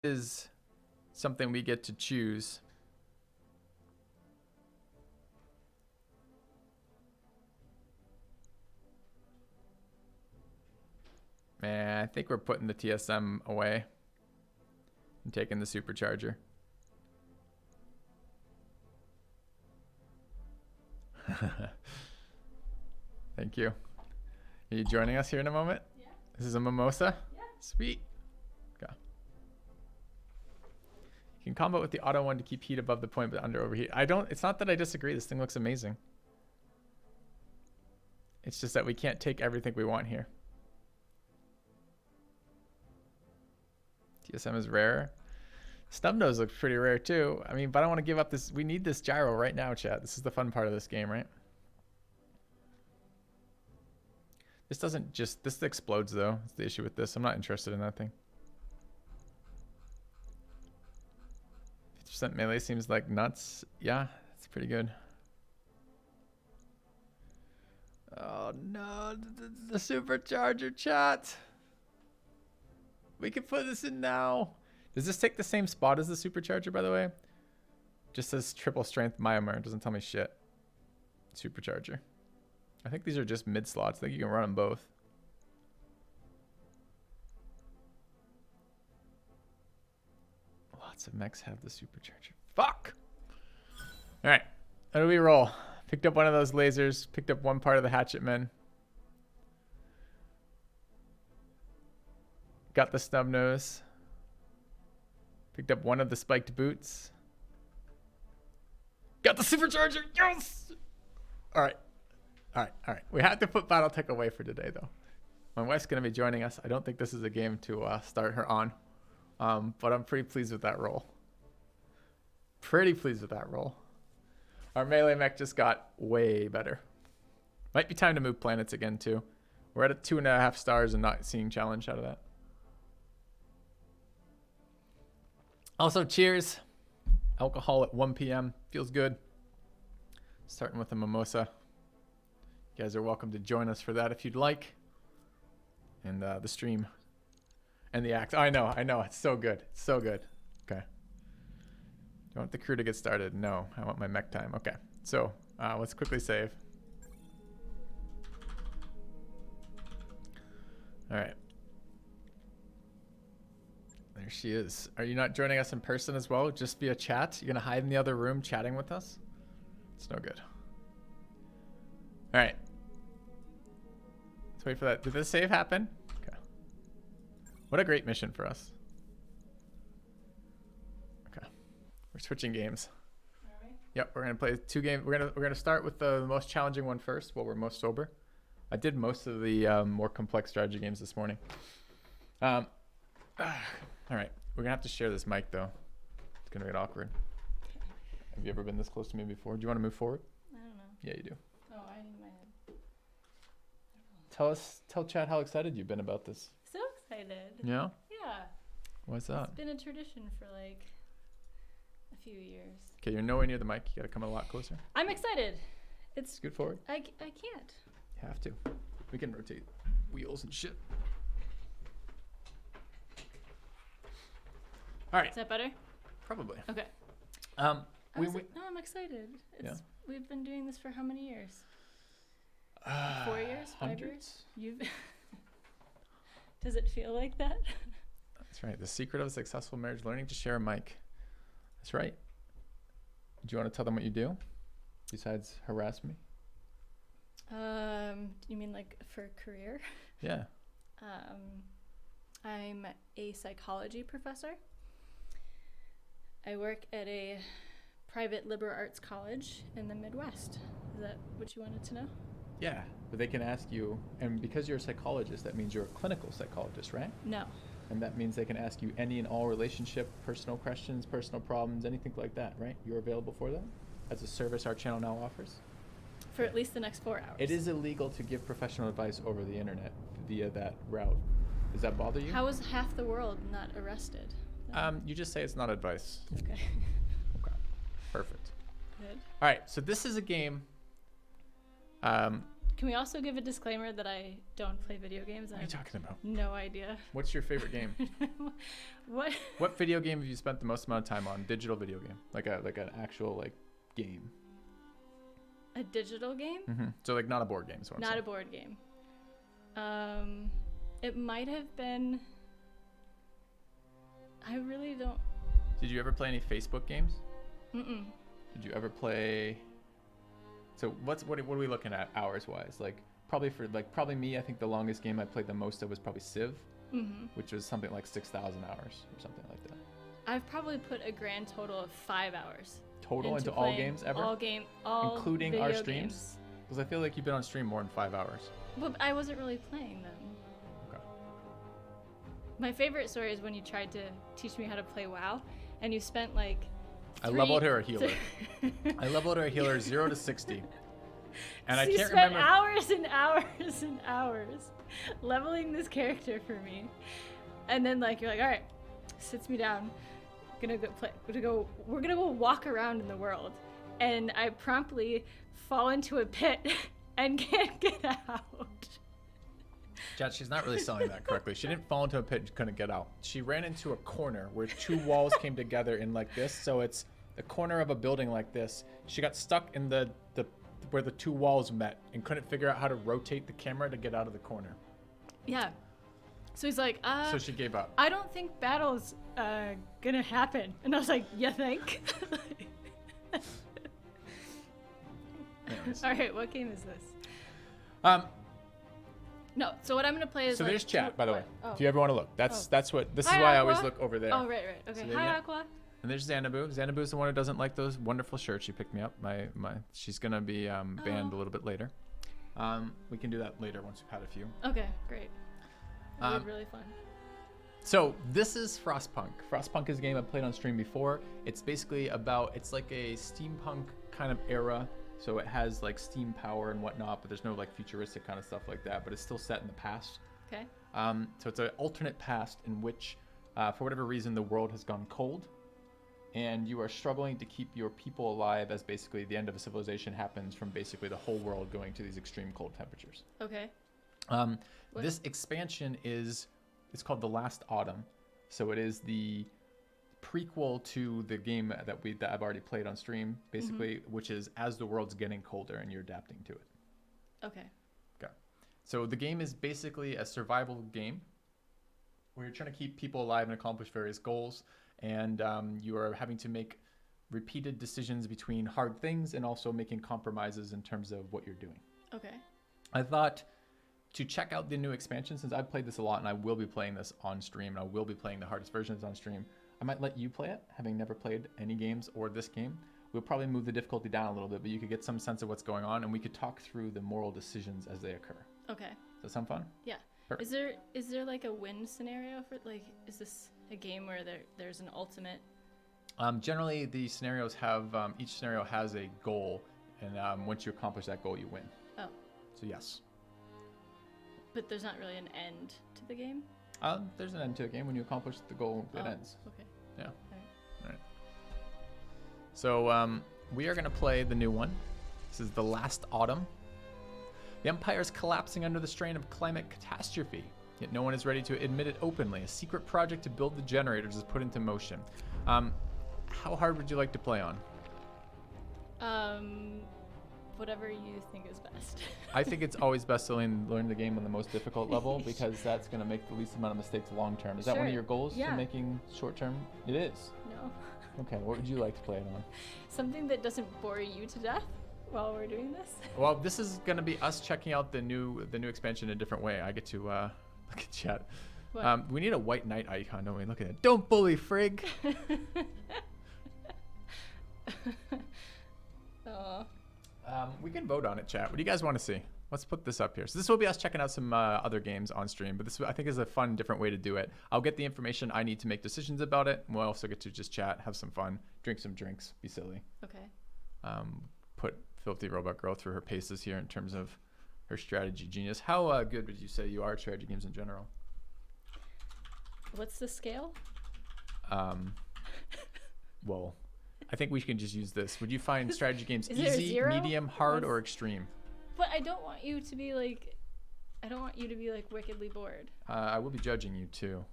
is something we get to choose. Man, I think we're putting the TSM away and taking the supercharger. Thank you. Are you joining us here in a moment? Yeah. This is a mimosa? Yeah. Sweet. Okay. You can combo with the auto one to keep heat above the point but under overheat. It's not that I disagree. This thing looks amazing. It's just that we can't take everything we want here. TSM is rare. Stub nose looks pretty rare too. I mean, but I don't want to give up this. We need this gyro right now, chat. This is the fun part of this game, right? This doesn't just, this explodes though. That's the issue with this. I'm not interested in that thing. 50% melee seems like nuts. Yeah, it's pretty good. Oh no, the supercharger, chat. We can put this in now. Does this take the same spot as the supercharger, by the way? Just says triple strength Myanmar. Doesn't tell me shit. Supercharger. I think these are just mid slots. I think you can run them both. Lots of mechs have the supercharger. Fuck! Alright. How do we roll? Picked up one of those lasers. Picked up one part of the hatchet men. Got the snub nose. Picked up one of the spiked boots. Got the supercharger. Yes! Alright. Alright. We had to put Battletech away for today, though. My wife's going to be joining us. I don't think this is a game to start her on. But I'm pretty pleased with that roll. Pretty pleased with that roll. Our melee mech just got way better. Might be time to move planets again, too. We're at 2.5 stars and not seeing challenge out of that. Also, cheers. Alcohol at 1 p.m. Feels good. Starting with a mimosa. You guys are welcome to join us for that if you'd like. And the stream. And the act. Oh, I know. It's so good. It's so good. Okay. Do I want the crew to get started? No. I want my mech time. Okay. So, let's quickly save. All right. There she is. Are you not joining us in person as well? Just via chat? You're going to hide in the other room chatting with us? It's no good. All right. Let's wait for that. Did this save happen? Okay. What a great mission for us. Okay. We're switching games. All right. Yep, we're going to play 2 games. We're going to start with the most challenging one first while we're most sober. I did most of the more complex strategy games this morning. All right. We're going to have to share this mic, though. It's going to get awkward. Have you ever been this close to me before? Do you want to move forward? I don't know. Yeah, you do. Oh, I need my head. Tell Chad how excited you've been about this. So excited. Yeah? Yeah. What's that? It's been a tradition for like a few years. Okay, you're nowhere near the mic. You got to come a lot closer. I'm excited. It's Scoot forward. I can't. You have to. We can rotate wheels and shit. All right. Is that better? Probably. Okay. No, I'm excited. We've been doing this for how many years? 4 years? 5 years? You've Does it feel like that? That's right. The secret of a successful marriage, learning to share a mic. That's right. Do you want to tell them what you do besides harass me? You mean like for career? Yeah. I'm a psychology professor. I work at a private liberal arts college in the Midwest. Is that what you wanted to know? Yeah, but they can ask you, and because you're a psychologist, that means you're a clinical psychologist, right? No. And that means they can ask you any and all relationship, personal questions, personal problems, anything like that, right? You're available for that as a service our channel now offers? For at least the next 4 hours. It is illegal to give professional advice over the internet via that route. Does that bother you? How is half the world not arrested? You just say it's not advice. Okay. Okay. Perfect. Good. All right, so this is a game. Can we also give a disclaimer that I don't play video games? What are you talking about? No idea. What's your favorite game? What? What video game have you spent the most amount of time on? Digital video game, like an actual like game. A digital game? Mm-hmm. So like not a board game. Is what I'm Not saying. a board game. It might have been. I really don't. Did you ever play any Facebook games? Mm-mm. Did you ever play? So what are we looking at hours wise? Like probably me. I think the longest game I played the most of was probably Civ, which was something like 6,000 hours or something like that. I've probably put a grand total of 5 hours. Total into all games ever? All including video our streams? games. Because I feel like you've been on stream more than 5 hours. But I wasn't really playing them. Okay. My favorite story is when you tried to teach me how to play WoW, and you spent like. I leveled her a healer. I leveled her a healer 0 to 60. And So I you can't spent remember. hours and hours and hours leveling this character for me, and then like you're like, all right, sits me down, gonna go play. We're gonna go walk around in the world, and I promptly fall into a pit and can't get out. Chat, she's not really selling that correctly. She didn't fall into a pit and couldn't get out. She ran into a corner where 2 walls came together in like this. So it's the corner of a building like this. She got stuck in the where the 2 walls met and couldn't figure out how to rotate the camera to get out of the corner. Yeah. So he's like, So she gave up. I don't think battle's gonna happen. And I was like, you think? Anyways. All right, what game is this? Um, No, so what I'm gonna play is so like there's chat, by the way. Oh. If you ever want to look, that's what. This is Hi, why I Aqua. always look over there. Oh, right. Okay. So there Hi, you go. Aqua. And there's Xanabu. Xanabu's the one who doesn't like those wonderful shirts. She picked me up. She's gonna be banned a little bit later. We can do that later once we've had a few. Okay, great. That'd be really fun. So this is Frostpunk. Frostpunk is a game I played on stream before. It's basically it's like a steampunk kind of era. So it has like steam power and whatnot, but there's no like futuristic kind of stuff like that. But it's still set in the past. Okay. So it's an alternate past in which, for whatever reason, the world has gone cold, and you are struggling to keep your people alive as basically the end of a civilization happens from basically the whole world going to these extreme cold temperatures. Okay. This expansion it's called The Last Autumn. So it is the prequel to the game that I've already played on stream, basically, which is as the world's getting colder and you're adapting to it. Okay. Okay. So the game is basically a survival game where you're trying to keep people alive and accomplish various goals, and you are having to make repeated decisions between hard things and also making compromises in terms of what you're doing. Okay. I thought to check out the new expansion, since I've played this a lot and I will be playing this on stream, and I will be playing the hardest versions on stream, I might let you play it, having never played any games or this game. We'll probably move the difficulty down a little bit, but you could get some sense of what's going on, and we could talk through the moral decisions as they occur. Okay. Does that sound fun? Yeah. Perfect. Is there like a win scenario for like? Is this a game where there's an ultimate? Generally, the scenarios have each scenario has a goal, and once you accomplish that goal, you win. Oh. So yes. But there's not really an end to the game. There's an end to the game when you accomplish the goal. It ends. Okay. Yeah. All right. So we are going to play the new one. This is The Last Autumn. The empire is collapsing under the strain of climate catastrophe, yet no one is ready to admit it openly. A secret project to build the generators is put into motion. How hard would you like to play on? Whatever you think is best. I think it's always best to learn the game on the most difficult level because that's going to make the least amount of mistakes long term. Is that one of your goals Yeah. for making short term? It is. No. Okay, what would you like to play it on? Something that doesn't bore you to death while we're doing this. Well, this is going to be us checking out the new expansion in a different way. I get to look at chat. What? We need a white knight icon, don't we? Look at it. Don't bully, Frig. Aw. We can vote on it, chat. What do you guys want to see? Let's put this up here. So this will be us checking out some other games on stream, but this I think is a fun, different way to do it. I'll get the information I need to make decisions about it. We'll also get to just chat, have some fun, drink some drinks, be silly. Okay. Put Filthy Robot Girl through her paces here in terms of her strategy genius. How good would you say you are at strategy games in general? What's the scale? Well, I think we can just use this. Would you find strategy games Is there a easy, zero? medium, hard, or extreme? But I don't want you to be like, wickedly bored. I will be judging you too.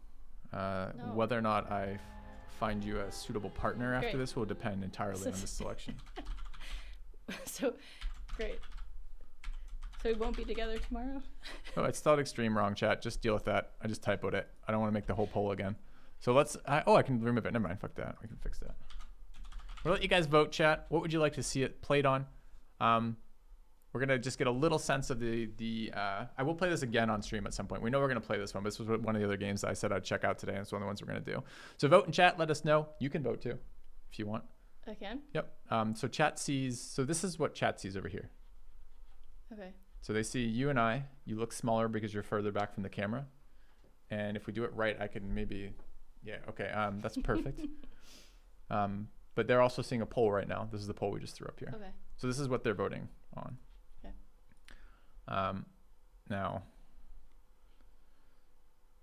No. Whether or not I find you a suitable partner after Great. this will depend entirely on the selection. So, great. So we won't be together tomorrow? Oh, I spelled extreme wrong, chat. Just deal with that. I just typoed it. I don't want to make the whole poll again. So I can remove it. Never mind. Fuck that. We can fix that. We'll let you guys vote, chat. What would you like to see it played on? We're going to just get a little sense of I will play this again on stream at some point. We know we're going to play this one. But this was one of the other games that I said I'd check out today. And it's one of the ones we're going to do. So vote in chat. Let us know. You can vote too if you want. I can? Yep. So chat sees. So this is what chat sees over here. Okay. So they see you and I. You look smaller because you're further back from the camera. And if we do it right, I can maybe, yeah, okay, that's perfect. But they're also seeing a poll right now. This is the poll we just threw up here. Okay. So this is what they're voting on. Okay. Now,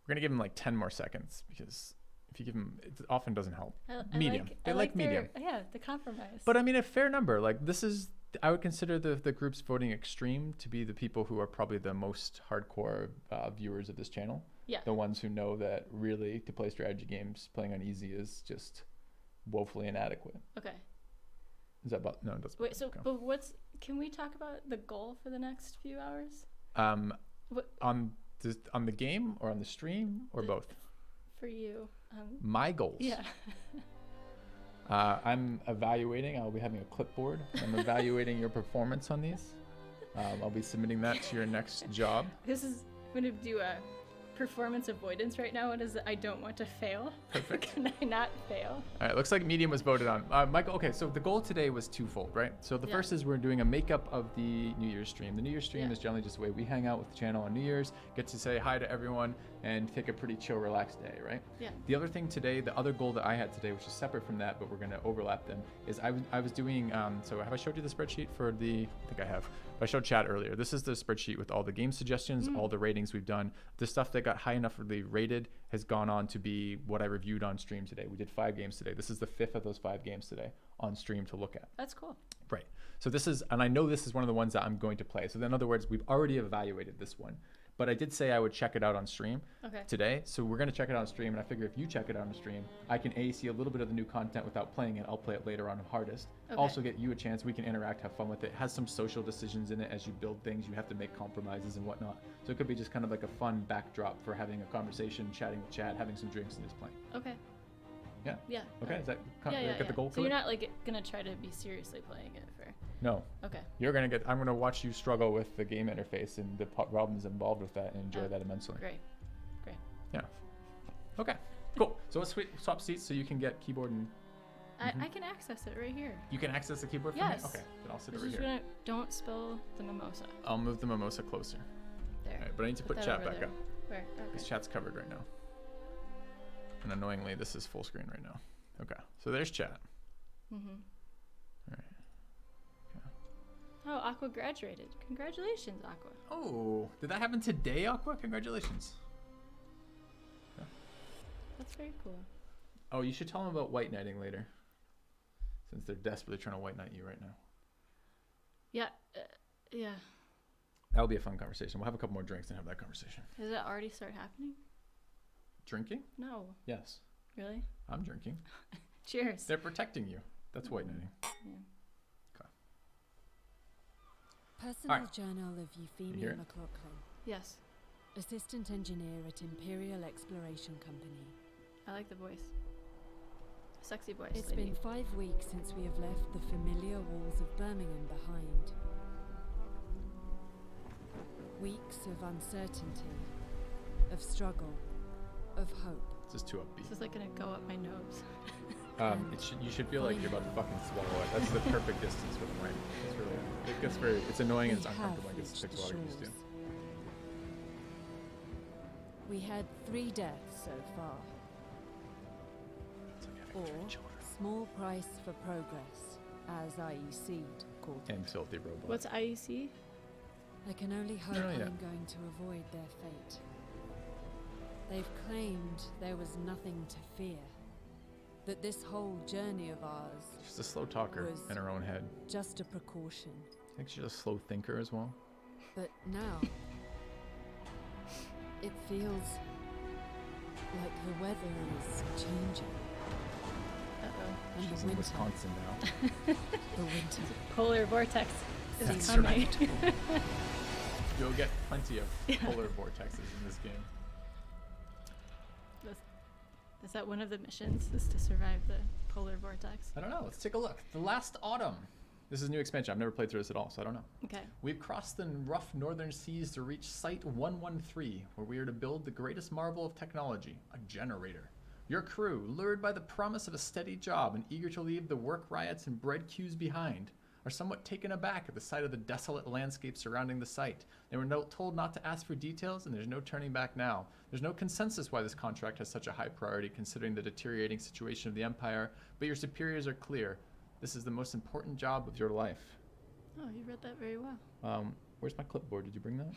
we're gonna give them like 10 more seconds because if you give them, it often doesn't help. Medium. They like medium. Yeah, the compromise. But I mean, a fair number. Like this is, I would consider the groups voting extreme to be the people who are probably the most hardcore viewers of this channel. Yeah. The ones who know that really to play strategy games, playing on easy is just woefully inadequate. Okay. Is that about, no, it doesn't. Wait, so, okay. but can we talk about the goal for the next few hours? What? On the game or on the stream or both? For you. My goals. Yeah. I'm evaluating. I'll be having a clipboard. I'm evaluating your performance on these. I'll be submitting that to your next job. I'm going to do a performance avoidance right now. What is it? I don't want to fail. Perfect. Can I not fail? All right, looks like medium was voted on. Michael, okay, so the goal today was twofold, right? So the first is we're doing a makeup of the New Year's stream. The New Year's stream is generally just the way we hang out with the channel on New Year's, get to say hi to everyone, and take a pretty chill, relaxed day, right? Yeah. The other thing today, the other goal that I had today, which is separate from that, but we're going to overlap them, is I was doing, so have I showed you the spreadsheet for I think I have. I showed chat earlier. This is the spreadsheet with all the game suggestions, all the ratings we've done. The stuff that got high enough for the rated has gone on to be what I reviewed on stream today. We did 5 games today. This is the 5th of those 5 games today on stream to look at. That's cool. Right. So this is, and I know this is one of the ones that I'm going to play. So in other words, we've already evaluated this one. But I did say I would check it out on stream today. So we're going to check it out on stream. And I figure if you check it out on stream, I can see a little bit of the new content without playing it. I'll play it later on hardest. Okay. Also get you a chance. We can interact, have fun with it. It has some social decisions in it. As you build things, you have to make compromises and whatnot. So it could be just kind of like a fun backdrop for having a conversation, chatting with chat, having some drinks, and just playing. Okay. Yeah? Yeah. Okay, is that get the goal? So you're not like going to try to be seriously playing it for... No. Okay. I'm going to watch you struggle with the game interface and the problems involved with that and enjoy that immensely. Great. Yeah. Okay, cool. So let's swap seats so you can get keyboard and... I can access it right here. You can access the keyboard from here? Okay, then I'll sit over here. Don't spill the mimosa. I'll move the mimosa closer. There. All right, but I need to put chat back up. Where? Okay. Because chat's covered right now. And annoyingly, this is full screen right now. Okay, so there's chat. All right. Oh, Aqua graduated. Congratulations, Aqua. Oh, did that happen today, Aqua? Congratulations. Yeah. That's very cool. Oh, you should tell them about white knighting later. Since they're desperately trying to white knight you right now. Yeah. Yeah. That'll be a fun conversation. We'll have a couple more drinks and have that conversation. Does it already start happening? Drinking? No. Yes. Really? I'm drinking. Cheers. They're protecting you. That's white knighting. Yeah. Personal Journal of Euphemia McLaughlin. Yes. Assistant Engineer at Imperial Exploration Company. I like the voice. Sexy voice. It's been 5 weeks since we have left the familiar walls of Birmingham behind. Weeks of uncertainty, of struggle, of hope. This is too upbeat. This is like gonna go up my nose. You should feel like you're about to fucking swallow it. That's the perfect distance for the mic. It's really, it's annoying and it's uncomfortable. It takes a lot of used to. We had 3 deaths so far. Or small price for progress, as IEC called it. And filthy robot. What's IEC? I can only hope I'm going to avoid their fate. They've claimed there was nothing to fear. That this whole journey of ours... She's a slow talker in her own head. Just a precaution. I think she's a slow thinker as well. But now, it feels like the weather is changing. Uh-oh. And She's the in winter, Wisconsin now. the winter. Polar vortex is That's coming. You'll get plenty of polar vortexes in this game. Is that one of the missions? Is to survive the polar vortex? I don't know. Let's take a look. The Last Autumn. This is a new expansion. I've never played through this at all, so I don't know. Okay. We've crossed the rough northern seas to reach Site 113, where we are to build the greatest marvel of technology, a generator. Your crew, lured by the promise of a steady job and eager to leave the work riots and bread queues behind, are somewhat taken aback at the sight of the desolate landscape surrounding the site. They were told not to ask for details, and there's no turning back now. There's no consensus why this contract has such a high priority considering the deteriorating situation of the Empire, but your superiors are clear. This is the most important job of your life. Oh, you read that very well. Where's my clipboard? Did you bring that?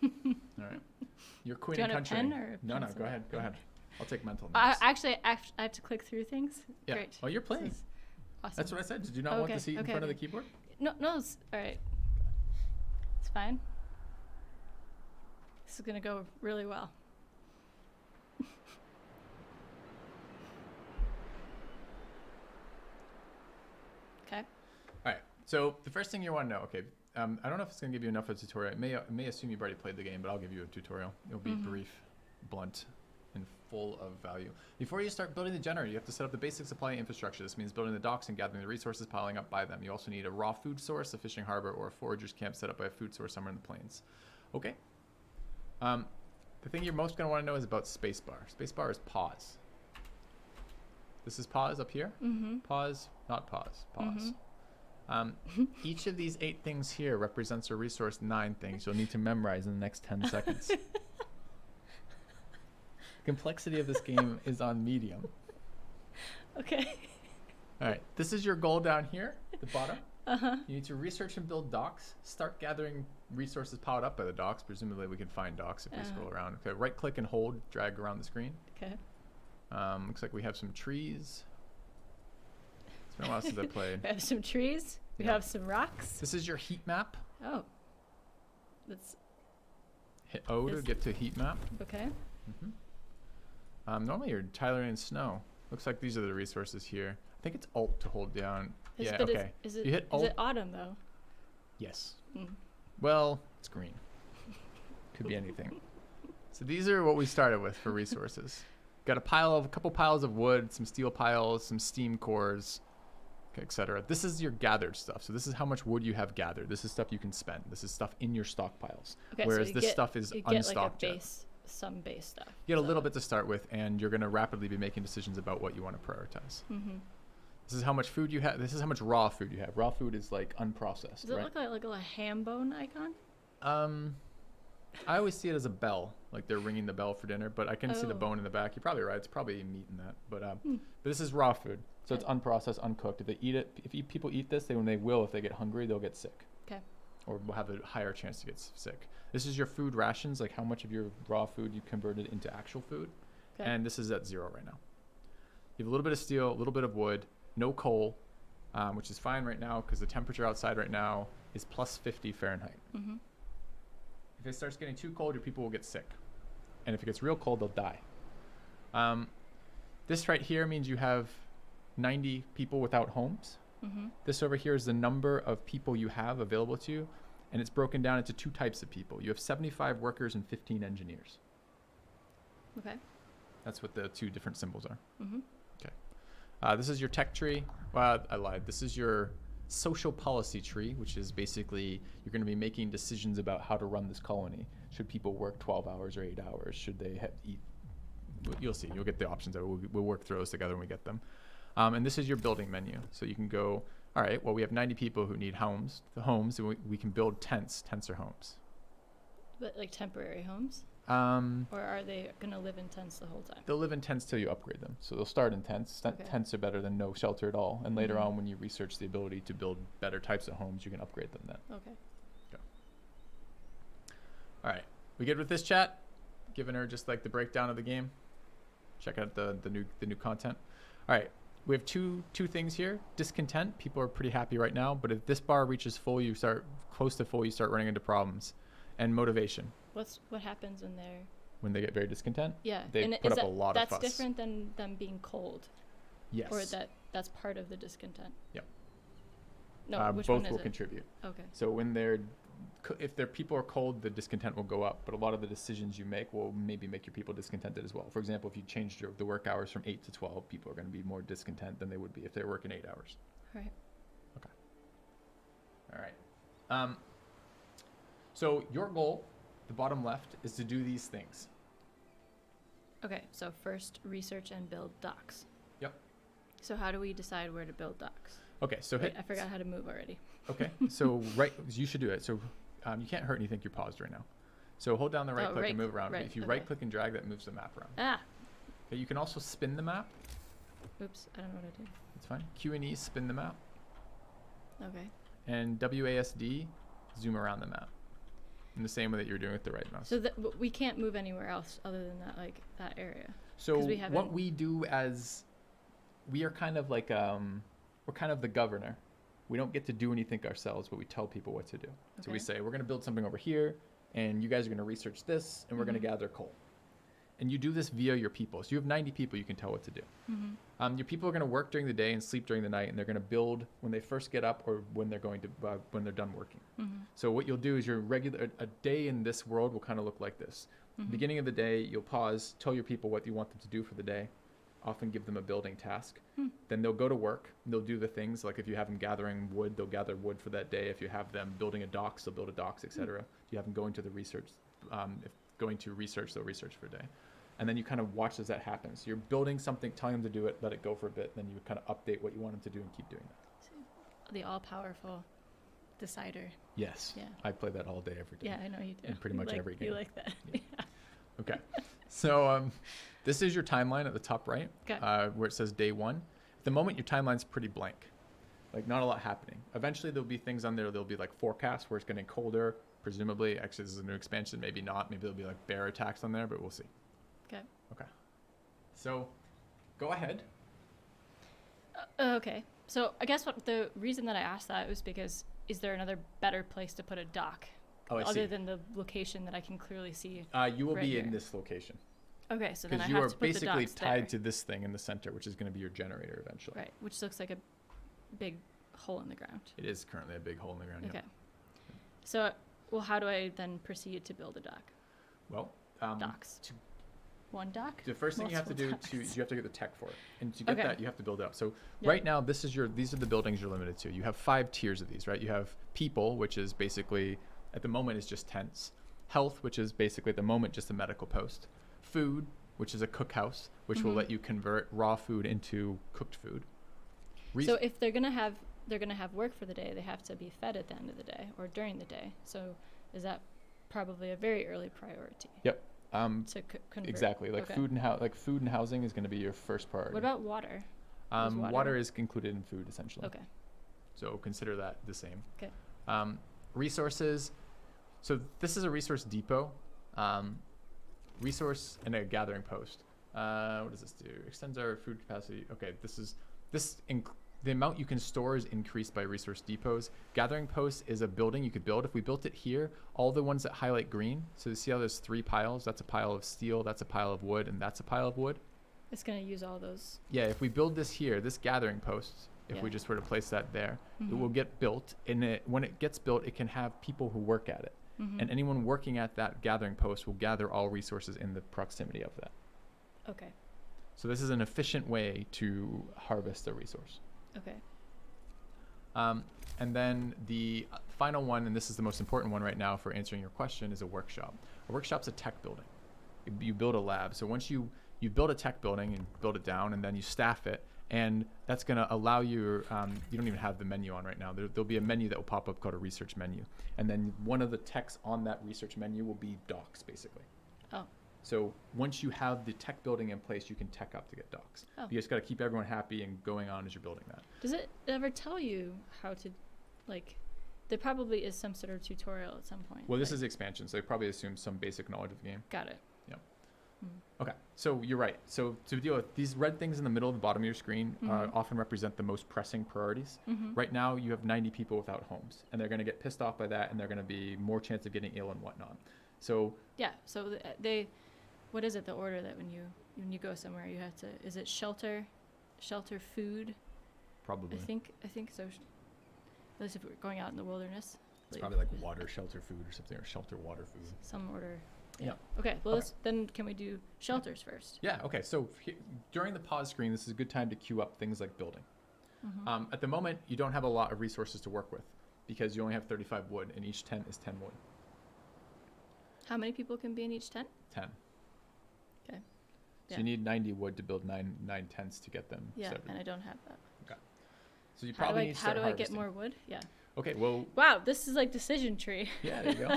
All right. Your queen Do you and want a country. pen or a No, pencil? go ahead. Go ahead. I'll take mental notes. Actually, I have to click through things. Yeah. Great. Oh, you're playing. This is awesome. That's what I said. Did you not want the seat in front of the keyboard? No, it's all right. It's fine. This is gonna go really well. Okay. All right. So the first thing you want to know, okay, I don't know if it's going to give you enough of a tutorial. It may assume you've already played the game, but I'll give you a tutorial. It'll be brief, blunt, and full of value. Before you start building the generator, you have to set up the basic supply infrastructure. This means building the docks and gathering the resources piling up by them. You also need a raw food source, a fishing harbor, or a forager's camp set up by a food source somewhere in the plains. Okay. The thing you're most going to want to know is about spacebar. Spacebar is pause. This is pause up here. Pause, not pause, pause. Each of these 8 things here represents a resource 9 things you'll need to memorize in the next 10 seconds. Complexity of this game is on medium. Okay. All right, this is your goal down here, the bottom. You need to research and build docks. Start gathering resources piled up by the docks. Presumably we can find docks if we scroll around. Okay, right click and hold, drag around the screen. Okay. Looks like we have some trees. It's been a while since I played. We have some trees. We have some rocks. This is your heat map. Oh. That's Hit O to get to heat map. okay. Normally you're tiling in snow. Looks like these are the resources here. I think it's Alt to hold down. Yeah, But okay. Is it, You hit is Alt. it autumn though? Yes. Mm. Well, it's green. Could be anything. So these are what we started with for resources. Got a couple piles of wood, some steel piles, some steam cores, etc. This is your gathered stuff. So this is how much wood you have gathered. This is stuff you can spend. This is stuff in your stockpiles. Okay, Whereas so this stuff is you get unstocked like a yet. some base stuff. You get a little bit to start with, and you're going to rapidly be making decisions about what you want to prioritize. This is how much food you have. This is how much raw food you have. Raw food is like unprocessed, Does it right? look like a ham bone icon? I always see it as a bell, like they're ringing the bell for dinner, but I can see the Oh. bone in the back. You're probably right. It's probably meat in that, but this is raw food, so it's unprocessed, uncooked. If they eat it, people eat this, when they will, if they get hungry, they'll get sick. Okay. Or will have a higher chance to get sick. This is your food rations, like how much of your raw food you converted into actual food, Okay. and this is at 0 right now. You have a little bit of steel, a little bit of wood, no coal, which is fine right now because the temperature outside right now is plus 50 Fahrenheit. If it starts getting too cold, your people will get sick. And if it gets real cold, they'll die. This right here means you have 90 people without homes. This over here is the number of people you have available to you. And it's broken down into 2 types of people. You have 75 workers and 15 engineers. Okay. That's what the 2 different symbols are. Okay. This is your tech tree. Well, I lied. This is your social policy tree, which is basically you're going to be making decisions about how to run this colony. Should people work 12 hours or 8 hours? Should they eat? You'll see. You'll get the options there. We'll work through those together when we get them. And this is your building menu. So you can go, all right, well, we have 90 people who need homes. The homes, and we can build tents. Tents are homes. But like temporary homes? Or are they going to live in tents the whole time? They'll live in tents till you upgrade them. So they'll start in tents. Okay. Tents are better than no shelter at all. And later on, when you research the ability to build better types of homes, you can upgrade them then. Okay. All right. We good with this chat? Giving her just like the breakdown of the game. Check out the new content. All right. We have two things here. Discontent. People are pretty happy right now, but if this bar reaches full, you start close to full, you start running into problems. and motivation. What happens When they get very discontent, yeah, they and put up a lot of fuss. That's different than them being cold. Yes. Or that's part of the discontent. Yep. No, which both one is will it? contribute. Okay. So when if their people are cold, the discontent will go up. But a lot of the decisions you make will maybe make your people discontented as well. For example, if you changed the work hours from 8 to 12, people are going to be more discontent than they would be if they're working 8 hours. Right. Okay. All right. So your goal, the bottom left, is to do these things. Okay, so first research and build docks. Yep. So how do we decide where to build docks? Okay, so Wait, I forgot how to move already. Okay, so you should do it. So you can't hurt anything. You're paused right now. So hold down the right click and move around. Right, If you okay. right click and drag, that moves the map around. Ah! Okay, you can also spin the map. Oops, I don't know what I did. It's fine. Q and E, spin the map. Okay. And WASD, zoom around the map. In the same way that you're doing with the right mouse. So but we can't move anywhere else other than that, like that area. So we what we do we are kind of like, we're kind of the governor. We don't get to do anything ourselves, but we tell people what to do. Okay. So we say, we're going to build something over here, and you guys are going to research this, and we're going to gather coal. And you do this via your people. So you have 90 people you can tell what to do. Mm-hmm. Your people are going to work during the day and sleep during the night, and they're going to build when they first get up or when they're going to when they're done working. Mm-hmm. So what you'll do is a day in this world will kind of look like this. Mm-hmm. Beginning of the day, you'll pause, tell your people what you want them to do for the day, often give them a building task. Then they'll go to work, and they'll do the things, like if you have them gathering wood, they'll gather wood for that day. If you have them building a docks, they'll build a docks, etc. If you have them going to the research, they'll research for a day. And then you kind of watch as that happens. You're building something, telling them to do it, let it go for a bit, then you kind of update what you want them to do and keep doing that. The all-powerful decider. Yes. Yeah. I play that all day, every day. Yeah, I know you do. In pretty much every game. You like that. Yeah. Okay. So this is your timeline at the top right, where it says day 1. At the moment, your timeline's pretty blank. Like, not a lot happening. Eventually, there'll be things on there. There'll be like forecasts where it's getting colder, presumably. Actually, this is a new expansion. Maybe not. Maybe there'll be like bear attacks on there, but we'll see. Okay. So, go ahead. Okay. So I guess the reason that I asked that was because is there another better place to put a dock other than the location that I can clearly see? You will right be here. in this location. Okay, so then I because you have are to put the basically docks tied there. to this thing in the center, which is going to be your generator eventually. Right, which looks like a big hole in the ground. It is currently a big hole in the ground. Okay. Yep. So, well, how do I then proceed to build a dock? Well, Docks. One dock? The first thing you have to do Multiple is you have to get the tech for it, and to get Okay. that you have to build it up. So Yep. right now, these are the buildings you're limited to. You have 5 tiers of these, right? You have people, which is basically at the moment is just tents. Health, which is basically at the moment just a medical post. Food, which is a cookhouse, which will let you convert raw food into cooked food. So if they're gonna have work for the day, they have to be fed at the end of the day or during the day. So is that probably a very early priority? Yep. To convert. Exactly. Like Okay. food and housing is going to be your first priority. What about water? Water is included in food essentially. Okay. So consider that the same. Okay. Resources. So this is a resource depot. Resource and a gathering post. What does this do? Extends our food capacity. Okay, the amount you can store is increased by resource depots. Gathering post is a building you could build. If we built it here, all the ones that highlight green, so you see how there's 3 piles? That's a pile of steel, that's a pile of wood, and that's a pile of wood. It's gonna use all those. Yeah, if we build this here, this gathering post, if we Yeah. just were to place that there, it will get built. And when it gets built, it can have people who work at it. And anyone working at that gathering post will gather all resources in the proximity of that. Okay. So this is an efficient way to harvest a resource. Okay. And then the final one, and this is the most important one right now for answering your question, is a workshop. A workshop's a tech building. You build a lab. So once you build a tech building and build it down, and then you staff it, and that's going to allow you, you don't even have the menu on right now. There'll be a menu that will pop up called a research menu. And then one of the techs on that research menu will be docs, basically. Oh. So once you have the tech building in place, you can tech up to get docs. Oh. You just got to keep everyone happy and going on as you're building that. Does it ever tell you how to, like, there probably is some sort of tutorial at some point. Well, this is expansion, so they probably assume some basic knowledge of the game. Got it. Okay, so you're right. So to deal with these red things in the middle of the bottom of your screen often represent the most pressing priorities. Right now, you have 90 people without homes, and they're going to get pissed off by that, and they're going to be more chance of getting ill and whatnot. So yeah, so they, what is it? The order that when you go somewhere, you have to. Is it shelter, food? probably I think so. At least if we're going out in the wilderness. it's probably like water, shelter, food, or something, or shelter, water, food. Some order. Yeah. Okay. Well, Okay. then can we do shelters first? Yeah. Okay. So during the pause screen, this is a good time to queue up things like building. At the moment, you don't have a lot of resources to work with because you only have 35 wood, and each tent is 10 wood. How many people can be in each tent? 10. Okay. So Yeah. you need 90 wood to build nine tents to get them. Yeah, started. and I don't have that. So you How do probably I, need to how start do I get harvesting. more wood? Yeah. Okay. Well, Wow, this is like decision tree. yeah. There you go.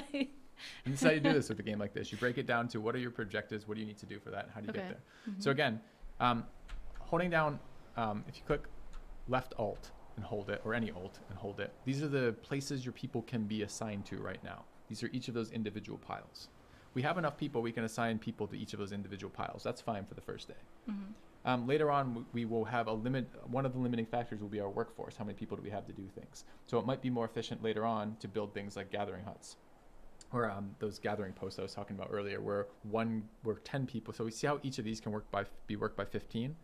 And this is how you do this with a game like this. You break it down to what are your objectives, what do you need to do for that, and how do you get Okay. there. So again, holding down, if you click left Alt and hold it, or any Alt and hold it, these are the places your people can be assigned to right now. These are each of those individual piles. We have enough people, we can assign people to each of those individual piles. That's fine for the first day. Later on, we will have a limit. One of the limiting factors will be our workforce. How many people do we have to do things? So it might be more efficient later on to build things like gathering huts, or those gathering posts I was talking about earlier, where 10 people. So we see how each of these can be worked by 15.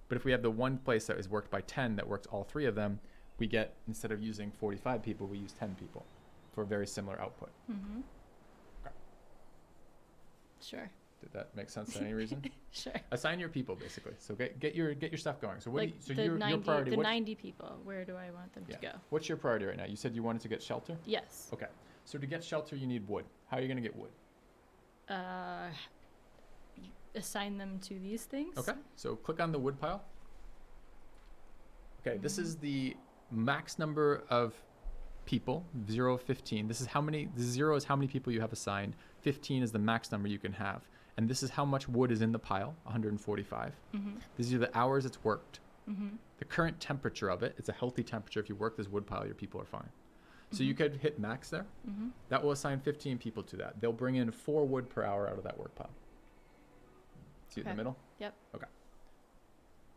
But if we have the one place that is worked by 10 that works all three of them, we get, instead of using 45 people, we use 10 people for a very similar output. Okay. Sure. Did that make sense for any reason? Sure. Assign your people basically. So get your stuff going. So what Like do you, so the your 90, priority? the what- 90 people, where do I want them to go? What's your priority right now? You said you wanted to get shelter? Yes. Okay. So to get shelter, you need wood. How are you going to get wood? Assign them to these things. Okay. So click on the wood pile. Okay. This is the max number of people, 0, 15. This is how many, the 0 is how many people you have assigned. 15 is the max number you can have. And this is how much wood is in the pile, 145. These are the hours it's worked. The current temperature of it, it's a healthy temperature. If you work this wood pile, your people are fine. So you could hit max there. That will assign 15 people to that. They'll bring in 4 wood per hour out of that work pile. See it in the middle? Yep. Okay.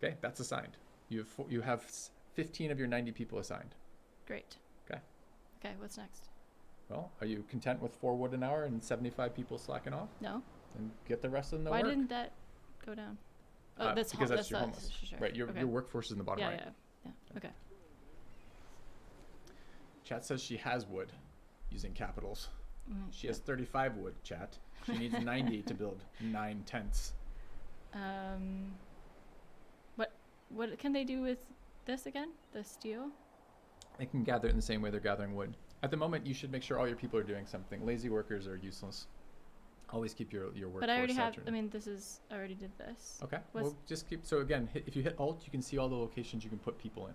Okay, that's assigned. You have 15 of your 90 people assigned. Great. Okay. Okay, what's next? Well, are you content with 4 wood an hour and 75 people slacking off? No. And get the rest of them to Why work? didn't that go down? Oh, that's because that's your the- homeless. Sure. Right, your workforce is in the bottom Yeah, right. yeah. Okay. Chat says she has wood, using capitals. She has 35 wood, chat. She needs 90 to build 9 tents. What can they do with this again? The steel? They can gather it in the same way they're gathering wood. At the moment, you should make sure all your people are doing something. Lazy workers are useless. Always keep your workforce But I already have. saturated. I mean, I already did this. Okay. What's- Well, just keep. So again, if you hit Alt, you can see all the locations you can put people in.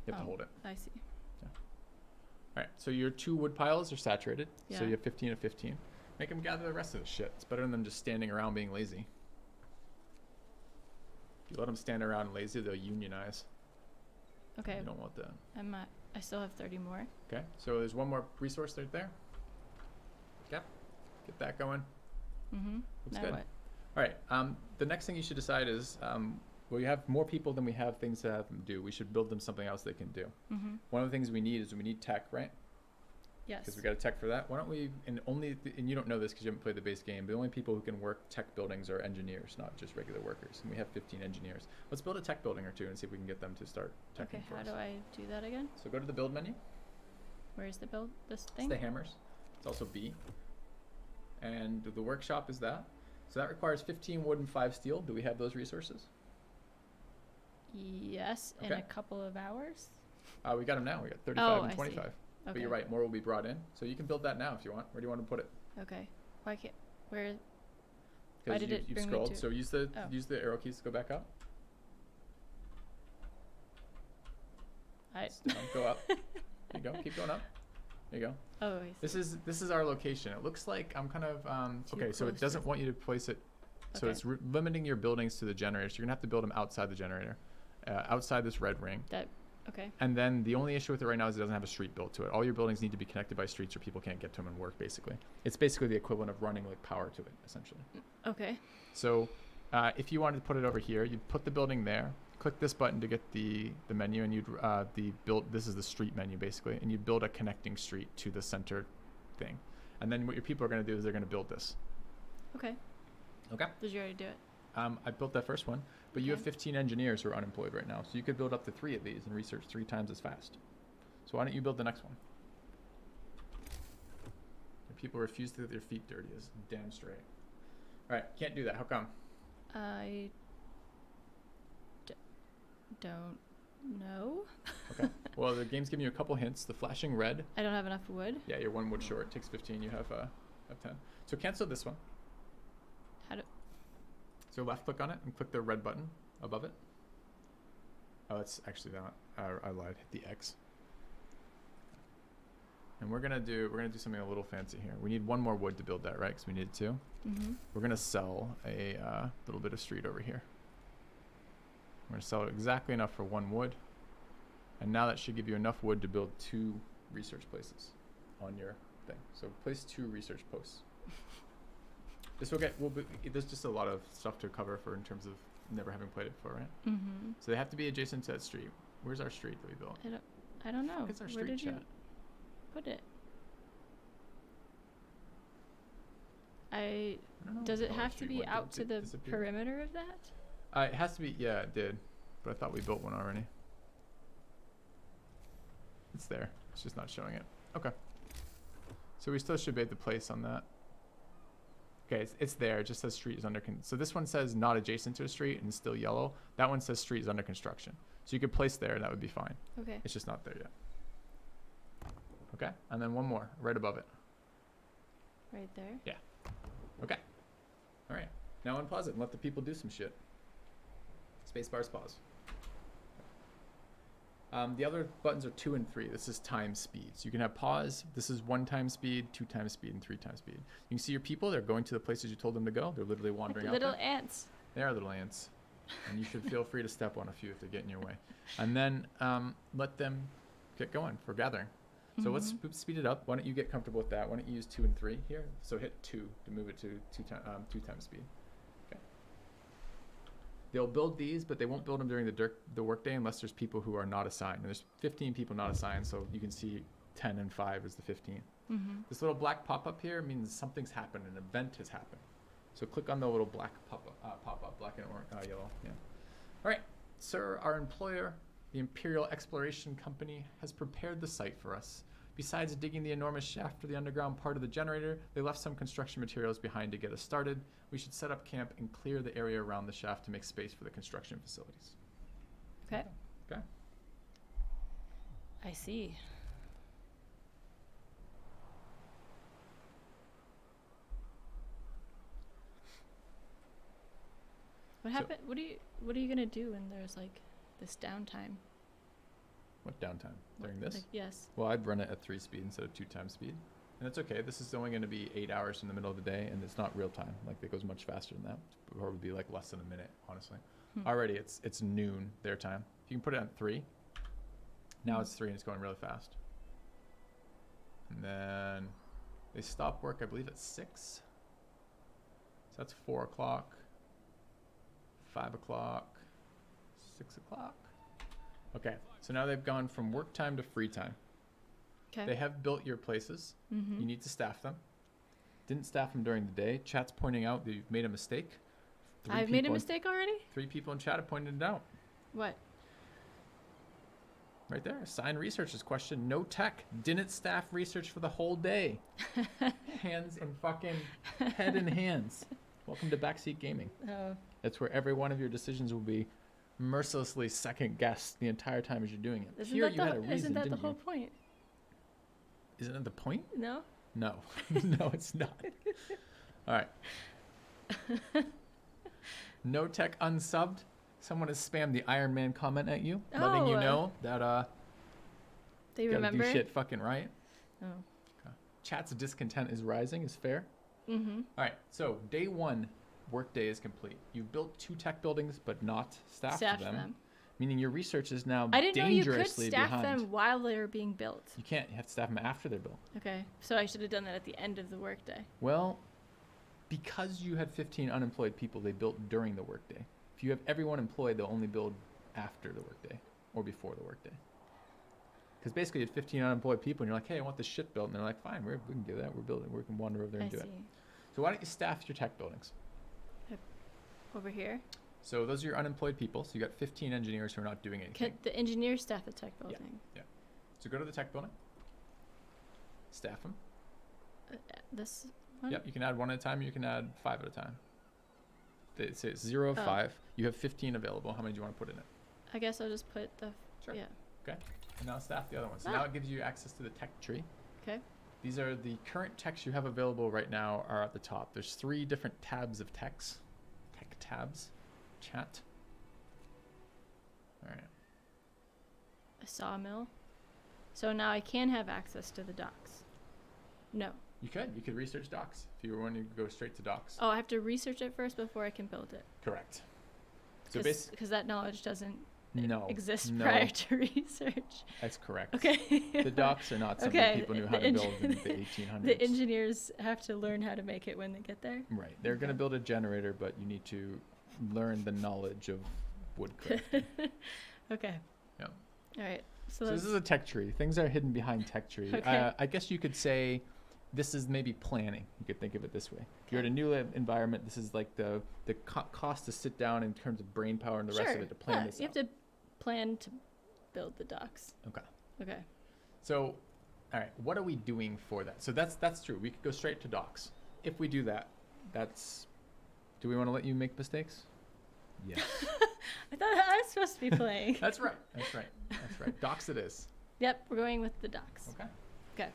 You have to hold it. I see. All right. So your 2 wood piles are saturated. So Yeah. you have 15 of 15. Make them gather the rest of the shit. It's better than just standing around being lazy. If you let them stand around lazy, they'll unionize. Okay. You don't want that. I still have 30 more. Okay. So there's one more resource right there. Okay. Get that going. Looks Now good. what? All right. The next thing you should decide is, well, you have more people than we have things to have them do. We should build them something else they can do. One of the things we need is we need tech, right? Yes. Because we got a tech for that. Why don't we? And you don't know this because you haven't played the base game. The only people who can work tech buildings are engineers, not just regular workers. And we have 15 engineers. Let's build a tech building or 2 and see if we can get them to start teching Okay. for How us. do I do that again? So go to the build menu. Where's the build? This It's thing? the hammers. It's also B. And the workshop is that. So that requires 15 wood and 5 steel. Do we have those resources? Yes. In Okay. a couple of hours. We got them now. We got 35 Oh, and I see. 25. Okay. But you're right. More will be brought in. So you can build that now if you want. Where do you want to put it? Okay. Why can't? Where? Why Because did it you've bring me scrolled. to- So use Oh. the arrow keys to go back up. It's down, go up. There you go. Keep going up. There you go. Oh, I see. This is our location. It looks like I'm kind of Too okay. So close it to doesn't want you to place it. So Okay. it's limiting your buildings to the generator. So you're gonna have to build them outside the generator, outside this red ring. That Okay. And then the only issue with it right now is it doesn't have a street built to it. All your buildings need to be connected by streets or people can't get to them and work, basically. It's basically the equivalent of running like power to it, essentially. Okay. So if you wanted to put it over here, you'd put the building there, click this button to get the menu, and you'd this is the street menu, basically, and you'd build a connecting street to the center thing. And then what your people are going to do is they're going to build this. Okay. Okay. Did you already do it? I built that first one, but you have 15 engineers who are unemployed right now, so you could build up to 3 of these and research 3 times as fast. So why don't you build the next one? Your people refuse to get their feet dirty, is damn straight. All right, can't do that. How come? I don't know. Okay. Well, the game's giving you a couple hints. The flashing red. I don't have enough wood. Yeah, you're 1 wood short. It takes 15. You have 10. So cancel this one. How do? So left click on it and click the red button above it. Oh, it's actually not. I lied. Hit the X. And we're gonna do something a little fancy here. We need 1 more wood to build that, right? Because we need 2. Mm-hmm. We're gonna sell a little bit of street over here. We're gonna sell it exactly enough for 1 wood, and now that should give you enough wood to build 2 research places on your thing. So place 2 research posts. This will get. There's just a lot of stuff to cover for in terms of never having played it before, right? Mm-hmm. So they have to be adjacent to that street. Where's our street that we built? I don't know. It's our Where street did chat. you put it? I don't know. Does it Oh, have to street, be what, out did to it the disappear? perimeter of that? It has to be. Yeah, it did, but I thought we built one already. It's there. It's just not showing it. Okay. So we still should be able to place on that. Okay, it's there. It just says street is under so this one says not adjacent to a street and it's still yellow. That one says street is under construction. So you could place there and that would be fine. Okay. It's just not there yet. Okay, and then 1 more right above it. Right there. Yeah. Okay. All right. Now unpause it and let the people do some shit. Spacebar's pause. The other buttons are 2 and 3. This is time speed. So you can have pause. This is 1 time speed, 2 times speed, and 3 times speed. You can see your people. They're going to the places you told them to go. They're literally wandering Like out little there. ants. They are little ants. And you should feel free to step on a few if they get in your way. And then let them get going for gathering. So let's speed it up. Why don't you get comfortable with that? Why don't you use 2 and 3 here? So hit 2 to move it to 2 times speed. Okay. They'll build these, but they won't build them during the workday unless there's people who are not assigned. And there's 15 people not assigned, so you can see 10 and 5 is the 15. Mm-hmm. This little black pop-up here means something's happened, an event has happened. So click on the little black pop-up, black and orange, yellow. Yeah. All right, sir, our employer, the Imperial Exploration Company, has prepared the site for us. Besides digging the enormous shaft for the underground part of the generator, they left some construction materials behind to get us started. We should set up camp and clear the area around the shaft to make space for the construction facilities. Okay. Okay. I see. What happened? What are you gonna do when there's like this downtime? What downtime during this? Like, yes. Well, I'd run it at 3 speed instead of 2 times speed. And it's okay. This is only going to be 8 hours in the middle of the day, and it's not real time. Like, it goes much faster than that. It would probably be like less than a minute, honestly. Already, it's noon their time. If you can put it on 3. Now it's 3 and it's going really fast. And then they stop work, I believe, at 6. So that's 4 o'clock, 5 o'clock, 6 o'clock. Okay, so now they've gone from work time to free time. Okay. They have built your places. Mm-hmm. You need to staff them. Didn't staff them during the day. Chat's pointing out that you've made a mistake. I've made a mistake already? 3 people in chat have pointed it out. What? Right there. Assigned researchers question. No tech. Didn't staff research for the whole day. Hands and fucking head in hands. Welcome to Backseat Gaming. Oh. That's where every one of your decisions will be mercilessly second guessed the entire time as you're doing it. Isn't Here that you had a reason, isn't that the didn't whole you? point? Isn't that the point? No? No. No, it's not. All right. No tech unsubbed. Someone has spammed the Iron Man comment at you, letting you know that They gotta remember? do shit fucking right. Oh. Okay. Chat's discontent is rising, is fair. Mm-hmm. All right, so day 1, workday is complete. You've built 2 tech buildings, but not staffed them. meaning your research is now I didn't know you could dangerously staff behind. them while they're being built. You can't. You have to staff them after they're built. Okay, so I should have done that at the end of the workday. Well, because you had 15 unemployed people, they built during the workday. If you have everyone employed, they'll only build after the workday or before the workday. Because basically you had 15 unemployed people and you're like, hey, I want this shit built. And they're like, fine, we can do that. We're building. We can wander over there and do it. So why don't you staff your tech buildings? Over here? So those are your unemployed people. So you got 15 engineers who are not doing anything. Can the engineers staff the tech building? Yeah. So go to the tech building. Staff them. This one? Yep, you can add one at a time. You can add 5 at a time. They say it's 0 of 5. You have 15 available. How many do you want to put in it? I guess I'll just put the... Sure. Yeah. Okay. And now staff the other one. So now it gives you access to the tech tree. Okay. These are the current techs you have available right now are at the top. There's 3 different tabs of techs. Tech tabs. Chat. All right. A sawmill. So now I can have access to the docks. No. You could research docks if you were wanting to go straight to docks. Oh, I have to research it first before I can build it. Correct. So Because that knowledge doesn't exist no. prior to research. That's correct. Okay. The docks are not something people knew how to build in the 1800s. The engineers have to learn how to make it when they get there. Right. They're going to build a generator, but you need to learn the knowledge of woodcraft. Okay. Yeah. All right. So this is a tech tree. Things are hidden behind tech tree. Okay. I guess you could say this is maybe planning. You could think of it this way. If you're in a new environment, this is like the cost to sit down in terms of brain power and the rest of it to plan this you out. have to plan to build the docks. Okay. Okay. So, all right, what are we doing for that? So that's true. We could go straight to docks. If we do that, do we want to let you make mistakes? Yes. I thought I was supposed to be playing. That's right. Docks it is. Yep, we're going with the docks. Okay. Okay.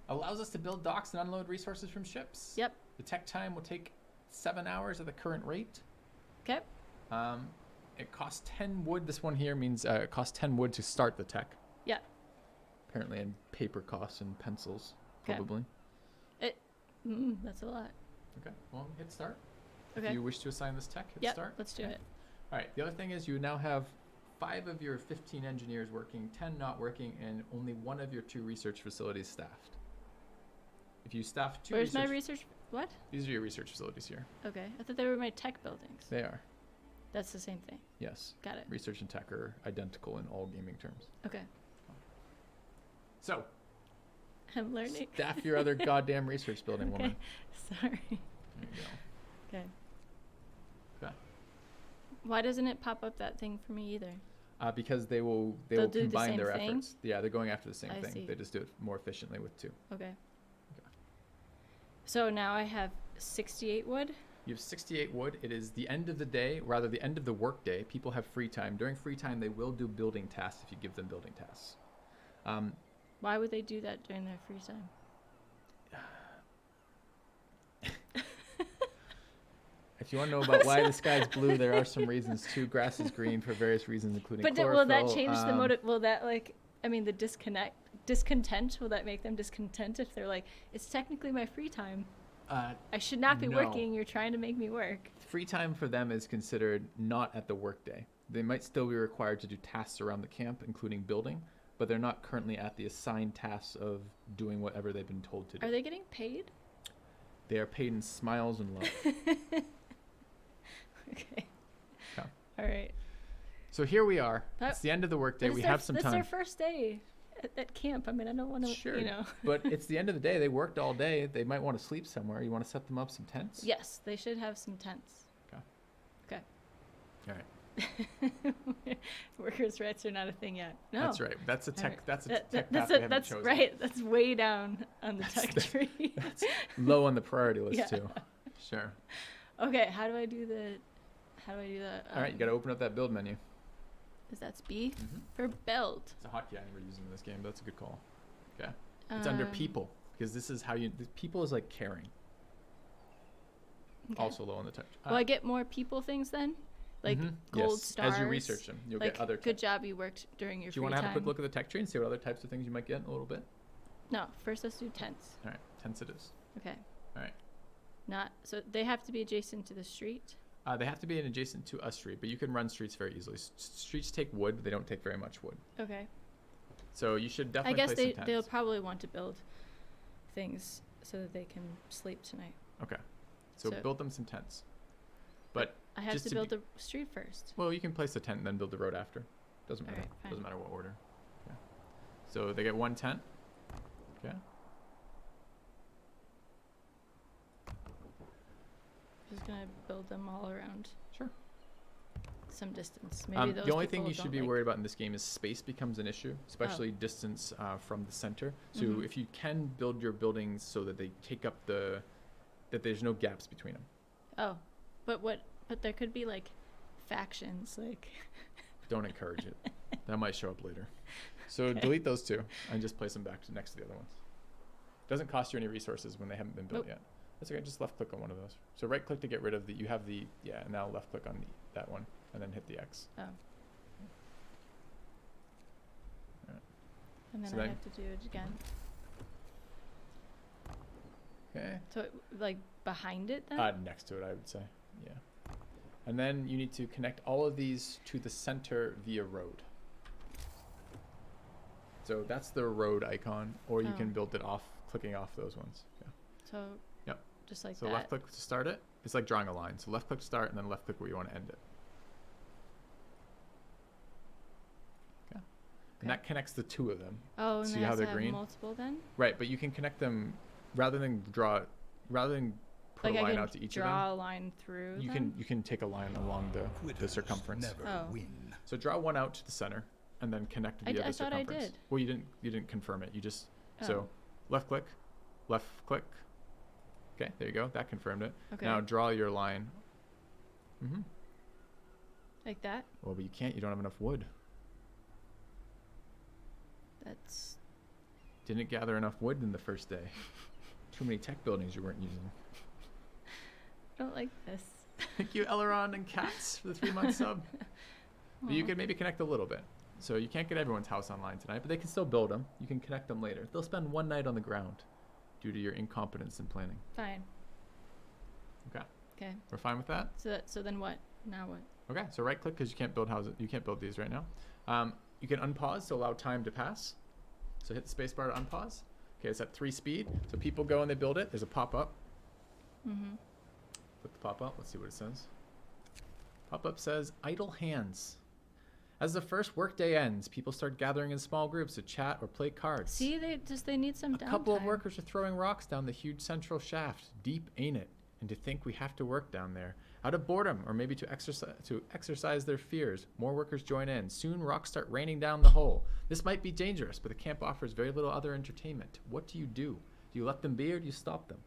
Allows us to build docks and unload resources from ships. Yep. The tech time will take 7 hours at the current rate. Okay. It costs 10 wood. This one here means it costs 10 wood to start the tech. Yeah. Apparently, in paper costs and pencils, Okay. probably. That's a lot. Okay. Well, hit start. Okay. If you wish to assign this tech, hit Yep, start. let's do it. All right. The other thing is you now have 5 of your 15 engineers working, 10 not working, and only 1 of your 2 research facilities staffed. If you staff 2 Where's my research? What? These are your research facilities here. Okay. I thought they were my tech buildings. They are. That's the same thing. Yes. Got it. Research and tech are identical in all gaming terms. Okay. So, I'm learning. staff your other goddamn research building, woman. Sorry. There you go. Okay. Okay. Why doesn't it pop up that thing for me either? Because they will They'll do the combine same their thing? efforts. Yeah, they're going after the same I thing. see. They just do it more efficiently with 2. Okay. So now I have 68 wood. You have 68 wood. It is the end of the day, rather the end of the work day. People have free time. During free time, they will do building tasks if you give them building tasks. Why would they do that during their free time? If you want to know about why the sky's blue, there are some reasons too. Grass is green for various reasons, including But chlorophyll. will that change the motive? Will that the discontent? Will that make them discontent if they're like, it's technically my free time? I should not be no. working. You're trying to make me work. Free time for them is considered not at the workday. They might still be required to do tasks around the camp, including building, but they're not currently at the assigned tasks of doing whatever they've been told to do. Are they getting paid? They are paid in smiles and love. Okay. Okay. All right. So here we are. That- It's the end of the workday. We have some That's time. their first day at camp. I mean, I don't want to, Sure. you know. But it's the end of the day. They worked all day. They might want to sleep somewhere. You want to set them up some tents? Yes, they should have some tents. Okay. Okay. All right. Workers' rights are not a thing yet. No. That's right. That's a All tech. right. That's a tech path we haven't That's chosen. right. That's way down on the tech tree. That's low on the priority list Yeah. too. Sure. Okay, how do I do the? All right. You got to open up that build menu. Is that B Mhm. for build? It's a hotkey I never used in this game, but that's a good call. Okay. It's under people because this is how you. People is like caring. Okay. Also low on the tech. Will I get more people things then? Like gold yes. stars. As you research them, you'll like, get other. good job, you worked during your Do you free want to have time. a quick look at the tech tree and see what other types of things you might get in a little bit? No, first let's do tents. All right. Tents it is. Okay. All right. Not so they have to be adjacent to the street. They have to be adjacent to a street, but you can run streets very easily. Streets take wood. They don't take very much wood. Okay. So you should I definitely guess place some they'll tents. probably want to build things so that they can sleep tonight. Okay. So So- build them some tents. But I have just to to build be- the street first. well, you can place the tent and then build the road after. Doesn't matter. Alright, fine. Doesn't matter what order. Okay. So they get one tent. Okay. Just gonna build them all around Sure. some distance. Maybe those The only thing people you should don't be like- worried about in this game is space becomes an issue, especially distance from the center. So Mhm. if you can build your buildings so that they take up that there's no gaps between them. Oh, but there could be like factions, like. Don't encourage it. That might show up later. So Okay. delete those two and just place them back next to the other ones. Doesn't cost you any resources when they haven't been built Nope. yet. That's okay. Just left click on one of those. So right click to get rid of you have the, and now left click on that one and then hit the X. Oh. Alright. And then So I then- have to do it again. Okay. So like behind it then? Next to it, I would say. Yeah. And then you need to connect all of these to the center via road. So that's the road icon, or you Oh. can build it off, clicking off those ones. Yeah. So. Yep. Just like So that. left click to start it. It's like drawing a line. So left click to start and then left click where you want to end it. Okay. And that connects the two of them. Oh, and See then how has to they're have green? multiple then? Right, but you can connect them rather than put Like a I line can out to each of them. draw a line through You them? can take a line along the Quitters circumference. never Oh. win. So draw one out to the center and then connect I via the I thought I circumference. did. Well, you didn't confirm it. You just Oh. so left click. Okay, there you go. That confirmed it. Okay. Now draw your line. Like that? Well, but you can't. You don't have enough wood. That's. Didn't gather enough wood in the first day. Too many tech buildings you weren't using. I don't like this. Thank you, Elrond and Cats, for the 3-month sub. But you Aw. could maybe connect a little bit. So you can't get everyone's house online tonight, but they can still build them. You can connect them later. They'll spend one night on the ground due to your incompetence in planning. Fine. Okay, Okay. we're fine with that. So then what? Now what? Okay, so right click because you can't build houses. You can't build these right now. You can unpause to allow time to pass. So hit the space bar to unpause. Okay, it's at 3 speed. So people go and they build it. There's a pop up. Mm-hmm. Click the pop up. Let's see what it says. Pop up says idle hands. As the first workday ends, people start gathering in small groups to chat or play cards. See, they need some A couple of downtime. workers are throwing rocks down the huge central shaft. Deep, ain't it? And to think we have to work down there. Out of boredom, or maybe to exercise their fears, more workers join in. Soon rocks start raining down the hole. This might be dangerous, but the camp offers very little other entertainment. What do? Do you let them be or do you stop them?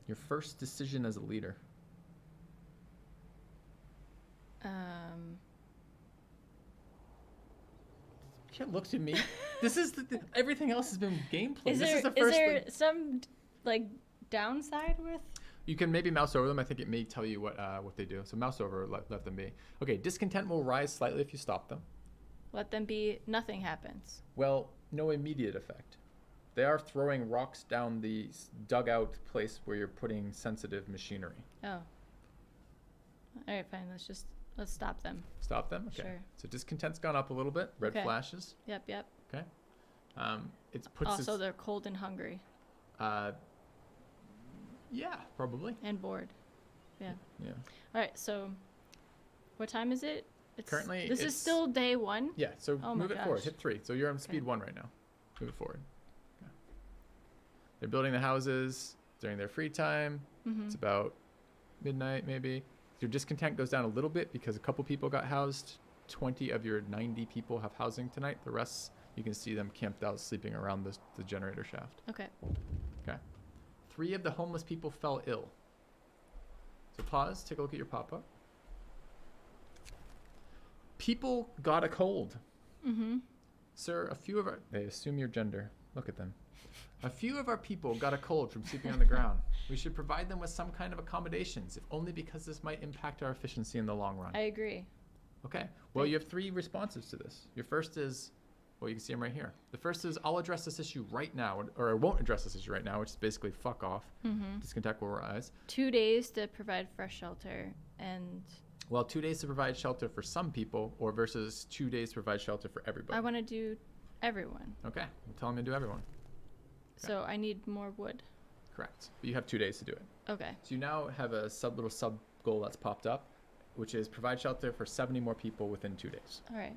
Your first decision as a leader. You can't look to me. This is everything else has been gameplay. Is This there is the first thing. some like downside with? You can maybe mouse over them. I think it may tell you what they do. So mouse over, let them be. Okay, discontent will rise slightly if you stop them. Let them be. Nothing happens. Well, no immediate effect. They are throwing rocks down the dugout place where you're putting sensitive machinery. Oh. All right, fine. Let's stop them. Stop them? Okay. Sure. So discontent's gone up a little bit. Red Okay. flashes. Yep. Okay. It puts Also, this, they're cold and hungry yeah, probably. and bored. Yeah. Yeah. All right. So, what time is it? Currently, this is it's- still day one. Yeah, so Oh my move it forward. gosh. Hit 3. So you're on speed Okay. 1 right now. Move it forward. Okay. They're building the houses during their free time. Mm-hmm. It's about midnight, maybe. Your discontent goes down a little bit because a couple people got housed. 20 of your 90 people have housing tonight. The rest, you can see them camped out, sleeping around the generator shaft. Okay. Okay. 3 of the homeless people fell ill. So pause, take a look at your pop-up. People got a cold. Mm-hmm. Sir, a few of our... They assume your gender. Look at them. A few of our people got a cold from sleeping on the ground. We should provide them with some kind of accommodations, if only because this might impact our efficiency in the long run. I agree. Okay. Well, you have 3 responses to this. Your first is Well, you can see them right here. The first is I'll address this issue right now, or I won't address this issue right now, which is basically fuck off. Discontent will arise. 2 days to provide fresh shelter and... Well, 2 days to provide shelter for some people, or versus 2 days to provide shelter for everybody. I want to do everyone. Okay, well, tell them to do everyone. So I need more wood. Correct. But you have 2 days to do it. Okay. So you now have a little sub goal that's popped up, which is provide shelter for 70 more people within 2 days. All right.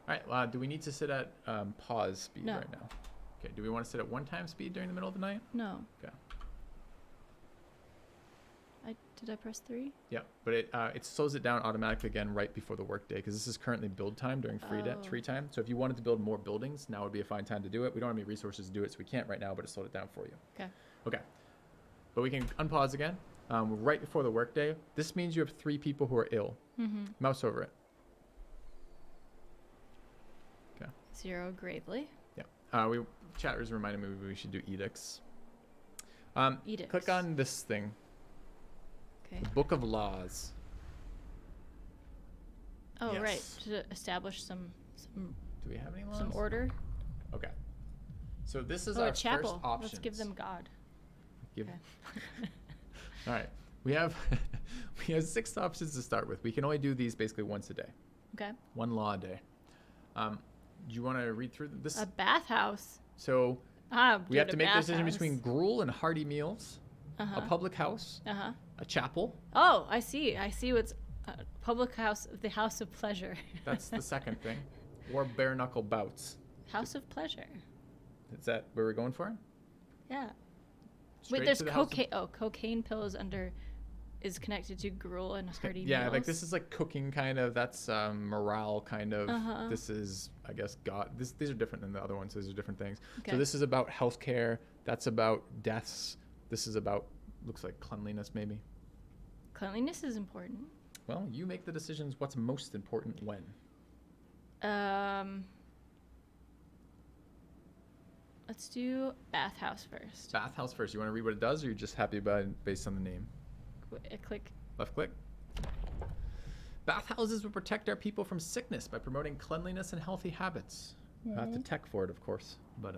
All right. Do we need to sit at pause speed No. right now? Okay. Do we want to sit at 1 time speed during the middle of the night? No. Okay. Did I press 3? Yeah, but it slows it down automatically again right before the workday because this is currently build time during free time. So if you wanted to build more buildings, now would be a fine time to do it. We don't have any resources to do it, so we can't right now, but it slowed it down for you. Okay. Okay. But we can unpause again. Right before the workday. This means you have 3 people who are ill. Mouse over it. 0 gravely. Yeah. Chatters reminded me we should do edicts. Edicts. Click on this thing. Okay. The Book of Laws. Oh, Yes. right. To establish some Do we have any laws? some order. Okay. So this is Oh, our a chapel. first option. Let's give them God. Give. Okay. All right. We have 6 options to start with. We can only do these basically once a day. Okay. 1 law a day. Do you want to read through this? A bathhouse. So we have to make a decision between gruel and hearty meals, a public house, a chapel. Oh, I see. I see what's public house, the house of pleasure. That's the second thing. Or bare knuckle bouts. House of pleasure. Is that where we're going for? Yeah. Straight Wait, there's to the house of- cocaine. Oh, cocaine pills is connected to gruel and hearty Yeah, meals. like this is like cooking kind of. That's morale kind of. This is, I guess, God. These are different than the other ones. These are different things. Okay. So this is about healthcare. That's about deaths. This is about, looks like cleanliness maybe. Cleanliness is important. Well, you make the decisions what's most important when. Let's do bathhouse first. Bathhouse first. You want to read what it does, or you're just happy about it based on the name? Click. Left click. Bathhouses will protect our people from sickness by promoting cleanliness and healthy habits. I have to tech for it, of course. But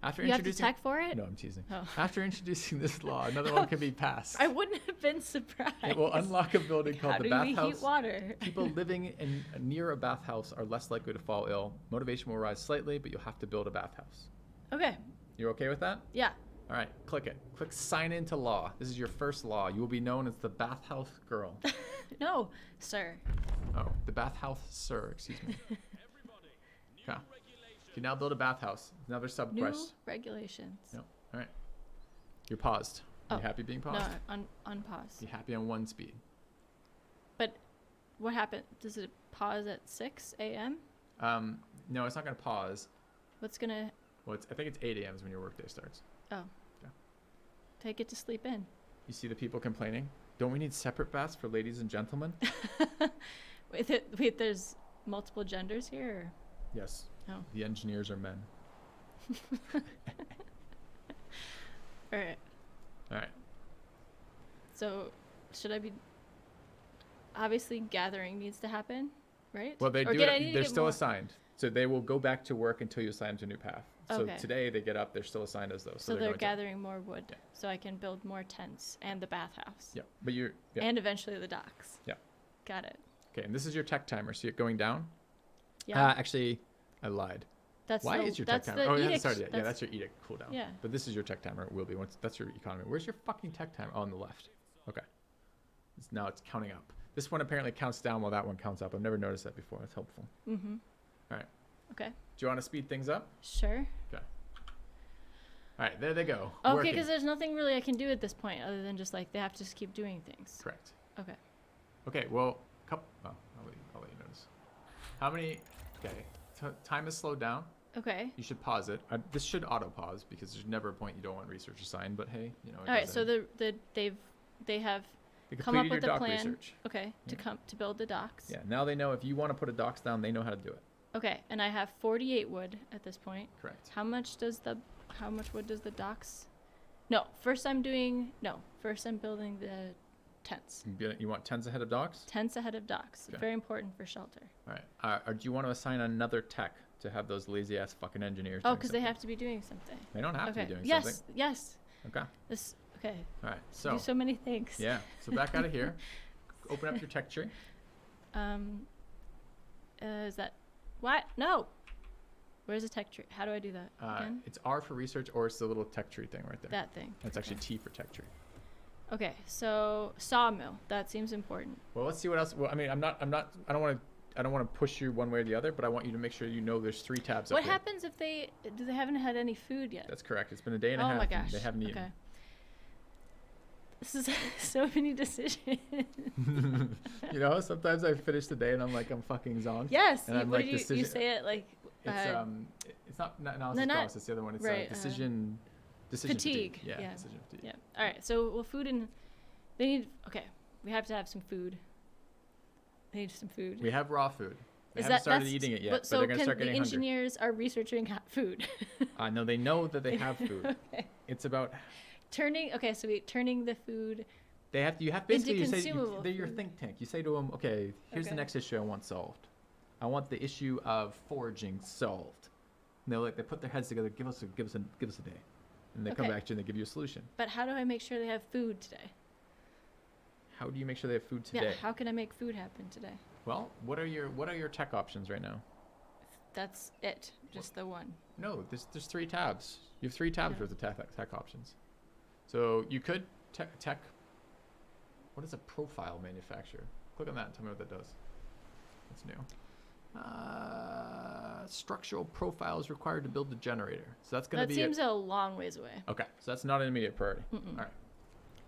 after You have to introducing... tech for it? No, I'm teasing. Oh. After introducing this law, another one can be passed. I wouldn't have been surprised. It will unlock a building called How the do we bathhouse. heat water? People living near a bathhouse are less likely to fall ill. Motivation will rise slightly, but you'll have to build a bathhouse. Okay. You're okay with that? Yeah. All right, click it. Click sign into law. This is your first law. You will be known as the bathhouse girl. No, sir. Oh, the bathhouse sir, excuse me. Okay. You can now build a bathhouse. Another sub New quest. regulations. Yep. All right. You're paused. Are you happy being paused? No, unpause. You happy on 1 speed? But what happened? Does it pause at 6 a.m.? No, it's not going to pause. What's gonna? Well, I think it's 8 a.m. is when your workday starts. Oh. Yeah. Take it to sleep in. You see the people complaining? Don't we need separate baths for ladies and gentlemen? Wait, there's multiple genders here? Yes. Oh. The engineers are men. All right. All right. So, should I be? Obviously, gathering needs to happen, right? Well, they Or do did I it. need to They're get still more? assigned. So they will go back to work until you assign them to a new path. So Okay. today they get up. They're still assigned as those. So they're going to- gathering more wood, Yeah. so I can build more tents and the bathhouse. Yeah, but you're. Yeah. And eventually the docks. Yeah. Got it. Okay, and this is your tech timer. See it going down? Yeah. Actually, I lied. That's Why the, is your tech that's timer? the Oh, you haven't edict. started yet. Yeah, that's your edict cooldown. Yeah. But this is your tech timer. It will be once. That's your economy. Where's your fucking tech timer? Oh, on the left. Okay. Now it's counting up. This one apparently counts down while that one counts up. I've never noticed that before. That's helpful. Mm-hmm. All right. Okay. Do you want to speed things up? Sure. Okay. All right, there they go. Okay, Working. because there's nothing really I can do at this point other than just like they have to just keep doing things. Correct. Okay. Okay, well, I'll let you notice. How many? Okay, time is slowed down. Okay. You should pause it. This should auto pause because there's never a point you don't want research assigned. But hey, you know. All right. So they have they come up completed your with a dock plan. research. Okay. Yeah. To build the docks. Yeah. Now they know if you want to put a docks down, they know how to do it. Okay. And I have 48 wood at this point. Correct. How much wood does the docks? No. First I'm building tents. You want tents ahead of docks? Tents ahead of docks. Okay. Very important for shelter. All right. Or do you want to assign another tech to have those lazy ass fucking engineers? Oh, because they have to be doing something. They don't have to Okay. be doing Yes. something. Yes. Okay. This. Okay. All right. Do so many things. Yeah. So back out of here. Open up your tech tree. Is that what? No. Where's the tech tree? How do I do that? Again? It's R for research, or it's the little tech tree thing right there. That thing. That's actually T for tech tree. Okay. So sawmill. That seems important. Well, let's see what else. Well, I mean, I don't want to push you one way or the other, but I want you to make sure you know there's 3 tabs up What here. happens if they haven't had any food yet? That's correct. It's been a day and a Oh half. my gosh. And they haven't eaten. Okay. This is so many decisions. You know, sometimes I finish the day and I'm like, I'm fucking zonked. Yes. And I'm what like, do you decision. say it like? It's not analysis not- paralysis. It's the other one. It's right, decision fatigue. Yeah, Yeah. decision fatigue. Yeah. All right. So well, food and they need. Okay. We have to have some food. They need some food. We have raw food. They Is haven't that started that's- eating it yet, but but so they're going to can start the getting hungry. engineers are researching food. No, they know that they have food. Okay. It's about Turning. Okay. So turning the food. they have. You have basically Into you say consumable they're your food. think tank. You say to them, okay, here's the Okay. next issue I want solved. I want the issue of foraging solved. And they put their heads together. Give us a day, and they come Okay. back to you and they give you a solution. But how do I make sure they have food today? How do you make sure they have food today? Yeah. How can I make food happen today? Well, what are your tech options right now? That's it. Just the one. No, there's 3 tabs. You have 3 tabs Yeah. worth of tech options. So you could tech. What is a profile manufacturer? Click on that and tell me what that does. That's new. Structural profiles required to build the generator. So that's going to That be. seems a long ways away. Okay, so that's not an immediate priority. Mm-mm. All right.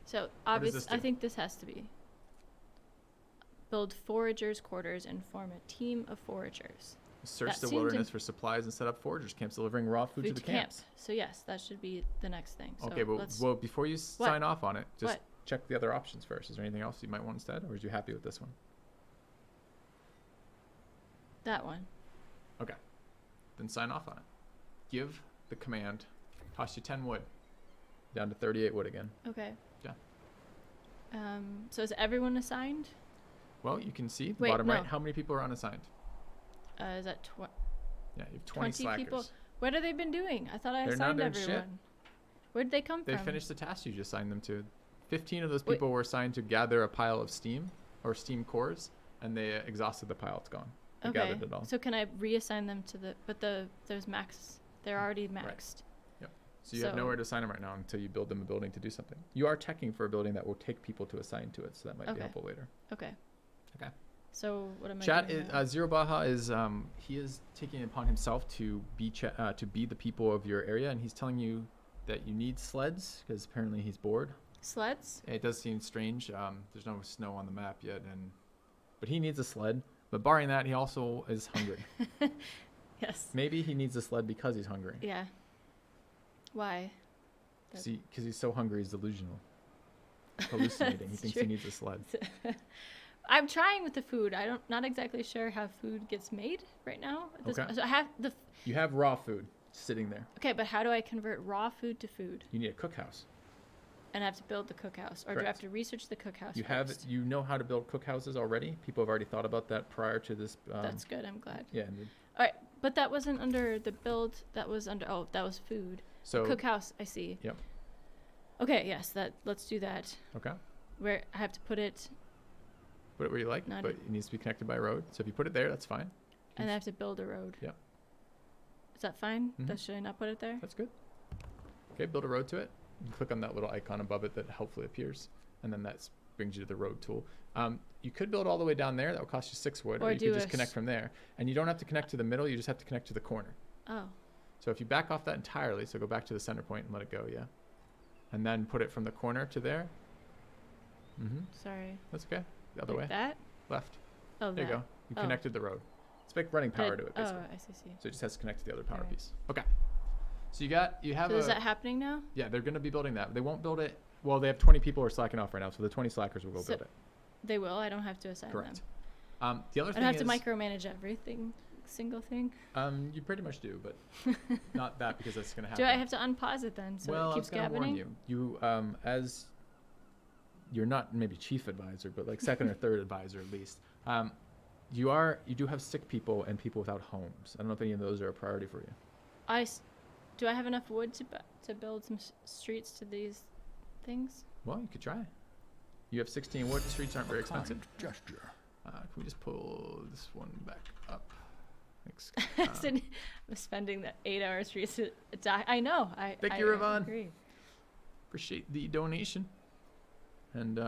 So this obviously, I do? think this has to be build foragers' quarters and form a team of foragers. Search That the seems wilderness for supplies and set up foragers camps delivering raw food to the camps. So yes, that should be the next thing. So Okay, let's, well, before you sign off on it, just What? check the other options first. Is there anything else you might want instead, or are you happy with this one? that one. Okay. Then sign off on it. Give the command. Cost you 10 wood. Down to 38 wood again. Okay. Yeah. So is everyone assigned? Well, you can see the Wait, bottom right no. how many people are unassigned. Is that Yeah, you have 20 slackers. people? What have they been doing? I thought I They're not assigned doing shit. everyone. Where did they come They from? finished the task you just assigned them to. 15 of those Wait. people were assigned to gather a pile of steam or steam cores, and they exhausted the pile. It's gone. They Okay. gathered it all. So can I reassign them to there's max. They're already maxed. So you have So- nowhere to assign them right now until you build them a building to do something. You are teching for a building that will take people to assign to it, so that might be Okay. helpful later. Okay. Okay. So what am I Chat doing is, now? Zero Baja is he is taking it upon himself to be the people of your area, and he's telling you that you need sleds because apparently he's bored. Sleds? It does seem strange. There's no snow on the map yet, but he needs a sled. But barring that, he also is hungry. Yes. Maybe he needs a sled because he's hungry. Yeah. Why? Because he's so hungry, he's delusional. Hallucinating. He That's thinks true. he needs a sled. I'm trying with the food. Not exactly sure how food gets made right now. Okay. So I have You have raw food sitting there. okay, but how do I convert raw food to food? You need a cookhouse. And I have to build the cookhouse, or do I Correct. have to research the cookhouse? You know how to build cookhouses already. People have already thought about that prior to this. That's good. I'm glad. Yeah. All right, but that wasn't under the build. That was under. Oh, that was food. So Cookhouse. I see. Yep. Okay. Yes. Let's do that. Okay. Where I have to put it, Put it where you like, Not but a- it needs to be connected by a road. So if you put it there, that's fine. and I have to build a road. Yep. Is that fine? Mhm. Should I not put it there? That's good. Okay, build a road to it. You click on that little icon above it that hopefully appears, and then that brings you to the road tool. You could build all the way down there. That would cost you 6 wood, or Or you do could just a connect s- from there. And you don't have to connect to the middle. You just have to connect to the corner. Oh. So if you back off that entirely, so go back to the center point and let it go, yeah. And then put it from the corner to there. Mm-hmm. Sorry. That's okay. The other Like way. that? Left. Oh, There you that. go. You Oh. connected the road. It's like running power to it, Oh, basically. I see. So it just has to connect to the other power Alright. piece. Okay. So you have So is that happening now? yeah, they're going to be building that. They won't build it. Well, they have 20 people who are slacking off right now, so the 20 slackers will go So build it. They will. I don't have to assign Correct. them. The other I thing don't have is, to micromanage everything, single thing. you pretty much do, but not that because that's going to happen. Do I have to unpause it then so well, it keeps I was going to warn gabbing? you. As you're not maybe chief advisor, but like second or third advisor at least. You do have sick people and people without homes. I don't know if any of those are a priority for you. Do I have enough wood to build some streets to these things? Well, you could try. You have 16 wood. Streets aren't very expensive. Gesture. Can we just pull this one back up? Thanks. I'm spending the 8 hours for you to die. I know. Thank I you, Ravon. agree. Appreciate the donation. And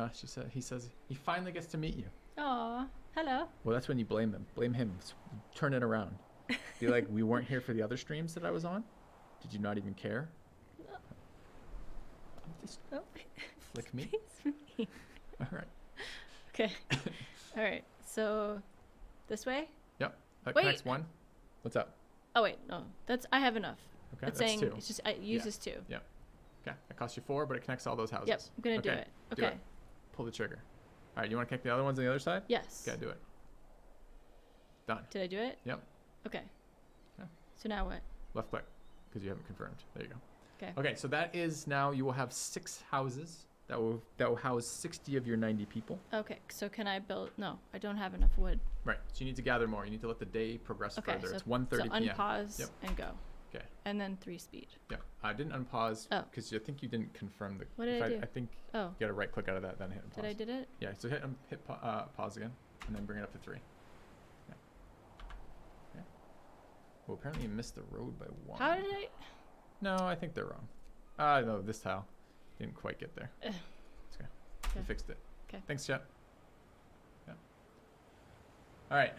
he says he finally gets to meet you. Aw, hello. Well, that's when you blame them. Blame him. Turn it around. Be like, we weren't here for the other streams that I was on. Did you not even care? Just flick me. It's me. All right. Okay. All right. So, this way? Yep. That Wait. connects one. What's up? Oh wait, no. I have enough. Okay, It's that's saying 2. it's just I use this 2. Yeah. Okay. That costs you 4, but it connects all those houses. Yep. I'm gonna do it. Do Okay. it. Pull the trigger. All right. You want to kick the other ones on the other side? Yes. Okay. Do it. Done. Did I do it? Yep. Okay. Yeah. So now what? Left click because you haven't confirmed. There you go. Okay. Okay. So that is now you will have 6 houses that will house 60 of your 90 people. Okay. So can I build? No, I don't have enough wood. Right. So you need to gather more. You need to let the day progress Okay. further. So It's 1:30 so p.m. unpause Yep. and go. Okay. And then 3 speed. Yep. I didn't unpause Oh. because I think you didn't confirm the. What did I do? I think Oh. you got to right click out of that, then hit unpause. Did I did it? Yeah. So hit pause again, and then bring it up to 3. Yeah. Yeah. Well, apparently you missed the road by 1. How did I? No, I think they're wrong. No, this tile didn't quite get there. Ugh. It's okay. Okay. We fixed it. 'Kay. Thanks, chat. Yeah. All right.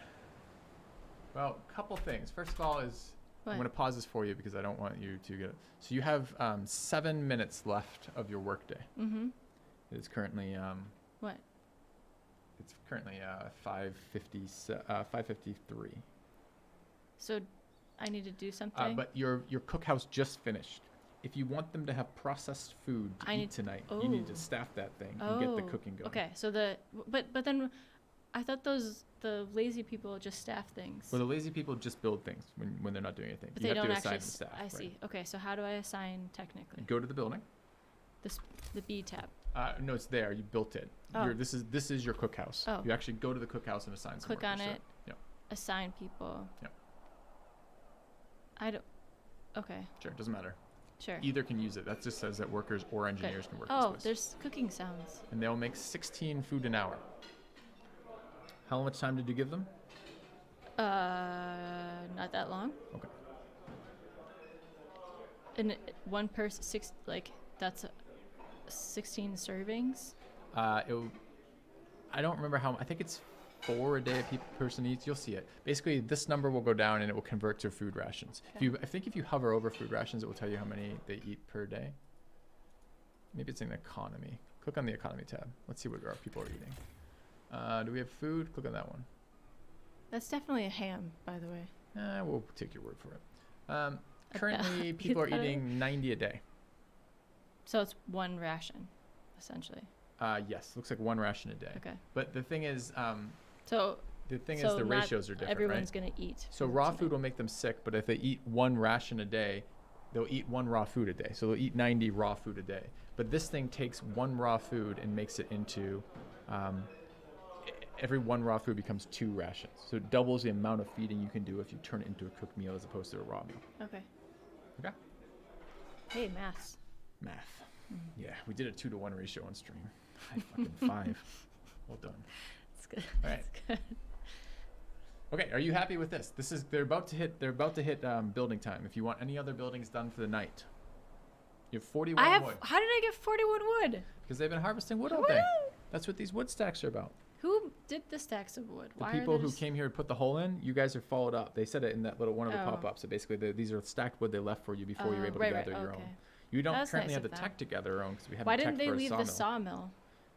Well, a couple things. First of all is I'm What? going to pause this for you because I don't want you to get it. So you have 7 minutes left of your workday. Mm-hmm. It's currently What? it's currently 5:53. So I need to do something. But your cookhouse just finished. If you want them to have processed food to I eat need- tonight, you need to Oh. staff that thing and get the cooking going. Okay. So but then I thought the lazy people just staff things. Well, the lazy people just build things when they're not doing anything. But You they have don't to assign actually. the staff. I right? see. Okay. So how do I assign technically? Go to the building. The B tab. No, it's there. You built it. Oh. This is your cookhouse. Oh. You actually go to the cookhouse and assign some Click on workers to it. Yep. Assign people. Yep. I don't. Okay. Sure. Doesn't matter. Sure. Either can use it. That just says that workers or engineers can work Oh, this place. there's cooking sounds. And they'll make 16 food an hour. How much time did you give them? Not that long. Okay. And one person, that's 16 servings. I don't remember how. I think it's 4 a day a person eats. You'll see it. Basically, this number will go down and it will convert to food rations. Okay. I think if you hover over food rations, it will tell you how many they eat per day. Maybe it's in economy. Click on the economy tab. Let's see what our people are eating. Do we have food? Click on that one. That's definitely a ham, by the way. We'll take your word for it. Currently, people are eating 90 a day. So it's one ration, essentially. Yes, looks like 1 ration a day. Okay. But the thing is, So the not ratios are different, everyone's right? gonna eat. So raw food will make them sick, but if they eat 1 ration a day, they'll eat 1 raw food a day. So they'll eat 90 raw food a day. But this thing takes 1 raw food and makes it into every 1 raw food becomes 2 rations. So it doubles the amount of feeding you can do if you turn it into a cooked meal as opposed to a raw meal. Okay. Okay. Hey, maths. Math. Yeah, we did a 2-to-1 ratio on stream. High fucking 5. Well done. It's good. All right. It's good. Okay, are you happy with this? They're about to hit building time. If you want any other buildings done for the night, you have 41 wood How did I get 41 wood? because they've been harvesting wood all day. That's what these wood stacks are about. Who did the stacks of wood? The Why people are who came here to put the hole in, you guys are followed up. They said it in that little one of the Oh. pop-ups. So basically, these are stacked wood they left for you before you were able right, to gather your okay. own. You don't That's currently nice have the of them. tech to gather your own because we haven't Why teched didn't they for a leave sawmill. the sawmill?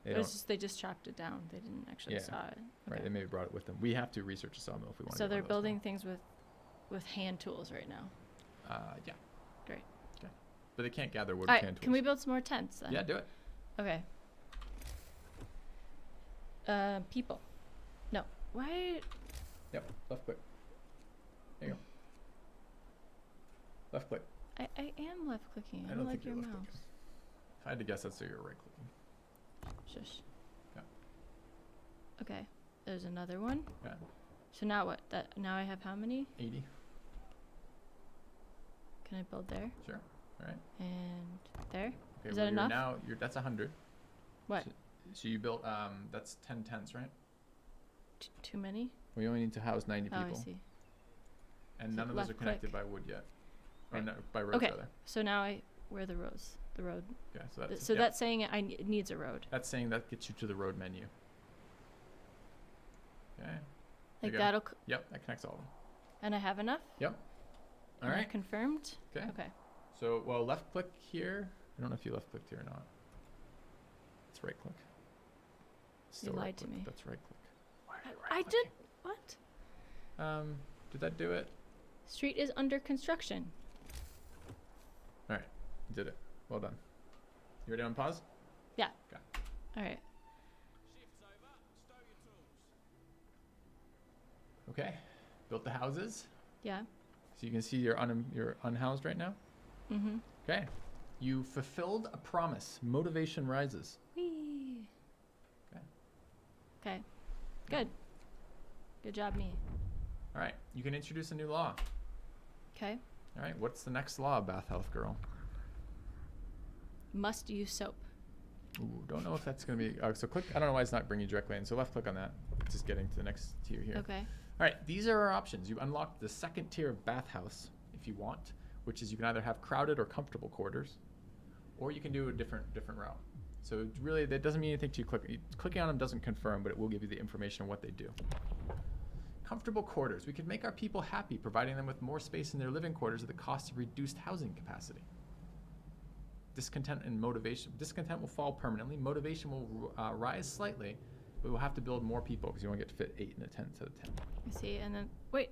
They don't, They just chopped it down. They didn't actually Yeah. saw it. right? Okay. They maybe brought it with them. We have to research a sawmill if we want to. So they're building things with hand tools right now. Yeah. Great. Okay. But they can't gather wood All with hand right, can we tools. build some more tents then? Yeah, do it. Okay. People. No. Why? Yep. Left click. There you go. Left click. I am left clicking. I I don't don't like think you're your left mouse. clicking. If I had to guess, I'd say you're right clicking. Shush. Yeah. Okay. There's another one. Yeah. So now what? Now I have how many? 80. Can I build there? Sure. All right. And there? Okay, Is that enough? That's 100. What? So you built, that's 10 tents, right? Too many? We only need to house 90 people. Oh, I see. And So none of those are left connected click. by wood yet. Or Right. no, by roads, Okay. rather. So now where are the roads? The road. Yeah, so that's, So yeah, that's saying it needs a road. that's saying that gets you to the road menu. Okay. Like go. that'll. Yep, that connects all of them. And I have enough? Yep. All Am I right. confirmed? Okay. Okay. So, well, left click here. I don't know if you left clicked here or not. It's right click. Still lied right to click, me. That's right click. Why are you I right did. What? clicking? Did that do it? Street is under construction. All right, you did it. Well done. You ready on pause? Yeah. Okay. All right. Okay. Built the houses. Yeah. So you can see you're unhoused right now. Mm-hmm. Okay. You fulfilled a promise. Motivation rises. Whee. Okay. Okay. Good. Good job, me. All right. You can introduce a new law. Okay. All right. What's the next law, Bath Health Girl? Must use soap. Ooh, don't know if that's going to be... so click... I don't know why it's not bringing you directly in. So left click on that. Just getting to the next tier here. Okay. All right. These are our options. You unlocked the second tier of bathhouse if you want, which is you can either have crowded or comfortable quarters, or you can do a different route. So really, that doesn't mean anything to you. Clicking on them doesn't confirm, but it will give you the information on what they do. Comfortable quarters. We could make our people happy, providing them with more space in their living quarters at the cost of reduced housing capacity. Discontent and motivation. Discontent will fall permanently. Motivation will rise slightly, but we'll have to build more people because you only get to fit 8 in a tent instead of 10. I see. And then, wait.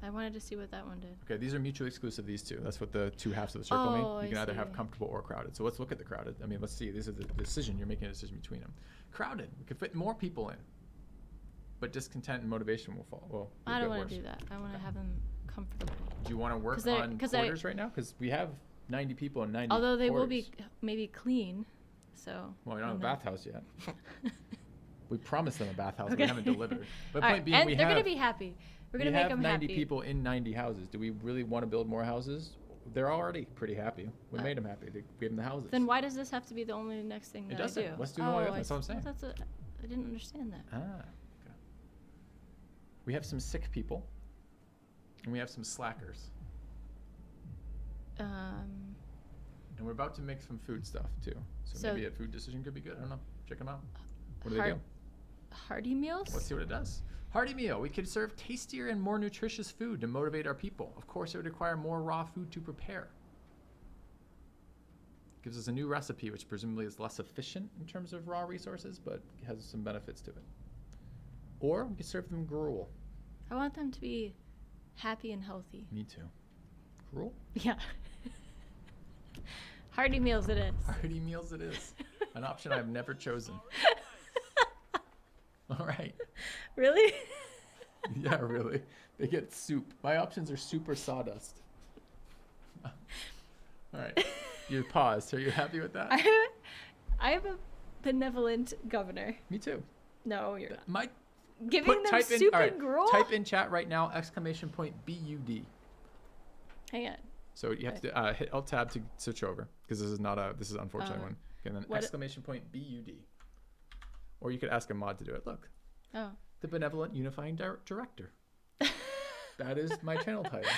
I wanted to see what that one did. Okay, these are mutually exclusive, these two. That's what the two halves of the circle mean. Oh, You can I either have see. comfortable or crowded. So let's look at the crowded. I mean, let's see. This is the decision. You're making a decision between them. Crowded. We could fit more people in, but discontent and motivation will fall. Well, I don't want want to do that. I want to Okay. have them comfortable. Do you want to work 'Cause they're- on 'cause quarters right now? Because we have 90 people and 90 Although they will be quarters. maybe clean, so. Well, we don't have a and then- bathhouse yet. We promised them a bathhouse. Okay. We haven't delivered. But All point right, being, and we they're have gonna be happy. We're gonna we make have them 90 happy. people in 90 houses. Do we really want to build more houses? They're already pretty happy. We made them happy. They gave them the houses. Then why does this have to be the only next thing that doesn't. I do? Let's do the one. I That's what I'm see. saying. Well, I didn't understand that. Okay. We have some sick people, and we have some slackers, and we're about to make some food stuff too. So maybe a food decision could be good. I don't know. Check them out. What do they do? Hearty meals? Let's see what it does. Hearty meal. We could serve tastier and more nutritious food to motivate our people. Of course, it would require more raw food to prepare. Gives us a new recipe, which presumably is less efficient in terms of raw resources, but has some benefits to it. Or we could serve them gruel. I want them to be happy and healthy. Me too. Gruel? Yeah. Hearty meals it is. Hearty meals it is. An option I've never chosen. All right. Really? Yeah, really. They get soup. My options are soup or sawdust. All right. You paused. Are you happy with that? I have a benevolent governor. Me too. No, you're not. My Giving them type soup all and gruel? Type in chat right now, !BUD. Hang on. So you have to hit Alt Tab to switch over because this is unfortunately one. Okay, and then what !BUD. Or you could ask a mod to do it. Look, Oh. the benevolent unifying director. That is my channel title.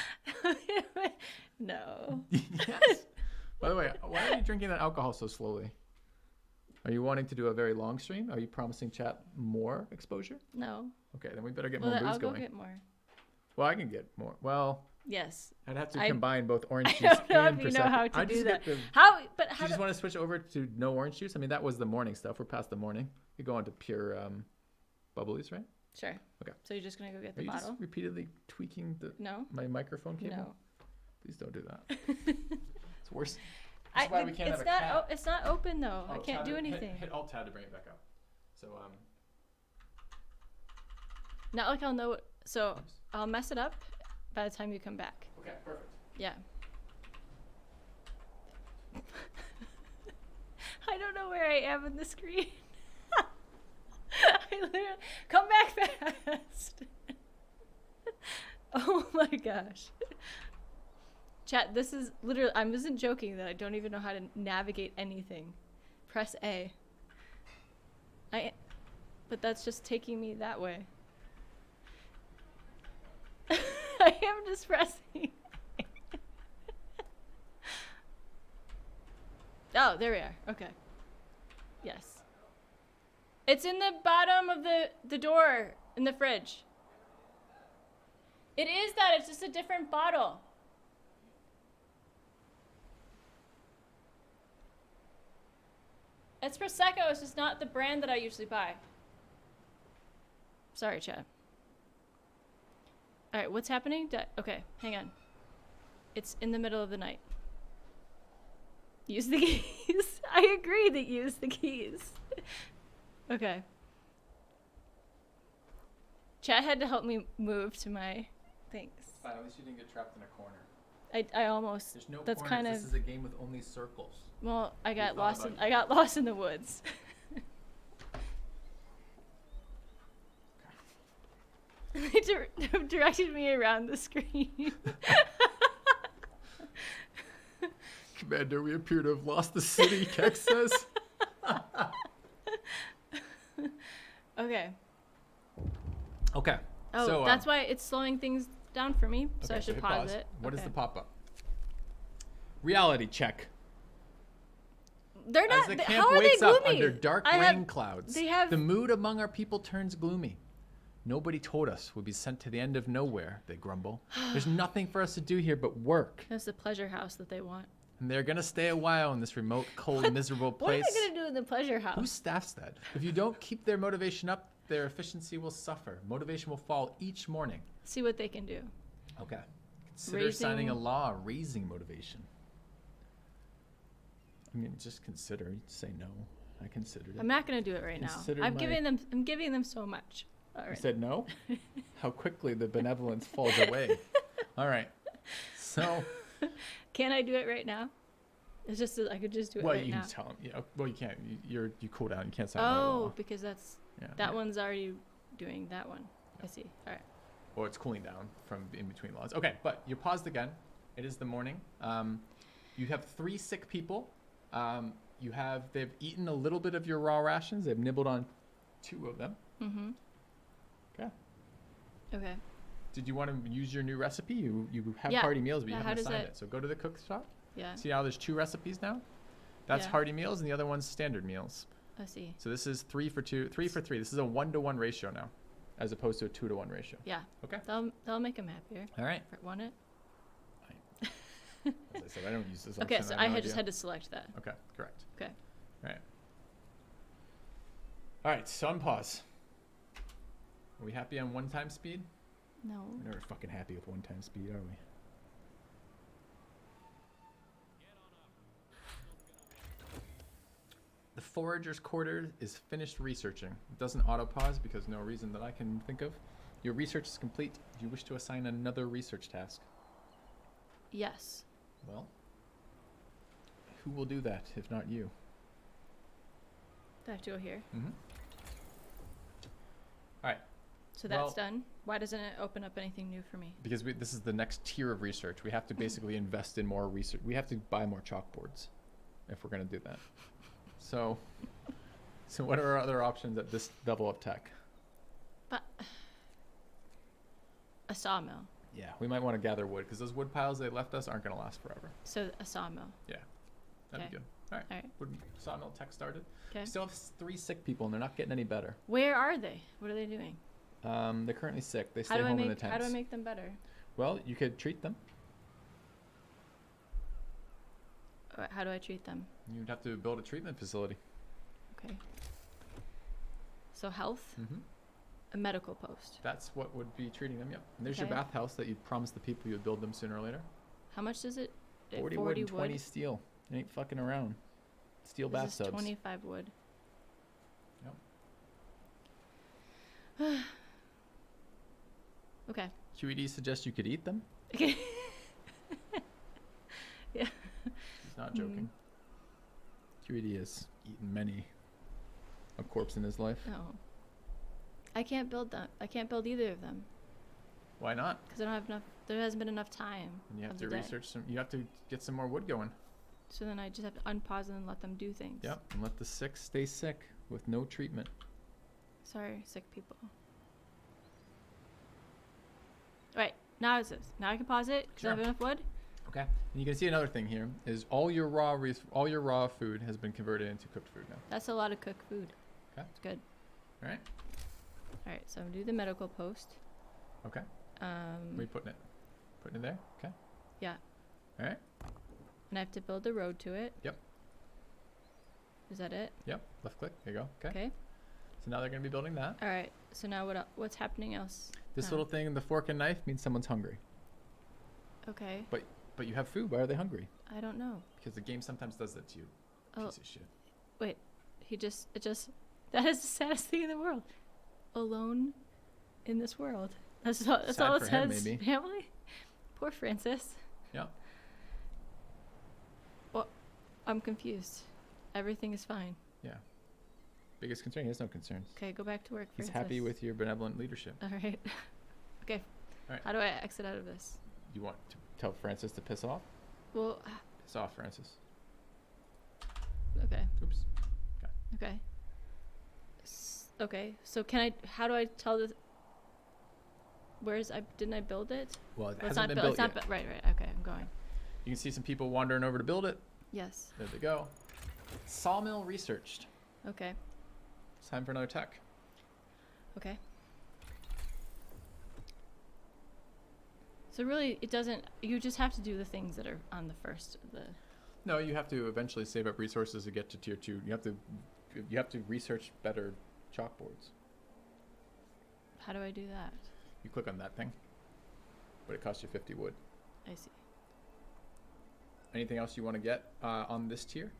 No. Yes. By the way, why are you drinking that alcohol so slowly? Are you wanting to do a very long stream? Are you promising chat more exposure? No. Okay, then we better get Well, more then booze I'll go going. get more. Well, I can get more. Well, Yes. I'd have to I combine both orange I juice don't know and if you know Prosecco. how to I do just that. get the. How? But Do how? you just want to switch over to no orange juice? I mean, that was the morning stuff. We're past the morning. You go on to pure bubblies, right? Sure. Okay. So you're just gonna go get Are the you bottle? just repeatedly tweaking No. my microphone cable? No. Please don't do that. It's worse. That's why we can't it's have a not. cat. It's not open though. I Oh, can't do anything. Hit Alt Tab to bring it back up. So Not like I'll know. So oops. I'll mess it up by the time you come back. Okay, perfect. Yeah. I don't know where I am in the screen. I literally come back fast. Oh my gosh. Chat, this is literally, I wasn't joking that I don't even know how to navigate anything. Press A. But that's just taking me that way. I am just pressing. Oh, there we are. Okay. Yes. It's in the bottom of the door in the fridge. It is that. It's just a different bottle. It's Prosecco. It's just not the brand that I usually buy. Sorry, Chad. All right, what's happening? Okay, hang on. It's in the middle of the night. Use the keys. I agree that use the keys. Okay. Chat had to help me move to my things. Fine, at least you didn't get trapped in a corner. I almost. There's no that's corners. kind of. This is a game with only circles. Well, I got lost in. it. I got lost in the woods. They directed me around the screen. Commander, we appear to have lost the city, Kex says. Okay. Okay. Oh, so, that's why it's slowing things down for me. So okay, I should hit pause it. What is Okay. the pop-up? Reality check. They're As not. the camp How are they wakes up gloomy? under dark I have- rain clouds, they have- the mood among our people turns gloomy. Nobody told us we'd be sent to the end of nowhere, they grumble. There's nothing for us to do here but work. That's the pleasure house that they want. And they're gonna stay a while in this remote, cold, miserable What are place. they gonna do in the pleasure house? Who staffs that? If you don't keep their motivation up, their efficiency will suffer. Motivation will fall each morning. See what they can do. Okay. Consider signing a law raising motivation. I mean, just consider. You say no. I considered it. I'm not gonna do it right now. Consider I'm my- giving them so much. All You right. said no? How quickly the benevolence falls away. All right. So. Can I do it right now? It's just that I could just do it Well, right you now. can tell them. Yeah. Well, you can't. You cool down. You can't sign another Oh, law. because that's Yeah. that one's already doing that one. I see. All right. Or it's cooling down from in between laws. Okay, but you're paused again. It is the morning. You have 3 sick people. They've eaten a little bit of your raw rations. They've nibbled on 2 of them. Mm-hmm. Okay. Okay. Did you want to use your new recipe? You have Yeah. hearty meals, but Yeah, you how haven't does assigned that- it. So go to the cook shop. Yeah. See how there's 2 recipes now? That's Yeah. hearty meals, and the other one's standard meals. I see. So this is 3 for 2, 3 for 3. This is a 1-to-1 ratio now, as opposed to a 2-to-1 ratio. Yeah. Okay. That'll make them happier. All right. Want it? As I said, I don't use this. Okay, option. so have I no had just idea. had to select that. Okay, correct. Okay. All right. All right, so unpause. Are we happy on 1-time speed? No. We're never fucking happy with 1-time speed, are we? The Foragers Quarters is finished researching. It doesn't auto-pause because no reason that I can think of. Your research is complete. Do you wish to assign another research task? Yes. Well, who will do that if not you? Do I have to go here? Mm-hmm. All right. So that's Well- done. Why doesn't it open up anything new for me? Because this is the next tier of research. We have to basically invest in more research. We have to buy more chalkboards if we're going to do that. So what are our other options at this level of tech? But a sawmill. Yeah, we might want to gather wood because those wood piles they left us aren't going to last forever. So a sawmill. Yeah, that'd Okay. be good. All right. All right. Wood sawmill tech started. Okay. We still have 3 sick people and they're not getting any better. Where are they? What are they doing? They're currently sick. They stay home in the tents. How do I make them better? Well, you could treat them. How do I treat them? You'd have to build a treatment facility. Okay. So health, Mm-hmm. a medical post. That's what would be treating them, yep. And there's your Okay. bathhouse that you promised the people you'd build them sooner or later. How much does it? 40 wood and 20 steel. You ain't fucking around. Steel This is bathtubs. 25 wood. Yep. Okay. QED suggests you could eat them. Okay. Yeah. He's not joking. QED is eaten many a corpse in his life. No. I can't build them. I can't build either of them Why not? because I don't have enough. There hasn't been enough time. And you have of to the day. research some. You have to get some more wood going. So then I just have to unpause and let them do things. Yep. And let the sick stay sick with no treatment. Sorry, sick people. Right. Now it's this. Now I can pause it because I have Sure. enough wood. Okay. And you can see another thing here is all your raw food has been converted into cooked food now. That's a lot of cooked food. Okay. It's good. All right. All right. So I'm gonna do the medical post. Okay. Where are you putting it? Putting it there? Okay. Yeah. All right. And I have to build a road to it. Yep. Is that it? Yep. Left click. There you go. Okay. Okay. So now they're going to be building that. All right. So now what's happening else? This now? little thing, the fork and knife, means someone's hungry. Okay. But you have food. Why are they hungry? I don't know. Because the game sometimes does that to you. Oh. Piece of shit. Wait. That is the saddest thing in the world. Alone in this world. That's all it Sad for him, says. maybe. Family. Poor Francis. Yeah. Well, I'm confused. Everything is fine. Yeah. Biggest concern. He has no concerns. Okay, go back to work, He's Francis. happy with your benevolent leadership. All right. Okay. All right. How do I exit out of this? You want to tell Francis to piss off? Well, Piss off, Francis. okay. Oops. Okay. Okay. So how do I tell this? Didn't I build it? Well, it Well, hasn't been built it's not yet. right. Okay, I'm going. You can see some people wandering over to build it. Yes. There they go. Sawmill researched. Okay. It's time for another tech. Okay. So really, you just have to do the things that are on the first of the. No, you have to eventually save up resources to get to tier 2. You have to research better chalkboards. How do I do that? You click on that thing, but it costs you 50 wood. I see. Anything else you want to get on this tier?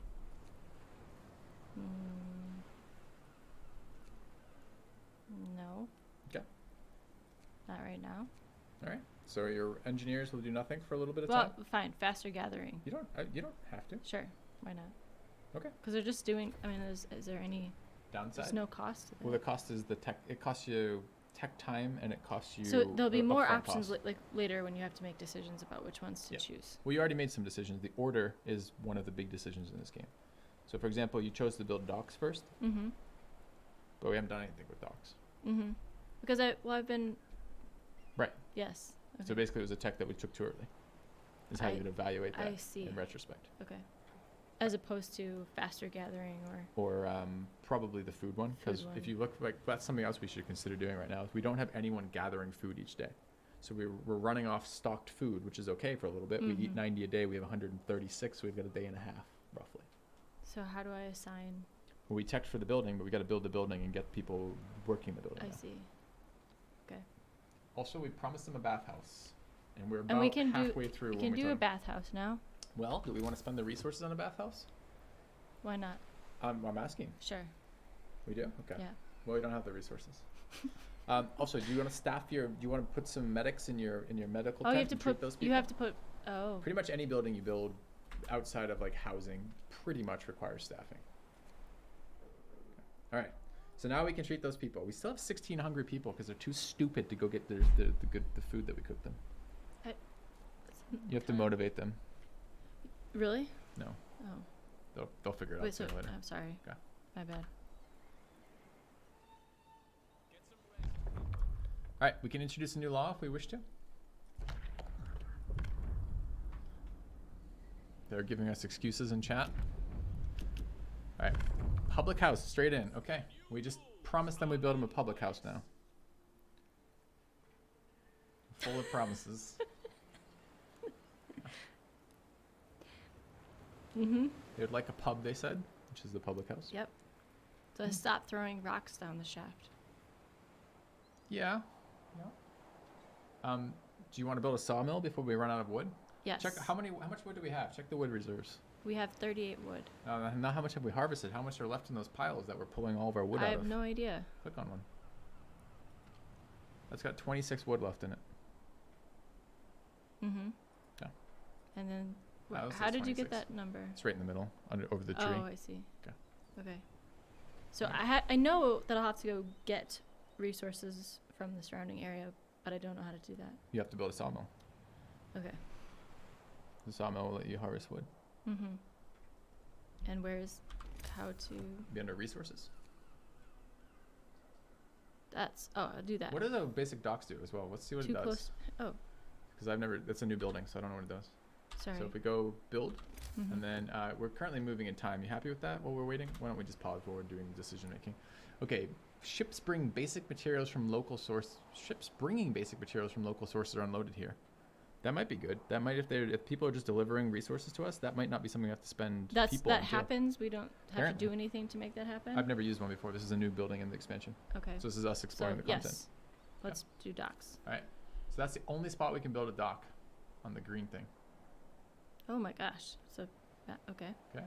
No. Okay. Not right now. All right. So your engineers will do nothing for a little bit of Well, time. fine. Faster gathering. You don't have to. Sure. Why not? Okay. Because they're just doing. I mean, is there any? Downside. There's no cost to that. Well, the cost is the tech. It costs you tech time, and it costs you. So there'll be more upfront options cost. like later when you have to make decisions about which ones to Yeah. choose. Well, you already made some decisions. The order is one of the big decisions in this game. So, for example, you chose to build docks first, Mm-hmm. but we haven't done anything with docks. Mm-hmm. Because I've been. Right. Yes. So Okay. basically, it was a tech that we took too early. Is how I- you would evaluate that I see. in retrospect. Okay. As opposed to faster gathering or. Or probably the food one, because Food if one. you look, like that's something else we should consider doing right now. Is we don't have anyone gathering food each day, so we're running off stocked food, which is okay for a little bit. We eat Mhm. 90 a day. We have 136, so we've got a day and a half roughly. So how do I assign? Well, we teched for the building, but we got to build the building and get people working the building. I now. see. Also, we promised them a bathhouse, and we're And about we can halfway through. We when can we do a told bathhouse now. Well, do we want to spend the resources on a bathhouse? Why not? I'm asking. Sure. We do? Okay. Yeah. Well, we don't have the resources. Also, do you want to staff do you want to put some medics in your medical Oh, tent you have to and treat put. those people? You have to put. Oh. Pretty much any building you build outside of like housing pretty much requires staffing. All right. So now we can treat those people. We still have 16 hungry people because they're too stupid to go get the food that we cooked them. You have to motivate them. Really? No, Oh. they'll figure it Wait. out So sooner or later. I'm sorry. Okay. My bad. All right, we can introduce a new law if we wish to. They're giving us excuses in chat. All right, public house, straight in. Okay, we just promised them we build them a public house now. Full of promises. Mm-hmm. They would like a pub, they said, which is the public house. Yep. So stop throwing rocks down the shaft. Yeah. Do you want to build a sawmill before we run out of wood? Yes. Check how much wood do we have? Check the wood reserves. We have 38 wood. Not how much have we harvested. How much are left in those piles that we're pulling all of our wood I out have of? no idea. Click on one. That's got 26 wood left in it. Mm-hmm. Yeah. And then, That was how did you get 26. that number? It's right in the middle, over the tree. Oh, I see. Okay. So I know that I'll have to go get resources from the surrounding area, but I don't know how to do that. You have to build a sawmill. Okay. The sawmill will let you harvest wood. Mm-hmm. And where's how to? Be under resources. I'll do that. What do the basic docks do as well? Let's see what Too it does. close. Oh, Because that's a new building, so I don't know what it does. sorry. So if we go build, Mhm. and then we're currently moving in time. You happy with that while we're waiting? Why don't we just pause while we're doing decision making? Okay, ships bring basic materials from local source. Ships bringing basic materials from local sources are unloaded here. That might be good. That might, if people are just delivering resources to us, that might not be something we have to spend people That on, too. happens. We don't have Apparently. to do anything to make that happen. I've never used one before. This is a new building in the expansion. Okay. So this is us exploring the content. yes, let's do docks. All right. So that's the only spot we can build a dock on the green thing. Oh my gosh. So, okay. Okay.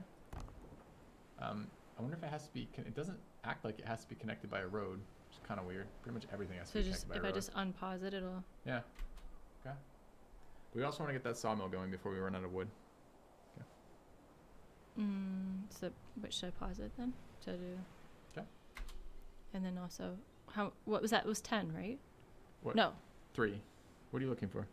I wonder if it has to be. It doesn't act like it has to be connected by a road. Which is kind of weird. Pretty much everything has to So be just connected by a if I road. just unpause it, it'll. Yeah. Okay. We also want to get that sawmill going before we run out of wood. So, what should I pause it then? To do. Okay. And then also, what was that? It was 10, right? What? No, 3. What are you looking for?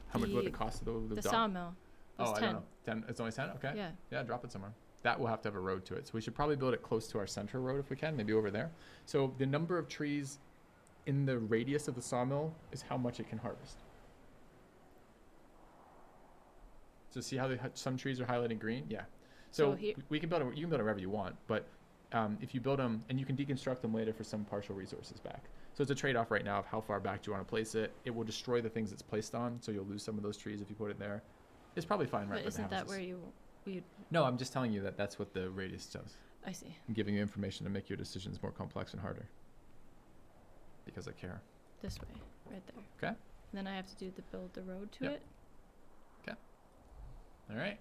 How much? What the cost of the the dock? sawmill. It was Oh, 10. I don't know. 10. It's only 10. Okay. Yeah. Yeah, drop it somewhere. That will have to have a road to it. So we should probably build it close to our center road if we can, maybe over there. So the number of trees in the radius of the sawmill is how much it can harvest. So see how some trees are highlighted green? Yeah. So we can build it. You can build it wherever you want, but if you build them, and you can deconstruct them later for some partial resources back. So it's a trade-off right now of how far back do you want to place it. It will destroy the things it's placed on, so you'll lose some of those trees if you put it there. It's probably fine right But by the isn't that houses. where you? No, I'm just telling you that that's what the radius does. I see. I'm giving you information to make your decisions more complex and harder. Because I care. This way, right there. Okay. Then I have to build the road to Yep. it. All right.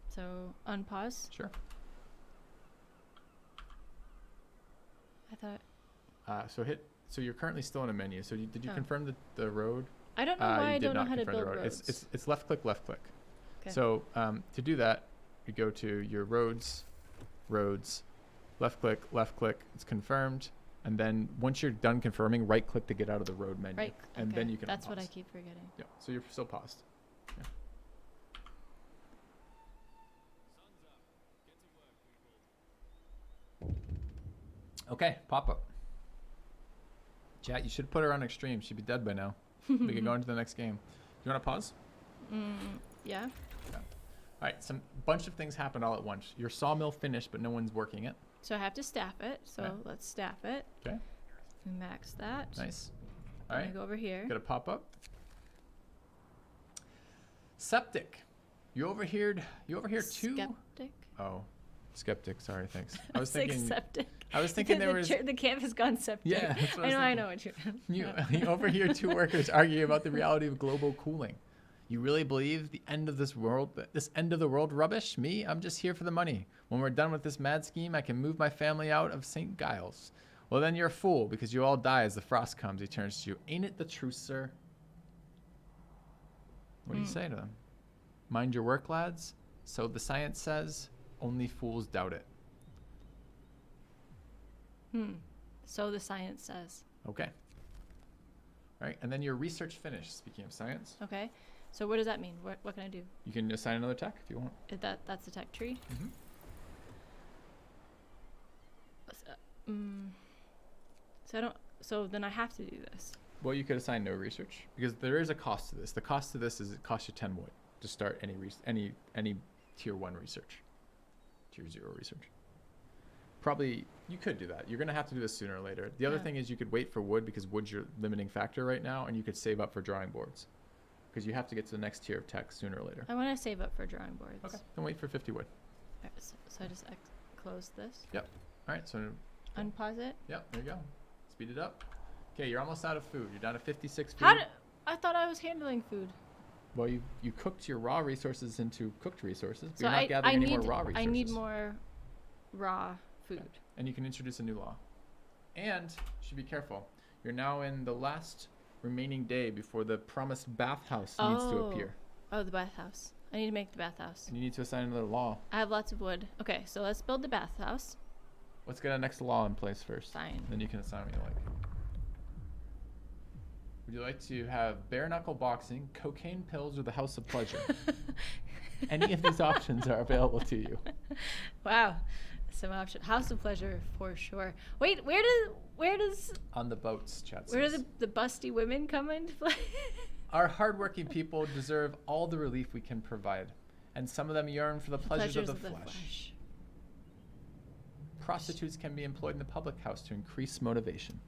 So unpause. Sure. I thought. So you're currently still in a menu. So did you Oh. confirm the road? I don't know why You I did don't know not how to confirm the build road. roads. It's left click, left click. 'Kay. So to do that, you go to your roads, left click, it's confirmed. And then once you're done confirming, right click to get out of the road menu. Right. And then you can That's what I unpause. keep forgetting. Yeah. So you're still paused. Yeah. Okay, pop up. Chat, you should put her on extreme. She'd be dead by now. We could go into the next game. Do you want to pause? Yeah. All right, some bunch of things happened all at once. Your sawmill finished, but no one's working it. So I have to staff it. So Okay. let's staff it. Okay. We max that. Nice. All All right. right, Go over here. got a pop up. Septic. You overheard two. Skeptic. Oh, skeptic. Sorry, thanks. I was It's like thinking. septic. I was thinking there was. The camp has gone septic. Yeah, that's what I was know thinking. what you mean. You overhear two workers arguing about the reality of global cooling. You really believe the end of this end of the world rubbish? Me? I'm just here for the money. When we're done with this mad scheme, I can move my family out of St. Giles. Well, then you're a fool because you all die as the frost comes. He turns to you. Ain't it the truth, sir? What do you say to them? Mind your work, lads. So the science says, only fools doubt it. So the science says. Okay. All right, and then your research finished, speaking of science. Okay. So what does that mean? What can I do? You can assign another tech if you want. That's the tech tree. Mm-hmm. So I don't. So then I have to do this. Well, you could assign no research because there is a cost to this. The cost to this is it costs you 10 wood to start any tier 1 research, tier 0 research. Probably you could do that. You're gonna have to do this sooner or later. The other thing is you could wait for wood because wood's your limiting factor right now, and you could save up for drawing boards because you have to get to the next tier of tech sooner or later. I want to save up for drawing boards. Okay. Then wait for 50 wood. Alright, so I just close this. Yep. All right. So Unpause it. yep. There you go. Speed it up. Okay, you're almost out of food. You're down to 56 food. I thought I was handling food. Well, you cooked your raw resources into cooked resources, but So you're not gathering any more raw resources. I need more raw food. Okay. And you can introduce a new law. And you should be careful. You're now in the last remaining day before the promised bathhouse needs to appear. Oh, the bathhouse. I need to make the bathhouse. And you need to assign another law. I have lots of wood. Okay, so let's build the bathhouse. Let's get a next law in place first. Fine. Then you can assign what you like. Would you like to have bare knuckle boxing, cocaine pills, or the House of Pleasure? Any of these options are available to you. Wow. Some option. House of Pleasure for sure. Wait, where does On the boats, chat where says. do the busty women come into play? Our hardworking people deserve all the relief we can provide, and some of them yearn for the pleasures of the flesh. Prostitutes can be employed in the public house to increase motivation.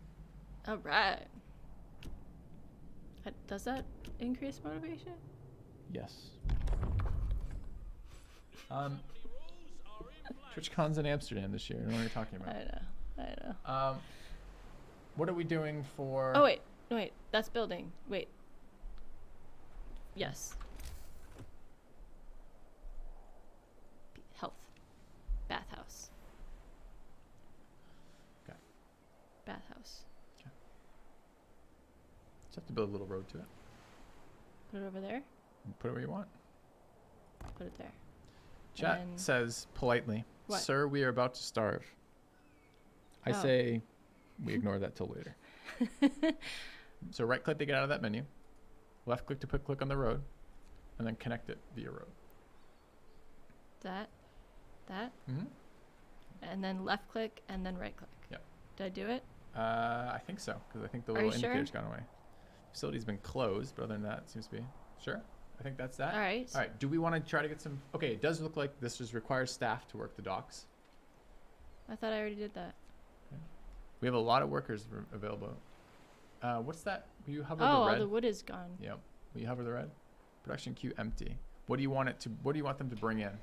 All right. Does that increase motivation? Yes. TwitchCon's in Amsterdam this year. I don't know what you're talking about. I know. What are we doing for... Oh, wait. That's building. Wait. Yes. Health. Bathhouse. Okay. Bathhouse. Okay. Just have to build a little road to it. Put it over there. Put it where you want. Put it there. Chat then- says politely, What? "Sir, we are about to starve." I Oh. say we ignore that till later. So right click to get out of that menu. Left click to put click on the road. And then connect it via road. That. Mm-hmm. And then left click and then right click. Yep. Did I do it? I think so, because I think the Are little you sure? indicator's gone away. Facility's been closed, but other than that, it seems to be. Sure. I think that's that. All right. All right. Do we want to try to get some... Okay, it does look like this just requires staff to work the docks. I thought I already did that. We have a lot of workers available. What's that? Will you hover Oh, the all red? the wood is gone. Yep. Will you hover the red? Production queue empty. What do you want it to? What do you want them to bring in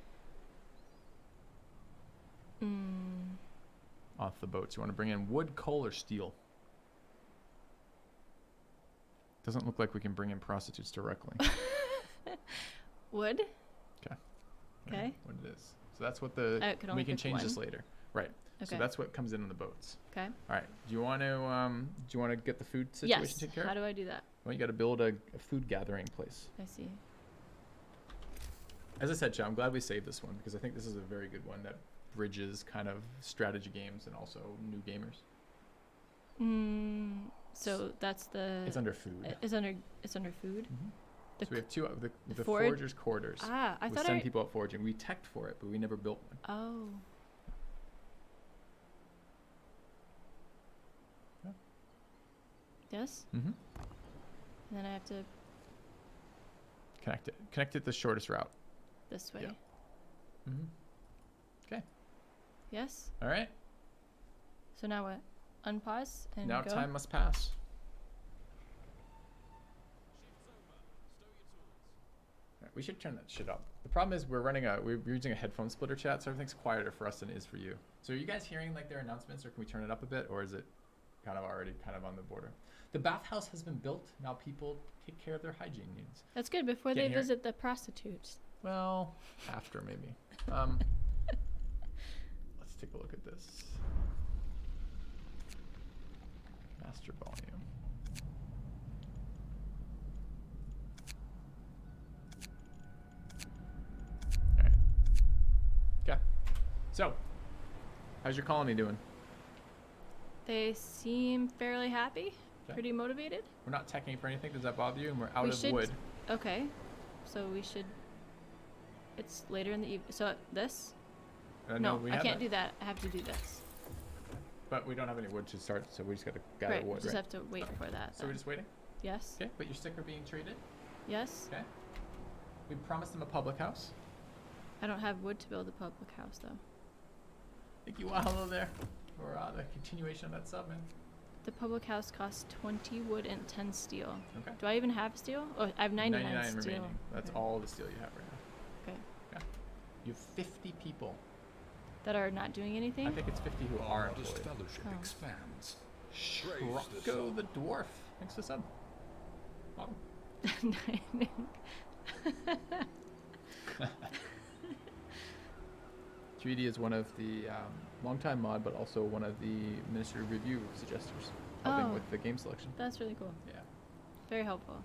off the boats? You want to bring in wood, coal, or steel? Doesn't look like we can bring in prostitutes directly. Wood? Okay. Okay. What it is. So that's what the... I could only we can pick change this one. later. Right. So Okay. that's what comes in on the boats. Okay. All right. Do you want to get the food situation Yes. taken care How of? do I do that? Well, you got to build a food gathering place. I see. As I said, Chad, I'm glad we saved this one because I think this is a very good one that bridges kind of strategy games and also new gamers. So that's the. It's under food. It's under food. Mhm. The So we have two the forage- Foragers Quarters. I We thought send people out foraging. We teched for it, but we never built one. Oh. Yeah. Yes. Mm-hmm. And then I have to Connect it the shortest route. this way. Yeah. Mm-hmm. Yes. All right. So now what? Unpause and Now go. time must pass. All right, we should turn that shit up. The problem is we're using a headphone splitter, chat, so everything's quieter for us than it is for you. So are you guys hearing like their announcements, or can we turn it up a bit, or is it kind of already kind of on the border? The bathhouse has been built. Now people take care of their hygiene needs. That's good before Can't they hear it. visit the prostitutes. Well, after maybe. Let's take a look at this. Master volume. All right. Okay. So, how's your colony doing? They seem fairly happy, Okay. pretty motivated. We're not teching for anything. Does that bother you? And we're out We of should- wood. Okay, so we should. It's later in the evening. So this? No, we I have can't that. do that. I have to do this. But we don't have any wood to start, so we just got to gather Right. wood, Just right? have to wait for that. So we're then. just waiting? Yes. Okay, but your sticker being treated? Yes. Okay. We promised them a public house. I don't have wood to build a public house though. Thank you, Wallow, there, for the continuation of that sub, man. The public house costs 20 wood and 10 steel. Okay. Do I even have steel? Oh, I have 99 steel. remaining. That's Okay. all the steel you have right now. Okay. Yeah. You have 50 people. That are not doing anything? I think it's 50 who are This employed. fellowship Oh. expands. Rocco the dwarf. Thanks for the sub. Welcome. 3D is one of the longtime mod, but also one of the Ministry of Review suggestors, helping Oh. with the game selection. That's really cool. Yeah. Very helpful.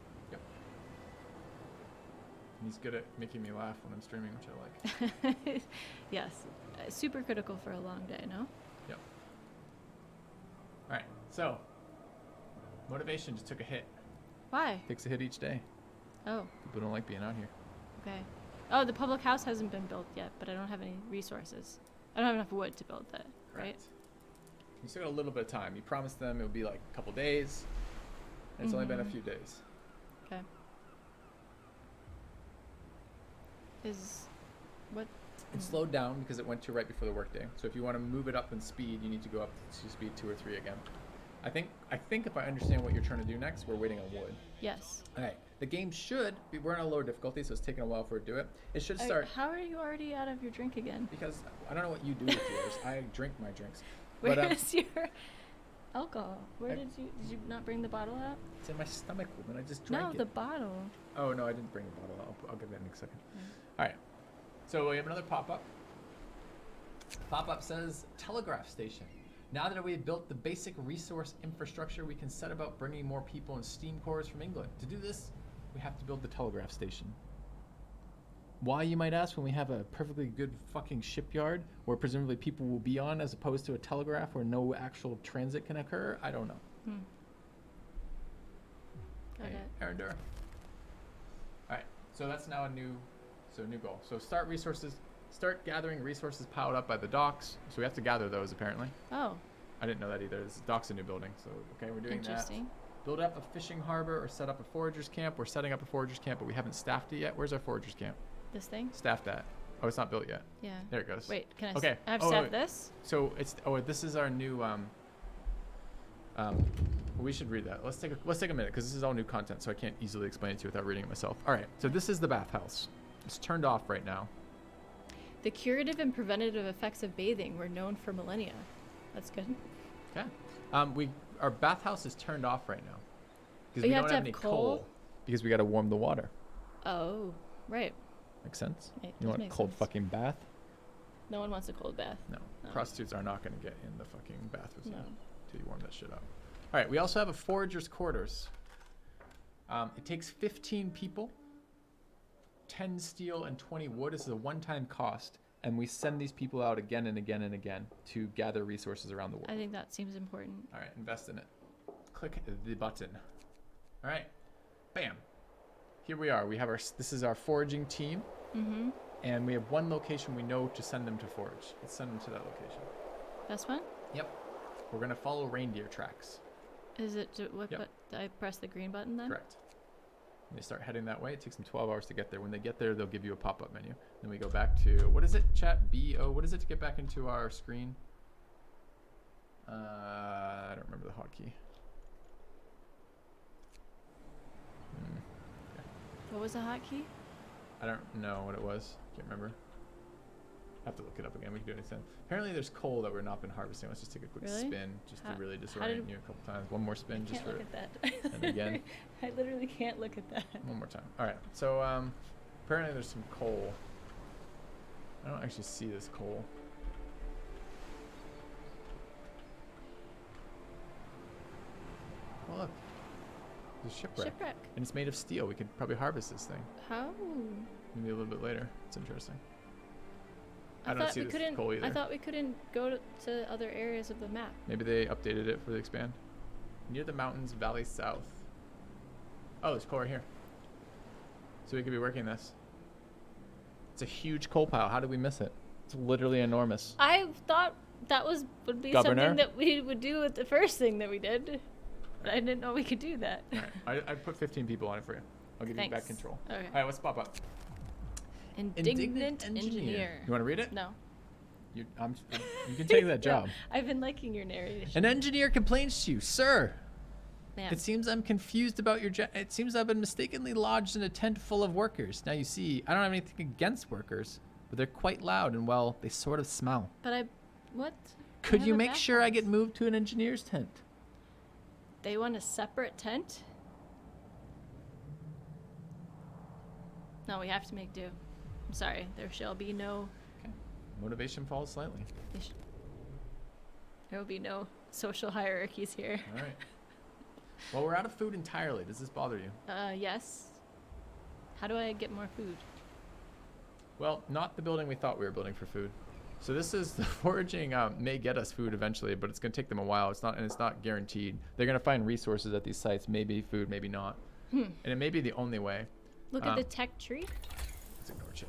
He's good at making me laugh when I'm streaming, which I like. Yes. Super critical for a long day, no? Yep. All right. So, motivation just took a hit. Why? Takes a hit each day. Oh, People don't like being out here. okay. Oh, the public house hasn't been built yet, but I don't have any resources. I don't have enough wood to build that, right? You still got a little bit of time. You promised them it would be like a couple days. And it's only been a few days. Okay. What? It slowed down because it went to right before the workday. So if you want to move it up in speed, you need to go up to speed 2 or 3 again. I think if I understand what you're trying to do next, we're waiting on wood. Yes. All right. The game should be, we're on a lower difficulty, so it's taking a while for it to do it. It should start. How are you already out of your drink again? Because I don't know what you do with yours. I drink my drinks. Where's your alcohol? Did you not bring the bottle out? It's in my stomach, and I just drank it. No, the bottle. Oh no, I didn't bring the bottle. I'll get that in a second. All right. So we have another pop-up. Pop-up says telegraph station. Now that we've built the basic resource infrastructure, we can set about bringing more people and steam cores from England. To do this, we have to build the telegraph station. Why, you might ask, when we have a perfectly good fucking shipyard where presumably people will be on, as opposed to a telegraph where no actual transit can occur? I don't know. Got Hey, it. Aaron Durr. All right, so that's now a new goal. So start gathering resources piled up by the docks. So we have to gather those apparently. Oh, I didn't know that either. This dock's a new building, so okay, we're doing that. interesting. Build up a fishing harbor or set up a foragers camp. We're setting up a foragers camp, but we haven't staffed it yet. Where's our foragers camp? This thing? Staffed at. Oh, it's not built yet. Yeah. There it goes. Wait, can I? Okay. I have Oh, staff wait. this. So this is our new we should read that. Let's take a minute because this is all new content, so I can't easily explain it to you without reading it myself. All right. So this is the bathhouse. It's turned off right now. The curative and preventative effects of bathing were known for millennia. That's good. Okay. Our bathhouse is turned off right now because Oh, we you have don't to have have any coal? because we got to warm the water. Oh, right. Makes sense? It You does want a make cold sense. fucking bath? No one wants a cold bath. No. No. Prostitutes are not going to get in the fucking bath with you No. until you warm that shit up. All right. We also have a Foragers Quarters. It takes 15 people, 10 steel, and 20 wood. This is a one-time cost. And we send these people out again and again and again to gather resources around the world. I think that seems important. All right, invest in it. Click the button. All right, bam. Here we are. This is our foraging team. Mm-hmm. And we have one location we know to send them to forage. Let's send them to that location. This one? Yep. We're gonna follow reindeer tracks. Is it? Yep. I press the green button then? Correct. When they start heading that way, it takes them 12 hours to get there. When they get there, they'll give you a pop-up menu. Then we go back to, what is it, chat? B-O, what is it to get back into our screen? I don't remember the hotkey. What was the hotkey? I don't know what it was. Can't remember. I have to look it up again. We can do it anytime. Apparently there's coal that we're not been harvesting. Let's just take a quick Really? spin just to really disorient you a couple times. One more spin just Can't for look at that. and again. I literally can't look at that. One more time. All right. So apparently there's some coal. I don't actually see this coal. Well, look. There's a shipwreck. Shipwreck. And it's made of steel. We could probably harvest this thing. How? Maybe a little bit later. It's interesting. I I don't thought see we this couldn't. coal either. I thought we couldn't go to other areas of the map. Maybe they updated it for the expand. Near the mountains, valley south. Oh, there's coal right here. So we could be working this. It's a huge coal pile. How did we miss it? It's literally enormous. I thought that would be Governor? something that we would do with the first thing that we did. But I didn't know we could do that. All right. I put 15 people on it for you. I'll give you back Thanks. control. Okay. All right, what's pop up? Indignant engineer. You want to read it? No. You can take that No, job. I've been liking your narration. An engineer complains to you, sir. Man. It seems I'm confused about your. It seems I've been mistakenly lodged in a tent full of workers. Now you see, I don't have anything against workers, but they're quite loud and well, they sort of smell. But what? Could I you have a make sure I get bathhouse. moved to an engineer's tent? They want a separate tent? No, we have to make do. I'm sorry. There shall be no. Okay. Motivation falls slightly. There will be no social hierarchies here. All right. Well, we're out of food entirely. Does this bother you? Yes. How do I get more food? Well, not the building we thought we were building for food. So this is the foraging may get us food eventually, but it's going to take them a while. It's not guaranteed. They're going to find resources at these sites, maybe food, maybe not. And it may be the only way. Look at the tech tree. Let's ignore chat.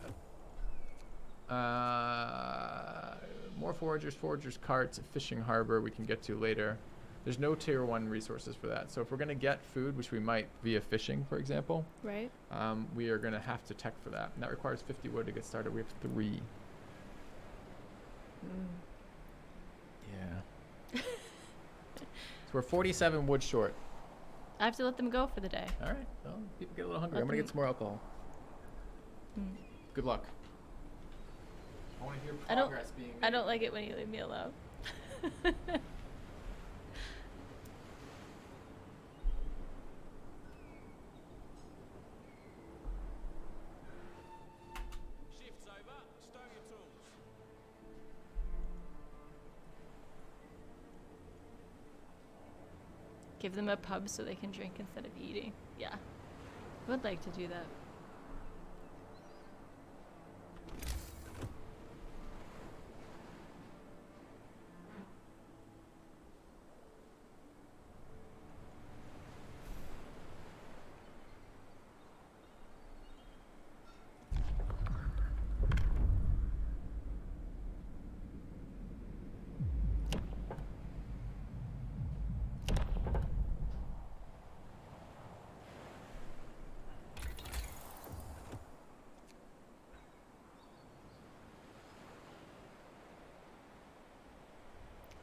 More foragers carts, a fishing harbor we can get to later. There's no tier 1 resources for that. So if we're going to get food, which we might via fishing, for example, right? We are going to have to tech for that. And that requires 50 wood to get started. We have 3. Yeah. So we're 47 wood short. I have to let them go for the day. All right. Well, people get a little hungry. I'm going to get some more alcohol. Good luck. I want to hear progress being made. I don't like it when you leave me alone. Shift's over. Stow your tools. Give them a pub so they can drink instead of eating. Yeah. I would like to do that.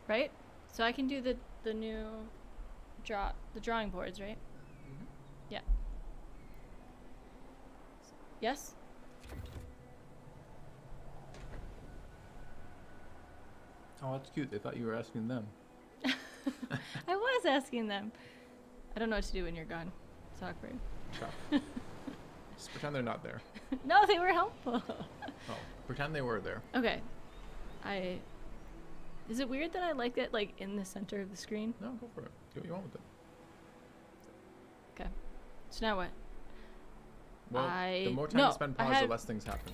Right? So I can do the new the drawing boards, right? Yeah. Yes? Oh, that's cute. They thought you were asking them. I was asking them. I don't know what to do when you're gone. It's awkward. Tough. Just pretend they're not there. No, they were helpful. Oh, pretend they were there. Okay. Is it weird that I like it like in the center of the screen? No, go for it. Do what you want with it. Okay. So now what? Well, the more time you spend paused, the less things happen.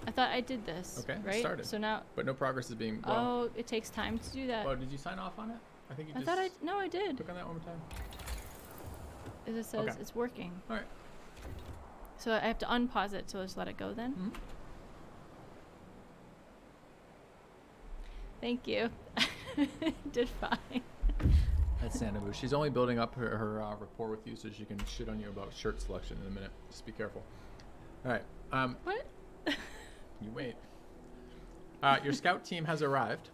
I thought I did this. Okay, right? started. So now. But no progress is being. Well, Oh, it takes time to do that. well, did you sign off on it? I think you just. No, I did. Click on that one more time. It says Okay. it's working. All right. So I have to unpause it, so just let it go then. Mm-hmm. Thank you. Did fine. That's Santabu. She's only building up her rapport with you so she can shit on you about shirt selection in a minute. Just be careful. All right. What? You wait. Your scout team has arrived.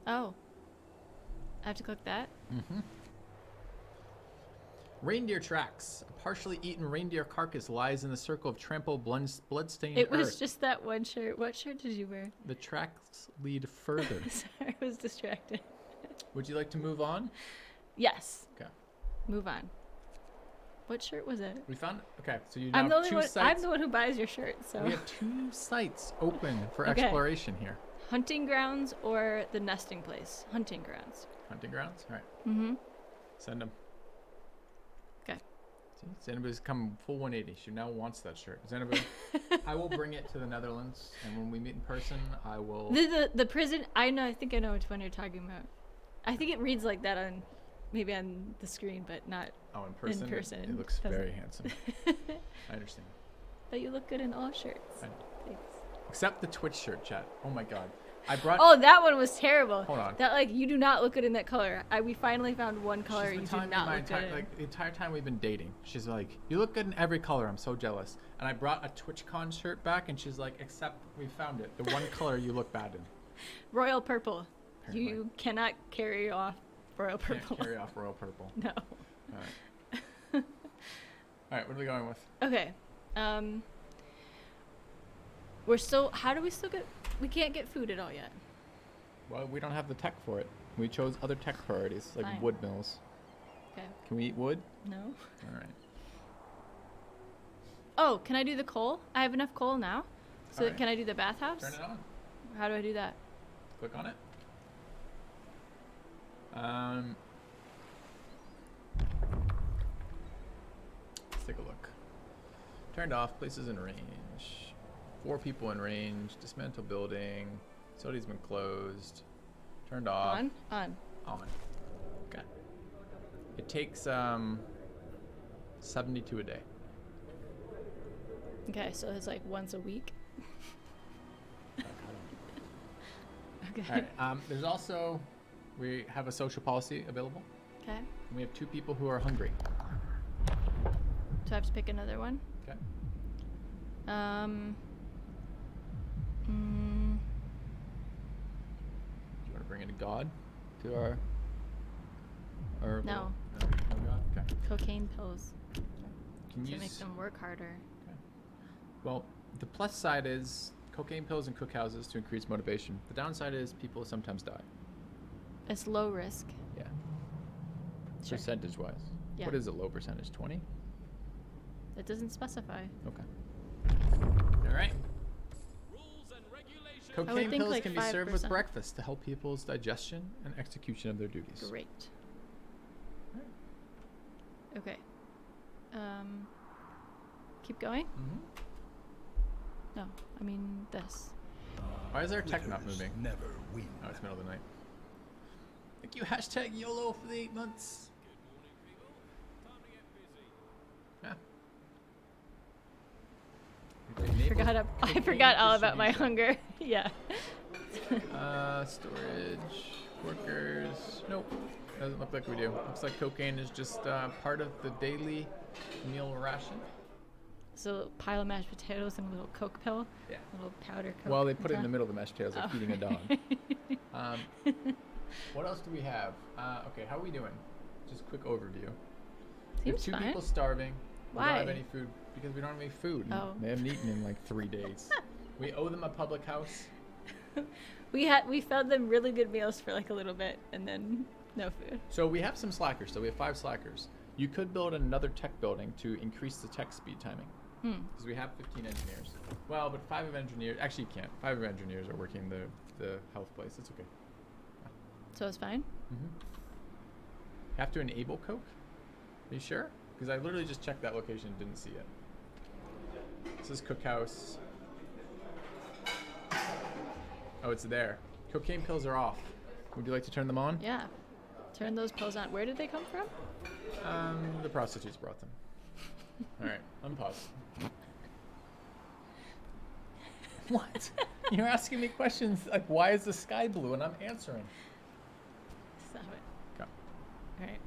Oh. I have to click that? Mm-hmm. Reindeer tracks. A partially eaten reindeer carcass lies in the circle of trampled, blood-stained It earth. was just that one shirt. What shirt did you wear? The tracks lead further. Sorry, I was distracted. Would you like to move on? Yes. Okay. Move on. What shirt was it? We found. Okay, so you I'm have the two only one. sites. I'm the one who buys your shirt. So. We have 2 sites open for Okay. exploration here. Hunting grounds or the nesting place? Hunting grounds. Hunting grounds. All right. Mm-hmm. Send them. Okay. See, Xanabu's come full 180. She now wants that shirt. Xanabu, I will bring it to the Netherlands, and when we meet in person, I will. The prison. I know. I think I know which one you're talking about. I think it reads like that on, maybe on the screen, but not. Oh, in person. In person, It looks doesn't- very handsome. I understand. But you look good in all shirts. I know. Thanks. Except the Twitch shirt, chat. Oh my God, I brought. Oh, that one was terrible. Hold on. That you do not look good in that color. We finally found one She's color been you do telling me not my look good entire, in. like the entire time we've been dating. She's like, "You look good in every color." I'm so jealous. And I brought a TwitchCon shirt back, and she's like, "Except we found it. The one color you look bad in." Royal purple. Apparently. You cannot carry off royal Can't purple. carry off royal purple. No. All right. All right. What are we going with? Okay. We're still. How do we still get? We can't get food at all yet. Well, we don't have the tech for it. We chose other tech priorities, like Fine. wood mills. Okay. Can we eat wood? No. All right. Oh, can I do the coal? I have enough coal now. So Alright. can I do the bathhouse? Turn it on. How do I do that? Click on it. take a look. Turned off. Places in range. 4 people in range. Dismantle building. Facility's been closed. Turned off. On. Okay. It takes 72 a day. Okay, so it's like once a week. Okay. All right. There's also, we have a social policy available. Okay. And we have 2 people who are hungry. Do I have to pick another one? Okay. Do you want to bring in a god to our No. No god? Okay. Cocaine pills Can to you make them work harder. Well, the plus side is cocaine pills and cookhouses to increase motivation. The downside is people sometimes die. It's low risk. Yeah. Sure. Percentage-wise. Yeah. What is a low percentage? 20? It doesn't specify. Okay. All right. Rules and regulations. would Cocaine think pills like can be served with 5%. breakfast to help people's digestion and execution of their duties. Great. Okay. Keep going? Mm-hmm. No, I mean this. Why is our tech not moving? Never win. Oh, it's middle of the night. Thank you, hashtag YOLO for the 8 months. Good morning, people. Time to get busy. Yeah. I forgot all about my hunger. Yeah. Storage, workers. Nope. Doesn't look like we do. Looks like cocaine is just part of the daily meal ration. So a pile of mashed potatoes and a little Coke pill. Yeah. A little powder Coke. Well, they put it in on the top. middle of the mashed potatoes, like Oh. feeding a dog. What else do we have? Okay, how are we doing? Just a quick overview. We have Seems 2 fine. people starving. We Why? don't have any food because we don't have any food. and Oh. They haven't eaten in like 3 days. We owe them a public house. We fed them really good meals for like a little bit and then no food. So we have some slackers. So we have 5 slackers. You could build another tech building to increase the tech speed timing. Because we have 15 engineers. Well, but 5 of engineers, actually you can't. 5 of engineers are working the health place. It's okay. So it's fine? Have to enable Coke? Are you sure? Because I literally just checked that location and didn't see it. This is Cookhouse. Oh, it's there. Cocaine pills are off. Would you like to turn them on? Yeah. Turn those pills on. Where did they come from? The prostitutes brought them. All right, unpause. What? You're asking me questions like, why is the sky blue? And I'm answering. Stop it. Go. All right.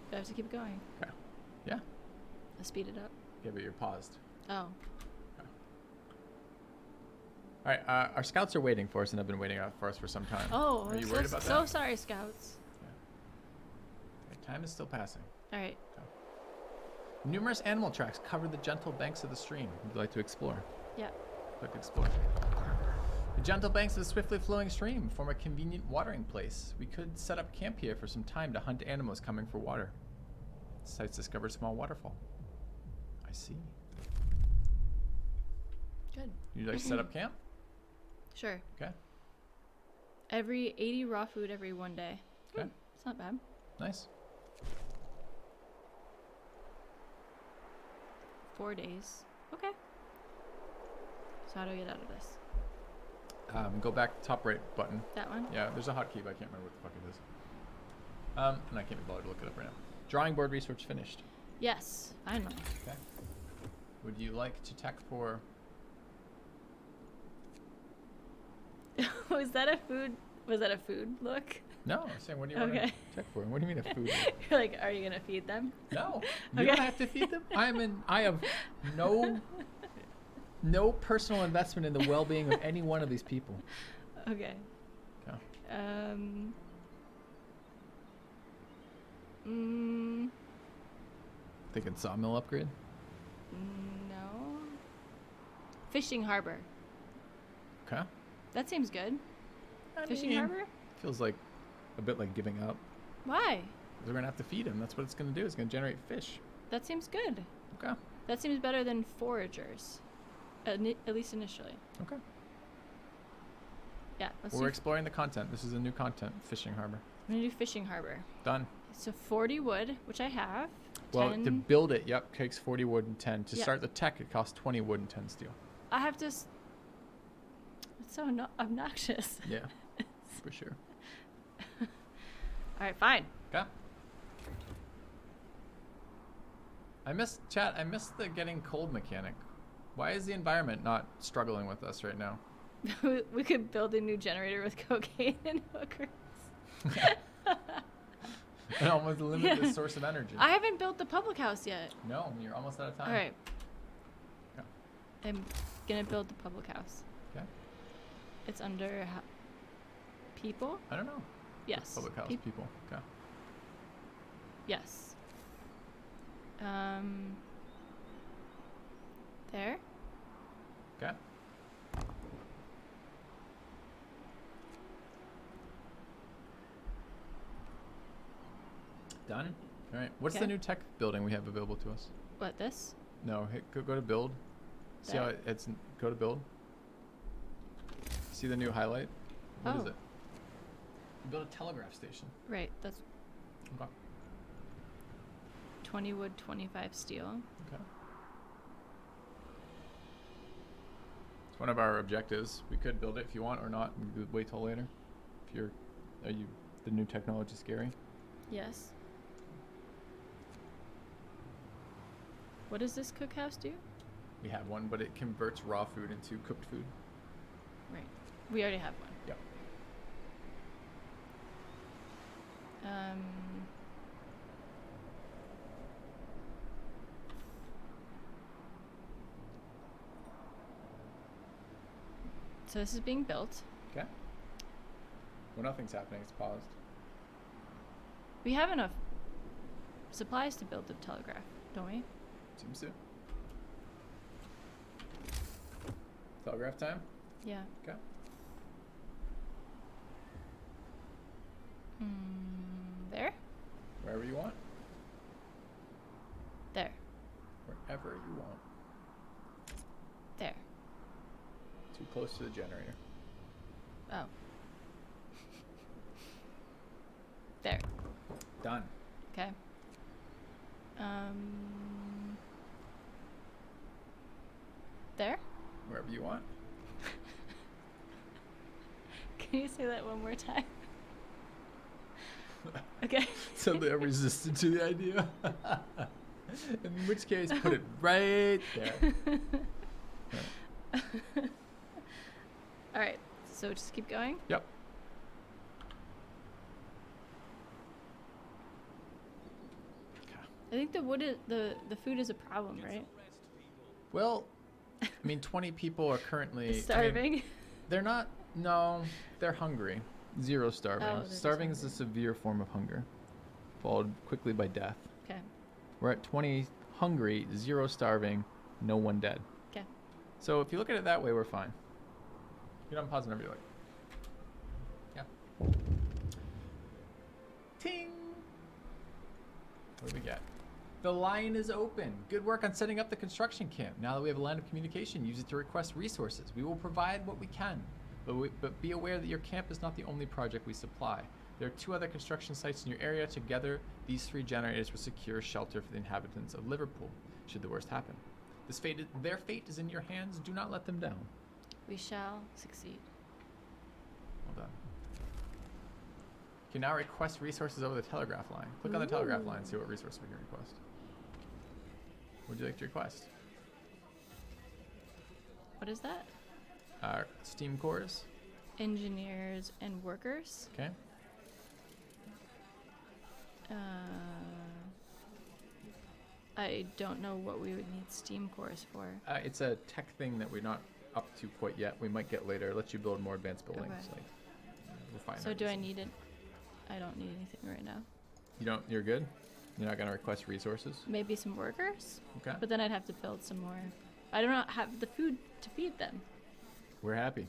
Do I have to keep going? Okay. Yeah. I'll speed it up. Yeah, but you're paused. Oh. All right, our scouts are waiting for us and have been waiting out for us for some time. Oh, Are you so, worried about so that? sorry, Scouts. Okay, time is still passing. All right. Numerous animal tracks cover the gentle banks of the stream. Would you like to explore? Yeah. Click explore. The gentle banks of the swiftly flowing stream form a convenient watering place. We could set up camp here for some time to hunt animals coming for water. Sites discover small waterfall. I see. Good. You'd like to set up camp? Sure. Okay. Every 80 raw food every 1 day. Okay. It's not bad. Nice. 4 days. Okay. So how do I get out of this? Go back top right button. That one? Yeah, there's a hotkey, but I can't remember what the fuck it is. And I can't be bothered to look it up right now. Drawing board research finished. Yes. Finally. Okay. Would you like to tech for? Was that a food? Was that a food look? No, I'm saying, what do you want to Okay. tech for? What do you mean a food? You're like, are you gonna feed them? No, you Okay. don't have to feed them. I have no personal investment in the well-being of any one of these people. Okay. Okay. Thinking sawmill upgrade. No. Fishing harbor. Okay. That seems good. I Fishing mean, harbor? feels like a bit like giving up. Why? We're gonna have to feed him. That's what it's gonna do. It's gonna generate fish. That seems good. Okay. That seems better than foragers. At least initially. Okay. Yeah. Let's We're do. exploring the content. This is a new content. Fishing harbor. I'm gonna do fishing harbor. Done. So 40 wood, which I have. Well, 10? to build it, yep, takes 40 wood and 10. To Yeah. start the tech, it costs 20 wood and 10 steel. I have to. It's so obnoxious. Yeah, for sure. All right, fine. Okay. I miss the getting cold mechanic. Why is the environment not struggling with us right now? We could build a new generator with cocaine and hookers. An almost limitless source of energy. I haven't built the public house yet. No, you're almost out of time. All right. Okay. I'm gonna build the public house. Okay. It's under people. I don't know. Yes. Public house people. Okay. Yes. There. Okay. Done. All right. What's the Okay. new tech building we have available to us? What, this? No, go to build. See how There. it's go to build. See the new highlight? What is Oh. it? Build a telegraph station. Right. That's Okay. 20 wood, 25 steel. Okay. It's one of our objectives. We could build it if you want or not. We could wait till later. Are you the new technology scary? Yes. What does this cookhouse do? We have one, but it converts raw food into cooked food. Right. We already have one. Yep. So this is being built. Okay. Well, nothing's happening. It's paused. We have enough supplies to build the telegraph, don't we? Seems to. Telegraph time? Yeah. Okay. There? Wherever you want. There. Wherever you want. There. Too close to the generator. Oh. There. Done. Okay. There? Wherever you want. Can you say that one more time? Okay. So they're resistant to the idea. In which case, put it right there. All right. So just keep going. Yep. I think the wood is the food is a problem, right? Well, I mean, 20 people are currently Starving. they're not. No, they're hungry. Zero starving. Oh, they're just Starving is a hungry. severe form of hunger, followed quickly by death. Okay. We're at 20 hungry, 0 starving, no one dead. Okay. So if you look at it that way, we're fine. You can unpause whenever you like. Yeah. Ting. What do we get? The line is open. Good work on setting up the construction camp. Now that we have a line of communication, use it to request resources. We will provide what we can, but be aware that your camp is not the only project we supply. There are 2 other construction sites in your area. Together, these 3 generators will secure shelter for the inhabitants of Liverpool, should the worst happen. Their fate is in your hands. Do not let them down. We shall succeed. Well done. You can now request resources over the telegraph line. Click on the telegraph line and see what resource we can request. What would you like to request? What is that? Steam cores. Engineers and workers. Okay. I don't know what we would need steam cores for. It's a tech thing that we're not up to quite yet. We might get later. Let you build more advanced buildings. Okay. Like, refine So our do I design. need it? I don't need anything right now. You don't. You're good. You're not gonna request resources. Maybe some workers, Okay. but then I'd have to build some more. I don't have the food to feed them. We're happy.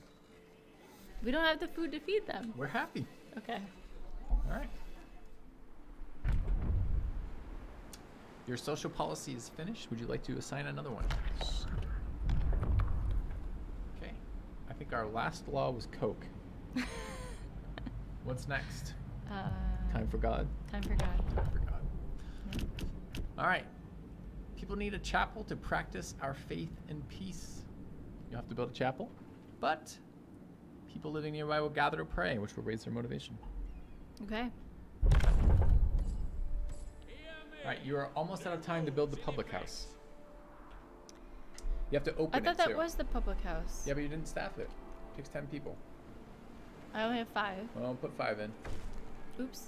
We don't have the food to feed them. We're happy. Okay. All right. Your social policy is finished. Would you like to assign another one? Okay. I think our last law was Coke. What's next? Time for God. Time for God. Time for God. All right. People need a chapel to practice our faith and peace. You have to build a chapel, but people living nearby will gather to pray, which will raise their motivation. Okay. All right, you are almost out of time to build the public house. You have to open I it thought that too. was the public house. Yeah, but you didn't staff it. It takes 10 people. I only have 5. Well, put 5 in. Oops.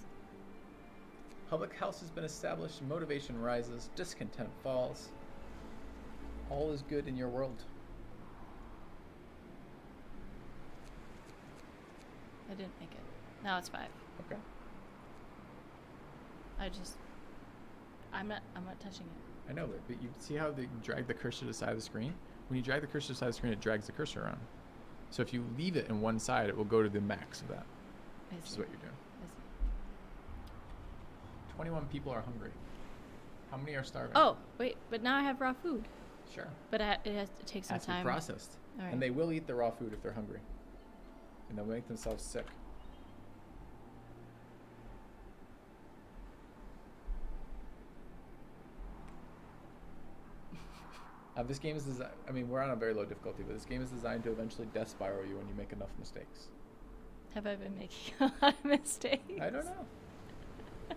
Public house has been established, motivation rises, discontent falls. All is good in your world. I didn't make it. Now it's 5. Okay. I'm not touching it. I know, but you see how they drag the cursor to the side of the screen? When you drag the cursor to the side of the screen, it drags the cursor around. So if you leave it in one side, it will go to the max of that, I which is see. what you're doing. I see. 21 people are hungry. How many are starving? Oh, wait, but now I have raw food. Sure. But it has to take some Has to be time. processed. All right. And they will eat the raw food if they're hungry. And they'll make themselves sick. This game is designed, I mean, we're on a very low difficulty, but this game is designed to eventually death spiral you when you make enough mistakes. Have I been making a lot of mistakes? I don't know.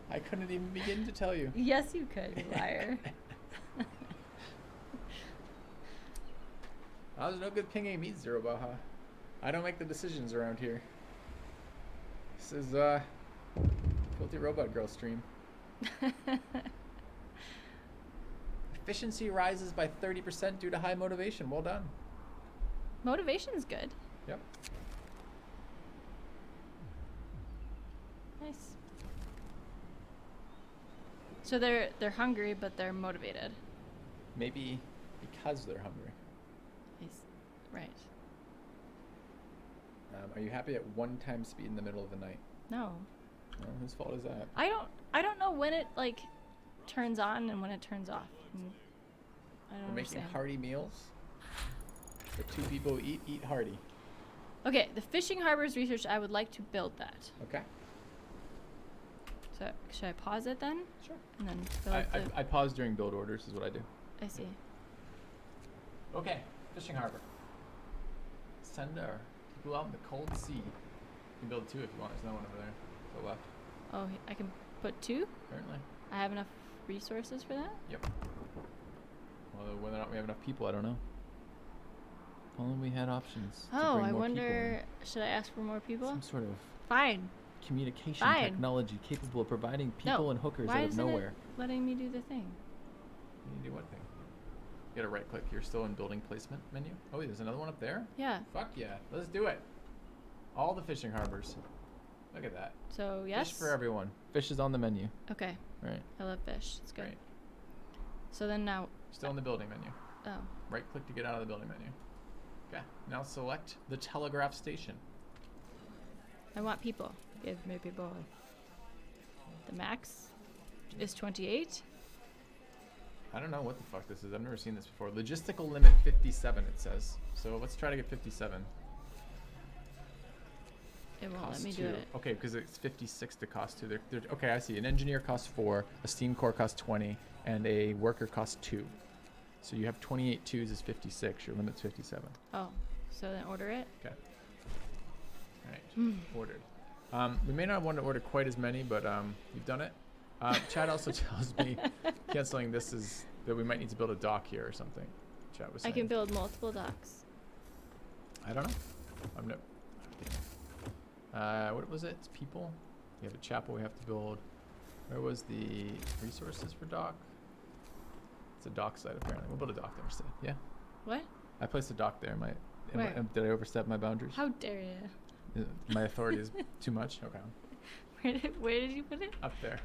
I couldn't even begin to tell you. Yes, you could, you liar. There's no good pinging meat, Zero Baja. I don't make the decisions around here. This is Filthy Robot Girl stream. Efficiency rises by 30% due to high motivation. Well done. Motivation's good. Yep. Nice. So they're hungry, but they're motivated. Maybe because they're hungry. Nice. Right. Are you happy at 1 time speed in the middle of the night? No. Well, whose fault is that? I don't know when it like turns on and when it turns off. I don't We're making understand. hearty meals. The 2 people who eat hearty. Okay, the fishing harbors research. I would like to build that. Okay. So should I pause it then? Sure. And then build I pause during build orders is what I do. I see. Okay, fishing harbor. Send our people out in the cold sea. You can build 2 if you want. There's no one over there to the left. Oh, I can put 2? Apparently. I have enough resources for that? Yep. Well, whether or not we have enough people, I don't know. If only we had options. to Oh, bring I more wonder, should I ask for more people people? in. Some sort of Fine. communication Fine. technology capable of providing people No. and hookers Why out of isn't nowhere. it letting me do the thing? You need to do what thing? You gotta right click. You're still in building placement menu. Oh, wait, there's another one up there? Yeah. Fuck yeah. Let's do it. All the fishing harbors. Look at that. So, yes? Fish for everyone. Fish is on the menu. Okay. Right. I love fish. It's good. Great. So then now, Still in the building menu. oh. Right click to get out of the building menu. Okay. Now select the telegraph station. I want people. Give me people. The max is 28. I don't know what the fuck this is. I've never seen this before. Logistical limit 57, it says. So let's try to get 57. It won't Cost let me 2. do it. Okay, because it's 56 to cost 2. Okay, I see. An engineer costs 4, a steam core costs 20, and a worker costs 2. So you have 28 twos is 56. Your limit's 57. Oh, so then order it? Okay. All right. Ordered. We may not want to order quite as many, but we've done it. Chad also tells me canceling this is that we might need to build a dock here or something. Chad was I saying. can build multiple docks. I don't know. I'm no. What was it? It's people. We have a chapel we have to build. Where was the resources for dock? It's a dock site apparently. We'll build a dock there instead. Yeah. What? I placed a dock there. Where? Did I overstep my boundaries? How dare you? My authority is too much. Okay. Where did you put it? Up there.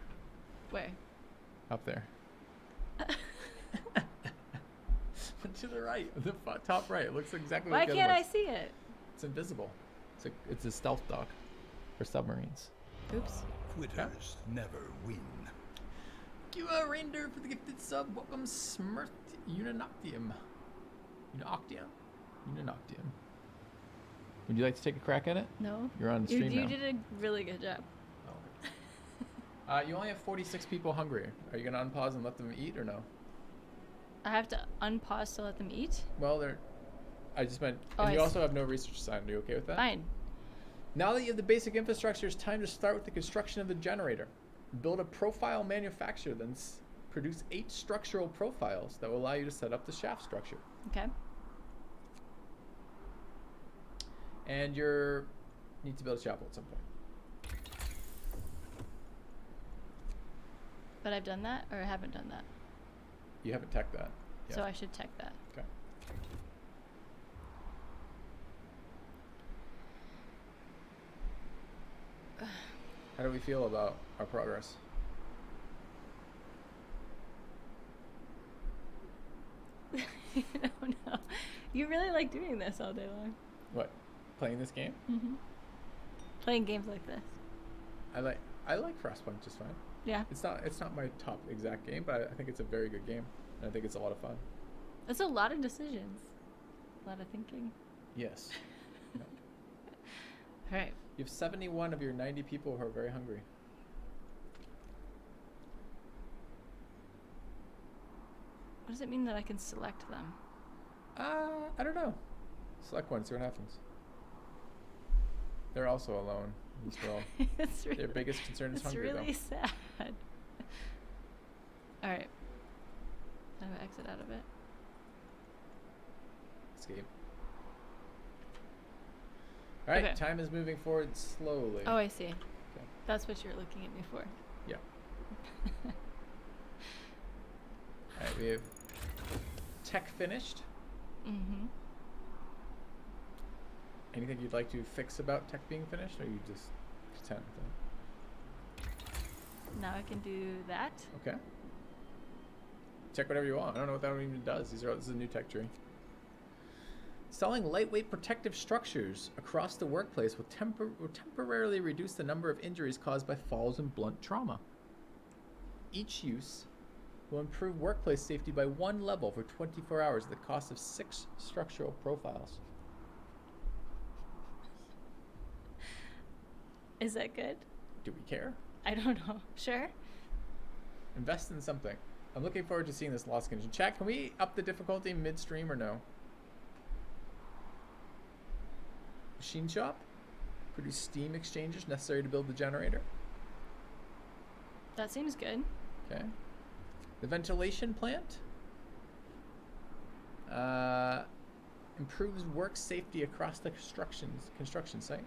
Where? Up there. To the right. The top right. It looks exactly Why like the other can't I ones. see it? It's invisible. It's a stealth dock for submarines. Oops. Quitters never win. Thank you, Reindeer, for the gifted sub. Welcome, Smurth Unanoctium. Unanoctium. Would you like to take a crack at it? No. You're on You stream now. did a really good job. Oh. You only have 46 people hungry. Are you gonna unpause and let them eat or no? I have to unpause to let them eat? Well, they're. I just meant. Oh, And you I also have no research assigned. Are you okay with that? Fine. Now that you have the basic infrastructure, it's time to start with the construction of the generator. Build a profile manufacturer, then produce 8 structural profiles that will allow you to set up the shaft structure. Okay. And you need to build a chapel at some point. But I've done that, or I haven't done that. You haven't teched that. So yet. I should tech that. Okay. How do we feel about our progress? I don't know. You really like doing this all day long. What? Playing this game? Mm-hmm. Playing games like this. I like Frostpunk just fine. Yeah. It's not my top exact game, but I think it's a very good game. And I think it's a lot of fun. It's a lot of decisions. A lot of thinking. Yes. No. All right. You have 71 of your 90 people who are very hungry. What does it mean that I can select them? I don't know. Select one, see what happens. They're also alone as well. It's really, Their biggest concern is it's hunger, really though. sad. All right. I'm gonna exit out of it. Escape. All right, Okay. time is moving forward slowly. Oh, I see. Okay. That's what you're looking at me for. Yeah. All right, we have tech finished. Mm-hmm. Anything you'd like to fix about tech being finished, or are you just content with it? Now I can do that. Okay. Check whatever you want. I don't know what that even does. This is a new tech tree. Selling lightweight protective structures across the workplace will temporarily reduce the number of injuries caused by falls and blunt trauma. Each use will improve workplace safety by 1 level for 24 hours at the cost of 6 structural profiles. Is that good? Do we care? I don't know. Sure. Invest in something. I'm looking forward to seeing this loss condition. Chat, can we up the difficulty midstream or no? Machine shop? Produce steam exchangers necessary to build the generator. That seems good. Okay. The ventilation plant improves work safety across the construction site.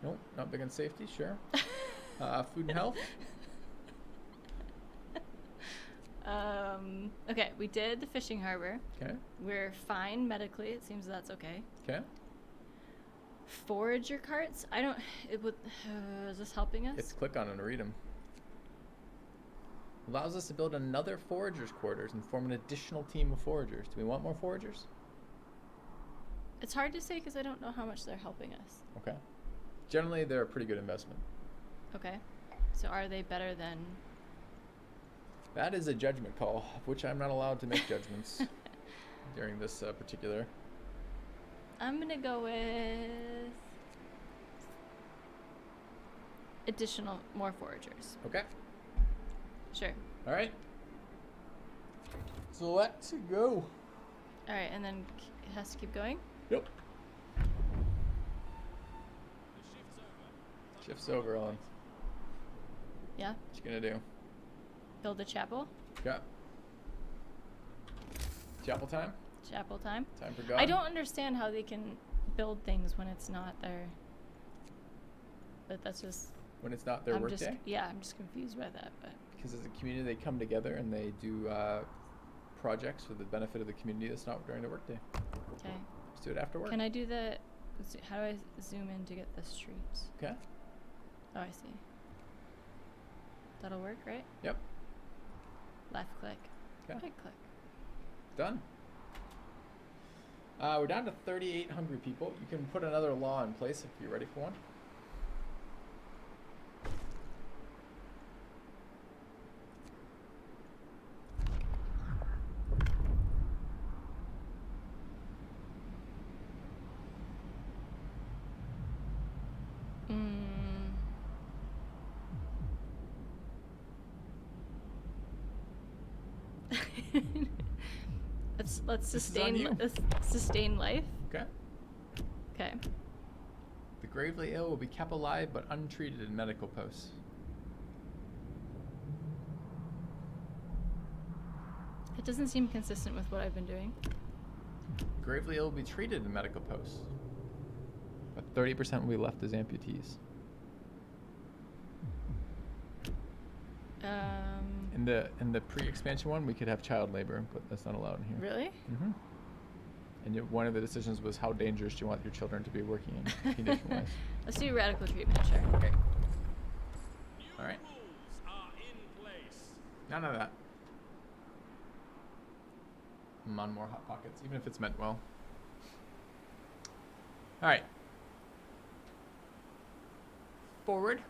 Nope, not big on safety, sure. Food and health. Okay, we did the fishing harbor. Okay. We're fine medically. It seems that's okay. Okay. Forager carts. I don't. It would. Is this helping us? Let's click on it and read them. Allows us to build another Foragers Quarters and form an additional team of foragers. Do we want more foragers? It's hard to say because I don't know how much they're helping us. Okay. Generally, they're a pretty good investment. Okay. So are they better than? That is a judgment call, of which I'm not allowed to make judgments during this particular. I'm gonna go with additional more foragers. Okay. Sure. All right. So let's go. All right, and then it has to keep going. Yep. The shift's over. Shift's over, Ellen. Yeah. What you gonna do? Build a chapel. Okay. Chapel time? Chapel time. Time for God? I don't understand how they can build things when it's not their. But that's just. When it's not their I'm work just. day? Yeah, I'm just confused by that. But. Because as a community, they come together and they do projects for the benefit of the community that's not during the workday. Okay. Just do it after work. Can I do the? How do I zoom in to get the streets? Okay. Oh, I see. That'll work, right? Yep. Left click. Okay. Right click. Done. We're down to 38 hungry people. You can put another law in place if you're ready for one. let's This is on you. sustain life. Okay. Okay. The gravely ill will be kept alive but untreated in medical posts. It doesn't seem consistent with what I've been doing. Gravely ill will be treated in medical posts. But 30% will be left as amputees. In the pre-expansion one, we could have child labor, but that's not allowed in here. Really? Mm-hmm. And one of the decisions was how dangerous do you want your children to be working in condition-wise. Let's do radical treatment, sure. Okay. New All right. rules are in place. None of that. I'm on more Hot Pockets, even if it's meant well. All right. Forward.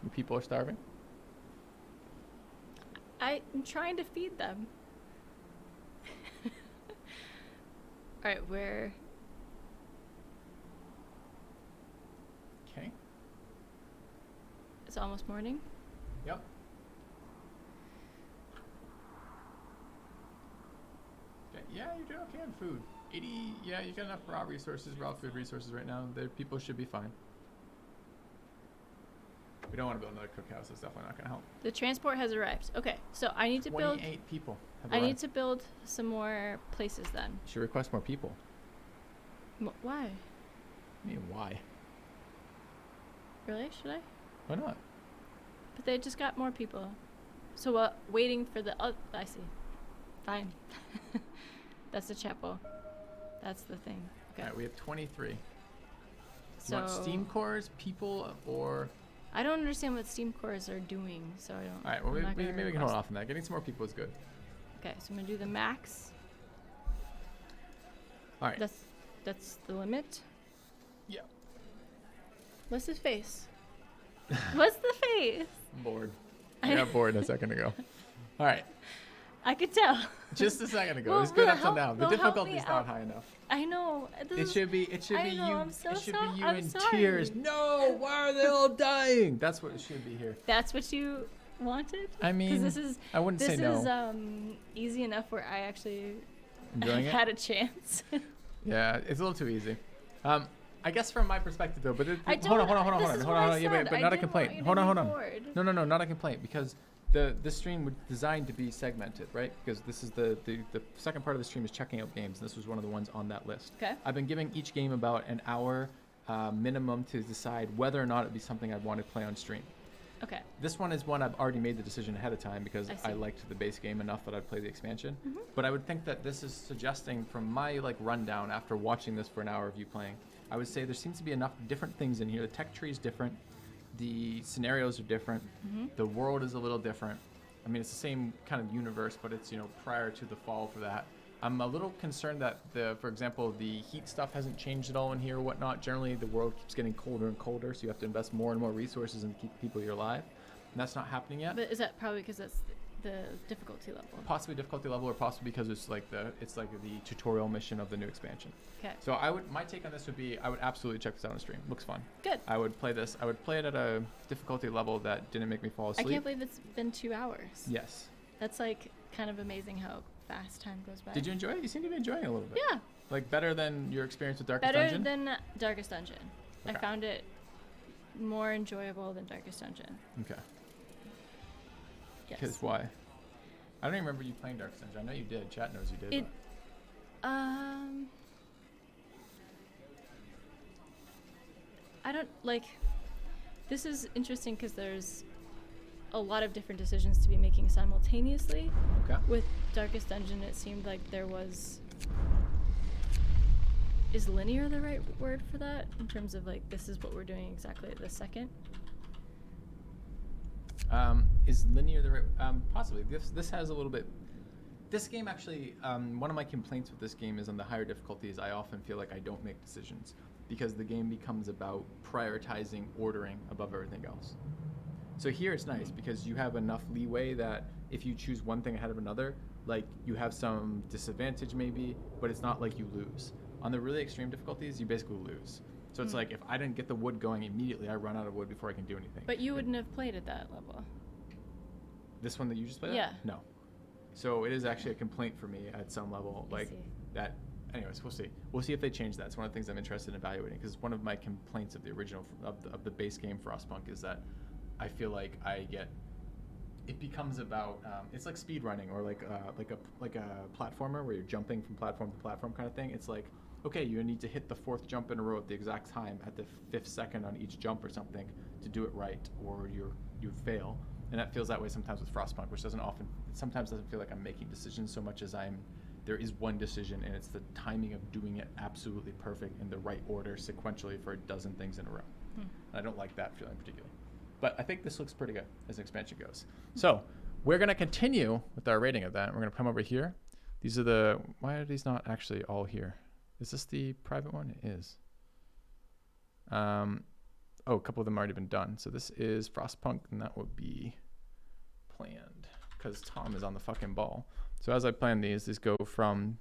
You people are starving. I'm trying to feed them. All right, where? Okay. It's almost morning. Yep. Okay. Yeah, you're doing okay on food. 80. Yeah, you got enough raw resources, raw food resources right now. People should be fine. We don't want to build another cookhouse. That's definitely not going to help. The transport has arrived. Okay, so I need to build. 28 people. I need to build some more places then. You should request more people. Why? I mean, why? Really? Should I? Why not? But they just got more people. So waiting for the. Oh, I see. Fine. That's the chapel. That's the thing. Okay. All right, we have 23. So You want steam cores, people, or... I don't understand what steam cores are doing, so I don't. All right, well, I'm not maybe gonna we can hold request- off on that. Getting some more people is good. Okay, so I'm gonna do the max. All right. That's the limit. Yeah. What's his face? What's the face? I'm bored. I got bored a second ago. All right. I could tell. Just a second ago. Well, it was good well, up till help- now. The well, help difficulty's me not out. high enough. I know. It should be I you. know, I'm so it should sorry. be you I'm in sorry. tears. No, why are they all dying? That's what it should be here. That's what you wanted? I mean, this is I wouldn't say no. This is easy enough where I actually Enjoying it? had a chance. Yeah, it's a little too easy. I guess from my perspective though, but I hold on. this is what I Yeah, said. but I not a didn't want complaint. you to Hold be on. bored. No, not a complaint because this stream was designed to be segmented, right? Because this is the second part of the stream is checking out games. This was one of the ones on that list. Okay. I've been giving each game about an hour minimum to decide whether or not it'd be something I'd want to play on stream. Okay. This one is one I've already made the decision ahead of time because I I see. liked the base game enough that I'd play the expansion. Mhm. But I would think that this is suggesting from my rundown after watching this for an hour of you playing, I would say there seems to be enough different things in here. The tech tree is different. The scenarios are different. Mhm. The world is a little different. I mean, it's the same kind of universe, but it's, prior to the fall for that. I'm a little concerned that for example, the heat stuff hasn't changed at all in here or whatnot. Generally, the world keeps getting colder and colder, so you have to invest more and more resources in keep people here alive. And that's not happening yet. But is that probably because that's the difficulty level? Possibly difficulty level, or possibly because it's like the tutorial mission of the new expansion. Okay. So my take on this would be I would absolutely check this out on stream. Looks fun. Good. I would play this. I would play it at a difficulty level that didn't make me fall I asleep. can't believe it's been 2 hours. Yes. That's kind of amazing how fast time goes by. Did you enjoy it? You seem to be enjoying it a little bit. Yeah. Like better than your experience with Darkest Better Dungeon? than Darkest Dungeon. I Okay. found it more enjoyable than Darkest Dungeon. Okay. Yes. Because why? I don't even remember you playing Darkest Dungeon. I know you did. Chat knows you did. It, but- I don't this is interesting because there's a lot of different decisions to be making simultaneously. Okay. With Darkest Dungeon, it seemed like there was. Is linear the right word for that? In terms of this is what we're doing exactly at this second? Is linear the right? Possibly. This has a little bit. This game actually, one of my complaints with this game is on the higher difficulties. I often feel like I don't make decisions because the game becomes about prioritizing ordering above everything else. So here it's nice because you have enough leeway that if you choose one thing ahead of another, you have some disadvantage maybe, but it's not like you lose. On the really extreme difficulties, you basically lose. So it's like if I didn't get the wood going immediately, I run out of wood before I can do anything. But you wouldn't have played at that level. This one that you just played? Yeah. No. So it is actually a complaint for me at some level, like see. that. Anyways, we'll see. We'll see if they change that. It's one of the things I'm interested in evaluating, because one of my complaints of the original of the base game Frostpunk is that I feel like it becomes about it's like speed running or like a platformer where you're jumping from platform to platform kind of thing. It's like, okay, you need to hit the 4th jump in a row at the exact time at the 5th second on each jump or something to do it right, or you fail. And that feels that way sometimes with Frostpunk, which sometimes doesn't feel like I'm making decisions so much as there is one decision, and it's the timing of doing it absolutely perfect in the right order sequentially for a dozen things in a row. And I don't like that feeling particularly. But I think this looks pretty good as an expansion goes. So we're going to continue with our rating of that. We're going to come over here. These are why are these not actually all here? Is this the private one? It is. A couple of them already been done. So this is Frostpunk, and that would be planned because Tom is on the fucking ball. So as I plan these go from